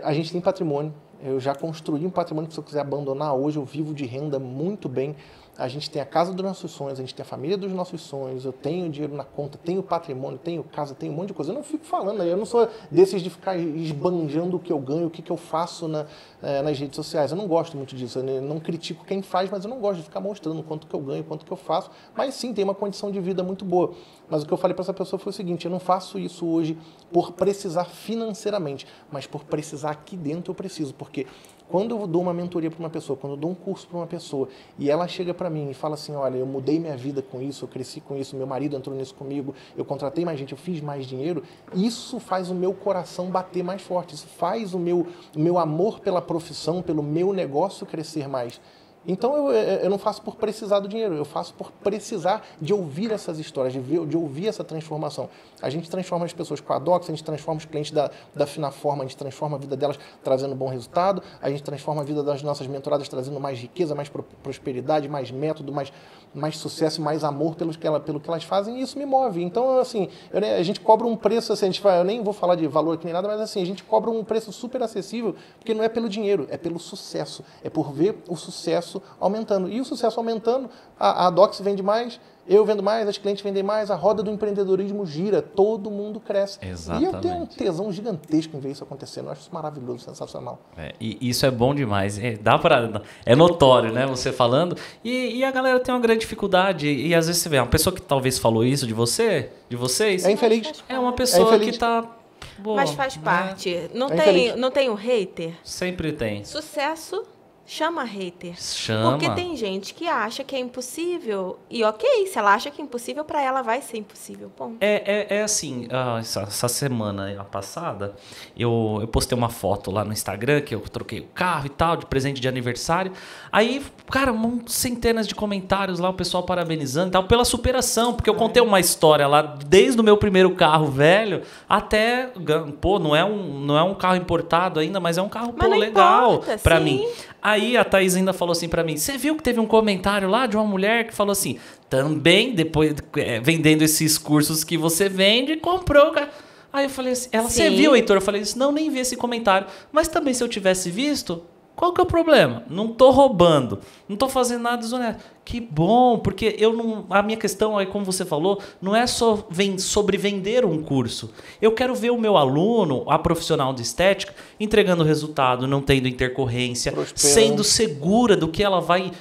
A gente tem patrimônio, eu já construí um patrimônio que se eu quiser abandonar hoje, eu vivo de renda muito bem. A gente tem a casa dos nossos sonhos, a gente tem a família dos nossos sonhos, eu tenho dinheiro na conta, tenho patrimônio, tenho casa, tenho um monte de coisa. Eu não fico falando, eu não sou desses de ficar esbanjando o que eu ganho, o que eu faço nas redes sociais. Eu não gosto muito disso, eu não critico quem faz, mas eu não gosto de ficar mostrando quanto que eu ganho, quanto que eu faço. Mas sim, tem uma condição de vida muito boa. Mas o que eu falei para essa pessoa foi o seguinte, eu não faço isso hoje por precisar financeiramente, mas por precisar aqui dentro eu preciso, porque quando eu dou uma mentoria para uma pessoa, quando eu dou um curso para uma pessoa e ela chega para mim e fala assim, olha, eu mudei minha vida com isso, eu cresci com isso, meu marido entrou nisso comigo, eu contratei mais gente, eu fiz mais dinheiro, isso faz o meu coração bater mais forte, isso faz o meu amor pela profissão, pelo meu negócio crescer mais. Então eu não faço por precisar do dinheiro, eu faço por precisar de ouvir essas histórias, de ouvir essa transformação. A gente transforma as pessoas com a Dox, a gente transforma os clientes da Finaforma, a gente transforma a vida delas trazendo bom resultado, a gente transforma a vida das nossas mentoradas trazendo mais riqueza, mais prosperidade, mais método, mais sucesso, mais amor pelo que elas fazem, e isso me move. Então, assim, a gente cobra um preço, assim, eu nem vou falar de valor aqui nem nada, mas assim, a gente cobra um preço super acessível, porque não é pelo dinheiro, é pelo sucesso, é por ver o sucesso aumentando. E o sucesso aumentando, a Dox vende mais, eu vendo mais, as clientes vendem mais, a roda do empreendedorismo gira, todo mundo cresce. Exatamente. E eu tenho um tesão gigantesco em ver isso acontecendo. Eu acho isso maravilhoso, sensacional. E isso é bom demais. É notório, né? Você falando. E a galera tem uma grande dificuldade. E às vezes você vê, uma pessoa que talvez falou isso de vocês. É infeliz. É uma pessoa que tá... Boa, mas faz parte. Não tem o hater? Sempre tem. Sucesso... chama hater. Chama. Porque tem gente que acha que é impossível. E ok, se ela acha que é impossível, para ela vai ser impossível. Ponto. É assim, essa semana passada, eu postei uma foto lá no Instagram, que eu troquei o carro e tal, de presente de aniversário. Aí, cara, centenas de comentários lá, o pessoal parabenizando e tal, pela superação. Porque eu contei uma história lá, desde o meu primeiro carro velho até... Pô, não é um carro importado ainda, mas é um carro, legal pra mim. Aí a Thaís ainda falou assim pra mim, você viu que teve um comentário lá de uma mulher que falou assim, também depois vendendo esses cursos que você vende, comprou... Aí eu falei assim, você viu, Heitor? Eu falei assim, não, nem vi esse comentário. Mas também se eu tivesse visto, qual que é o problema? Não tô roubando, não tô fazendo nada desonesto. Que bom, porque a minha questão aí, como você falou, não é só sobre vender um curso. Eu quero ver o meu aluno, a profissional de estética, entregando resultado, não tendo intercorrência, sendo segura do que ela vai,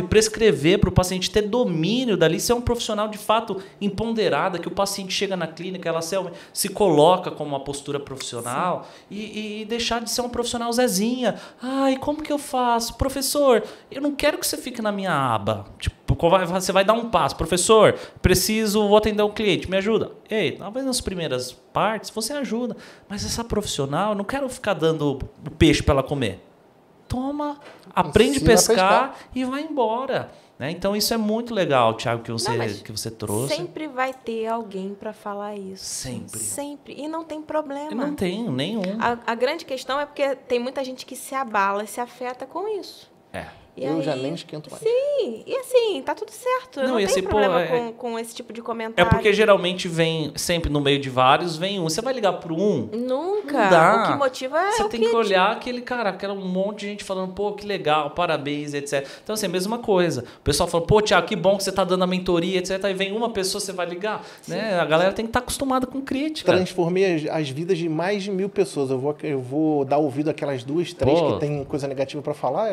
prescrever para o paciente, ter domínio dali, ser um profissional de fato empoderada, que o paciente chega na clínica, ela se coloca como uma postura profissional e deixar de ser um profissional Zezinha. Ai, como que eu faço? Professor, eu não quero que você fique na minha aba. Tipo, você vai dar um passo. Professor, vou atender um cliente, me ajuda. Ei, talvez nas primeiras partes você ajuda. Mas essa profissional, eu não quero ficar dando o peixe para ela comer. Toma, aprende a pescar e vai embora. né? Então isso é muito legal, Thiago, que mas você trouxe. Sempre vai ter alguém para falar isso. Sempre. Sempre. E não tem problema. Eu não tenho nenhum. A grande questão é porque tem muita gente que se abala, se afeta com isso. E eu aí, já nem esquento mais. Sim, e assim, tá tudo certo. Não tem problema com esse tipo de comentário. É porque geralmente vem, sempre no meio de vários, vem um. Você vai ligar pro um? Nunca. Não dá. O que motiva é Você o tem que olhar aquele cara, aquela um monte de gente falando, pô, que legal, parabéns, etc. Então, assim, a mesma coisa. O pessoal fala, pô, Thiago, que bom que você tá dando a mentoria, etc. Aí vem uma pessoa, você vai ligar. Né? A galera tem que estar acostumada com crítica. Transformei as vidas de mais de 1.000 pessoas. Eu vou dar ouvido àquelas 2, 3 que tem coisa negativa pra falar.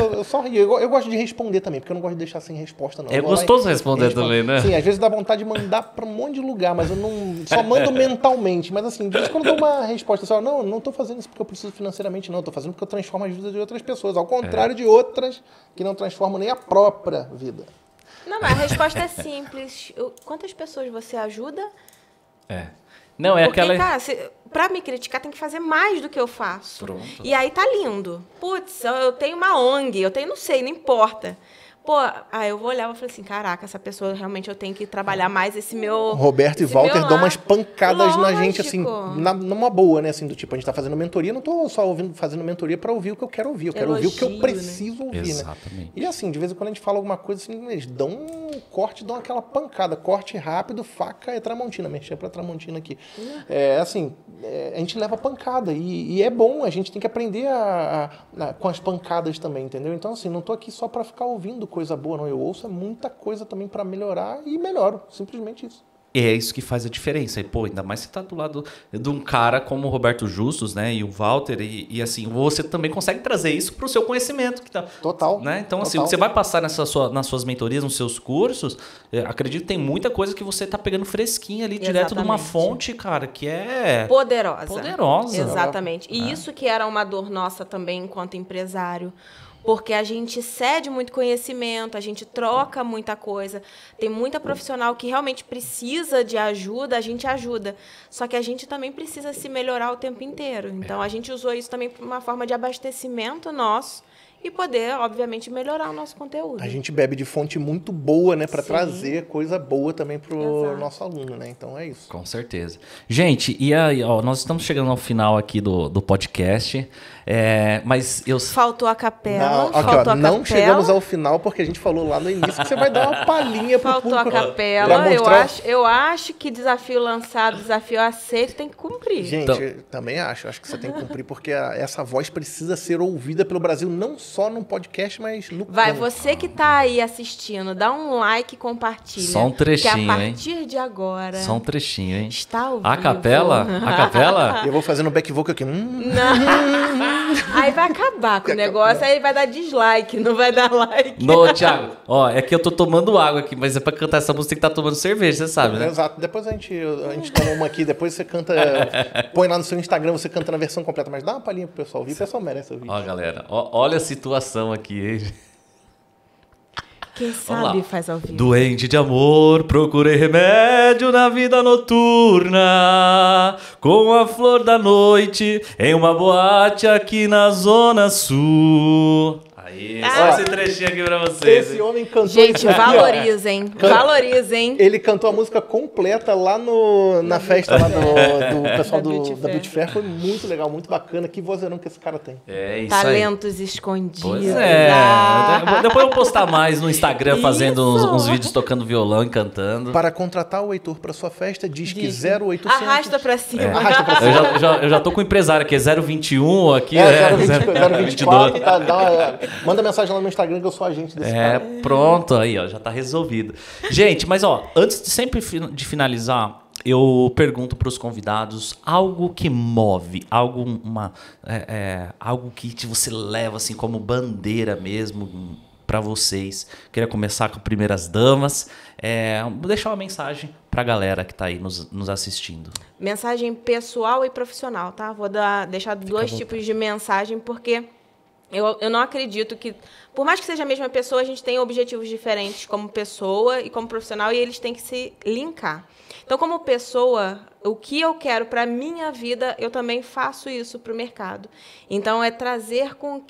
Eu só rio. Eu gosto de responder também, porque eu não gosto de deixar sem resposta, não. É gostoso responder também, né? Sim, às vezes dá vontade de mandar pra um monte de lugar, mas eu não só mando mentalmente. Mas assim, de vez em quando eu dou uma resposta, só, não tô fazendo isso porque eu preciso financeiramente, não. Tô fazendo porque eu transformo as vidas de outras pessoas. Ao contrário de outras que não transformam nem a própria vida. Não, mas a resposta é simples. Quantas pessoas você ajuda? Não, é porque, aquela... cara, pra me criticar tem que fazer mais do que eu faço. Pronto. E aí tá lindo. Putz, eu tenho uma ONG, não sei, não importa. Pô, aí eu vou olhar e vou falar assim, caraca, essa pessoa realmente eu tenho que trabalhar mais esse meu... Roberto e Walter dão umas pancadas na gente, assim, Lógico. numa boa, né? Assim, do tipo, a gente tá fazendo mentoria, não tô só fazendo mentoria pra ouvir o que eu quero ouvir. Eu quero ouvir o que eu preciso ouvir, Exatamente. né? E assim, de vez em quando a gente fala alguma coisa assim, eles dão um corte, dão aquela pancada. Corte rápido, faca é Tramontina. Mexer pra Tramontina aqui. A gente leva pancada. E é bom, a gente tem que aprender com as pancadas também, entendeu? Então, assim, não tô aqui só pra ficar ouvindo coisa boa, não. Eu ouço muita coisa também pra melhorar e melhoro. Simplesmente isso. É isso que faz a diferença. E, pô, ainda mais você tá do lado de um cara como o Roberto Justus, né? E o Walter. E assim, você também consegue trazer isso pro seu conhecimento. Que tá, Total. Né? Então, Total. assim, o que você vai passar nas suas mentorias, nos seus cursos, acredito que tem muita coisa que você tá pegando fresquinha ali, direto de uma fonte, cara, que é... Poderosa. Exatamente. E isso que era uma dor nossa também enquanto empresário. Porque a gente cede muito conhecimento, a gente troca muita coisa. Tem muita profissional que realmente precisa de ajuda, a gente ajuda. Só que a gente também precisa se melhorar o tempo inteiro. Então, a gente usou isso também como uma forma de abastecimento nosso e poder, obviamente, melhorar o nosso conteúdo. A gente bebe de fonte muito boa, né? Para trazer coisa boa também pro nosso aluno, né? Então é isso. Com certeza. Gente, e aí, ó, nós estamos chegando ao final aqui do podcast. Mas eu... Faltou a capela. Não chegamos ao final porque a gente falou lá no início que você vai dar uma palhinha pro público. Faltou a capela. Eu acho que desafio lançado, desafio aceito, tem que cumprir. Gente, então, também acho que você tem que cumprir porque essa voz precisa ser ouvida pelo Brasil, não só num podcast, mas no campo. Você que tá aí assistindo, dá um like e compartilha. Só um trechinho, que a partir de agora... Só um trechinho, hein? Está ao vivo. A capela? Eu vou fazendo back vocal aqui. Não. Aí vai acabar com o negócio, aí vai dar dislike, não vai dar like. Não, Thiago, ó, é que eu tô tomando água aqui, mas é pra cantar essa música tem que estar tomando cerveja, você sabe, né? Exato. Depois a gente toma uma aqui, depois você canta, põe lá no seu Instagram, você canta na versão completa, mas dá uma palhinha pro pessoal ouvir, o pessoal merece ouvir. Ó, galera, olha a situação aqui, hein? Quem sabe faz ao vivo. Doente de amor, procurei remédio na vida noturna, com a flor da noite em uma boate aqui na Zona Sul. Aí, só esse trechinho aqui pra vocês. Esse homem cantou... Gente, valorizem. Valorizem. Ele cantou a música completa lá na festa lá do pessoal da Beauty Fair. Foi muito legal, muito bacana. Que vozeirão que esse cara tem. É isso Talentos aí. escondidos. Pois é. Depois eu vou postar mais no Instagram, fazendo uns vídeos tocando violão e cantando. Para contratar o Heitor para sua festa, diz que 0800... Arrasta pra cima. Arrasta pra cima. Eu já tô com o empresário aqui, é 021 aqui. 024, manda mensagem lá no Instagram que eu sou agente desse cara. Pronto, aí, ó, já tá resolvido. Gente, mas ó, antes de finalizar, eu pergunto para os convidados algo que move, algo que você leva assim como bandeira mesmo para vocês. Queria começar com primeiras damas. Vou deixar uma mensagem para a galera que está aí nos assistindo. Mensagem pessoal e profissional, tá? Vou deixar dois tipos de mensagem, porque eu não acredito que, por mais que seja a mesma pessoa, a gente tem objetivos diferentes como pessoa e como profissional, e eles têm que se linkar. Então, como pessoa, o que eu quero para a minha vida, eu também faço isso para o mercado. Então, fazer com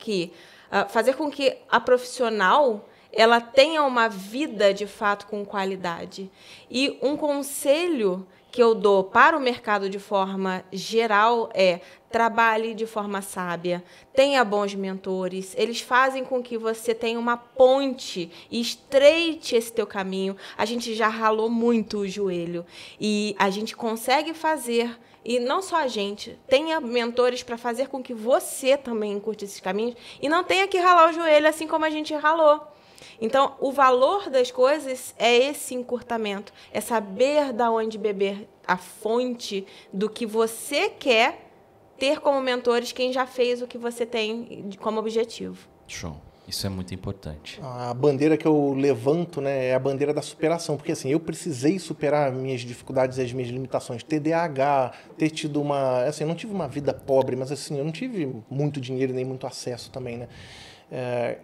que a profissional ela tenha uma vida, de fato, com qualidade. E um conselho que eu dou para o mercado de forma geral é: trabalhe de forma sábia, tenha bons mentores, eles fazem com que você tenha uma ponte e estreite esse teu caminho. A gente já ralou muito o joelho e a gente consegue fazer, e não só a gente, tenha mentores para fazer com que você também encurte esses caminhos e não tenha que ralar o joelho assim como a gente ralou. Então, o valor das coisas é esse encurtamento, é saber de onde beber a fonte do que você quer ter como mentores quem já fez o que você tem como objetivo. Show. Isso é muito importante. A bandeira que eu levanto, né, é a bandeira da superação, porque assim, eu precisei superar minhas dificuldades e as minhas limitações, TDAH, ter tido eu não tive uma vida pobre, mas assim, eu não tive muito dinheiro nem muito acesso também, né?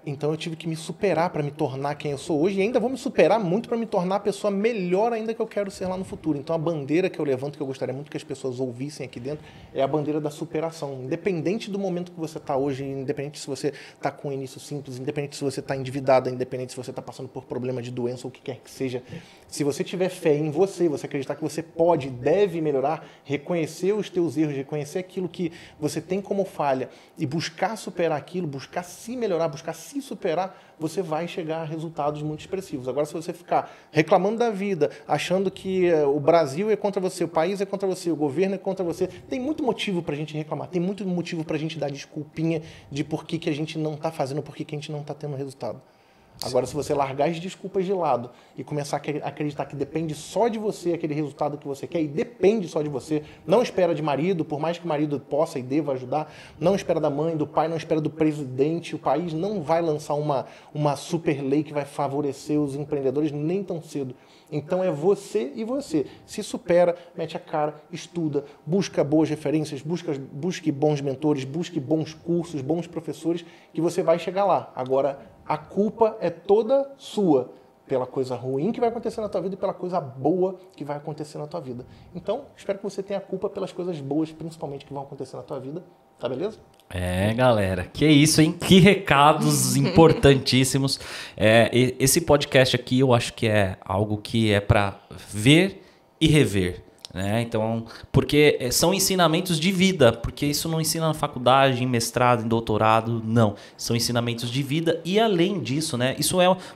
Então eu tive que me superar para me tornar quem eu sou hoje, e ainda vou me superar muito para me tornar a pessoa melhor ainda que eu quero ser lá no futuro. Então a bandeira que eu levanto, que eu gostaria muito que as pessoas ouvissem aqui dentro, é a bandeira da superação. Independente do momento que você está hoje, independente se você está com um início simples, independente se você está endividado, independente se você está passando por problema de doença ou o que quer que seja, se você tiver fé em você acreditar que você pode e deve melhorar, reconhecer os teus erros, reconhecer aquilo que você tem como falha e buscar superar aquilo, buscar se melhorar, buscar se superar, você vai chegar a resultados muito expressivos. Agora, se você ficar reclamando da vida, achando que o Brasil é contra você, o país é contra você, o governo é contra você, tem muito motivo para a gente reclamar, tem muito motivo para a gente dar desculpinha de por que a gente não está fazendo, por que a gente não está tendo resultado. Agora, se você largar as desculpas de lado e começar a acreditar que depende só de você aquele resultado que você quer, e depende só de você, não espera de marido, por mais que o marido possa e deva ajudar, não espera da mãe, do pai, não espera do presidente, o país não vai lançar uma super lei que vai favorecer os empreendedores nem tão cedo. Então é você e você. Se supera, mete a cara, estuda, busca boas referências, busque bons mentores, busque bons cursos, bons professores, que você vai chegar lá. Agora, a culpa é toda sua pela coisa ruim que vai acontecer na tua vida e pela coisa boa que vai acontecer na tua vida. Então, espero que você tenha culpa pelas coisas boas, principalmente, que vão acontecer na tua vida. Tá beleza? Galera, que isso, hein? Que recados importantíssimos. Esse podcast aqui eu acho que é algo que é para ver e rever. Então, porque são ensinamentos de vida, porque isso não ensina na faculdade, em mestrado, em doutorado, não. São ensinamentos de vida e além disso,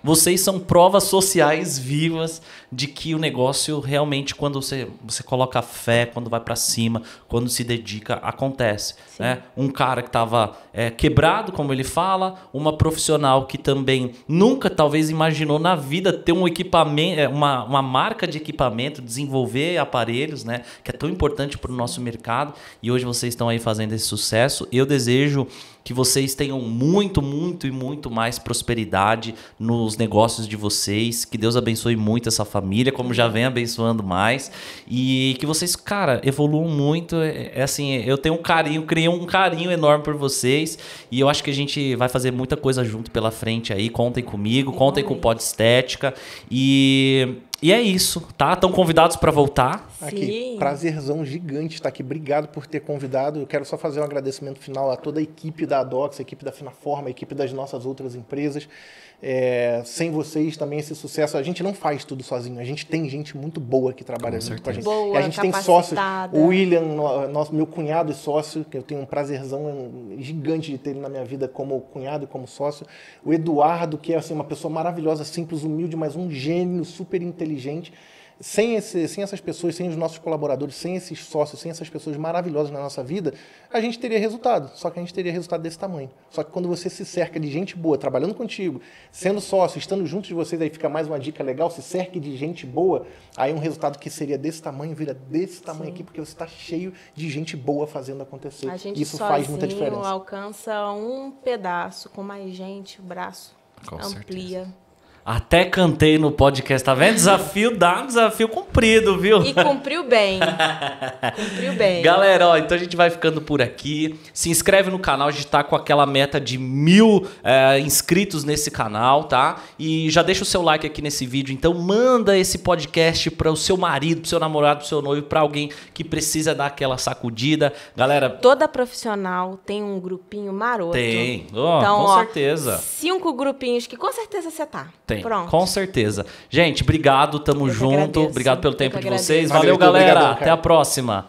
vocês são provas sociais vivas de que o negócio realmente, quando você coloca fé, quando vai para cima, quando se dedica, acontece. Um cara que estava quebrado, como ele fala, uma profissional que também nunca talvez imaginou na vida ter um equipamento, uma marca de equipamento, desenvolver aparelhos, que é tão importante para o nosso mercado, e hoje vocês estão aí fazendo esse sucesso. Eu desejo que vocês tenham muito, muito e muito mais prosperidade nos negócios de vocês, que Deus abençoe muito essa família, como já vem abençoando mais, e que vocês, cara, evoluam muito. Eu tenho criei um carinho enorme por vocês, e eu acho que a gente vai fazer muita coisa junto pela frente aí. Contem comigo, contem com o Pod Estética, e é isso, tá? Estão convidados para voltar. Aqui, prazerzão gigante estar aqui. Obrigado por ter convidado. Eu quero só fazer um agradecimento final a toda a equipe da Adox, a equipe da Finaforma, a equipe das nossas outras empresas. Sem vocês também esse sucesso, a gente não faz tudo sozinho, a gente tem gente muito boa que trabalha junto com a gente. Boa, e a gente tem sócios, o William, meu cunhado e sócio, que eu tenho um prazerzão gigante de ter ele na minha vida como cunhado e como sócio, o Eduardo, que é assim, uma pessoa maravilhosa, simples, humilde, mas um gênio, super inteligente. Sem essas pessoas, sem os nossos colaboradores, sem esses sócios, sem essas pessoas maravilhosas na nossa vida, a gente teria resultado. Só que a gente teria resultado desse tamanho. Só que quando você se cerca de gente boa, trabalhando contigo, sendo sócio, estando junto de vocês, aí fica mais uma dica legal, se cerque de gente boa, aí um resultado que seria desse tamanho, vira desse tamanho aqui, porque você está cheio de gente boa fazendo acontecer. A gente Isso faz muita sozinho diferença. alcança um pedaço, com mais gente, o braço Com amplia. certeza. Até cantei no podcast, tá vendo? Desafio cumprido, viu? E cumpriu bem. Cumpriu bem. Galera, ó, então a gente vai ficando por aqui. Se inscreve no canal, a gente tá com aquela meta de 1000 inscritos nesse canal, tá? E já deixa o seu like aqui nesse vídeo. Então manda esse podcast para o seu marido, pro seu namorado, pro seu noivo, para alguém que precisa dar aquela sacudida. Galera... Toda profissional tem um grupinho maroto. Tem, então, com certeza. 5 grupinhos que com certeza você tá. Tem, pronto. Com certeza. Gente, obrigado, tamo junto. Agradeço. Obrigado pelo tempo de vocês. Valeu, Valeu, galera. obrigadão, até a próxima.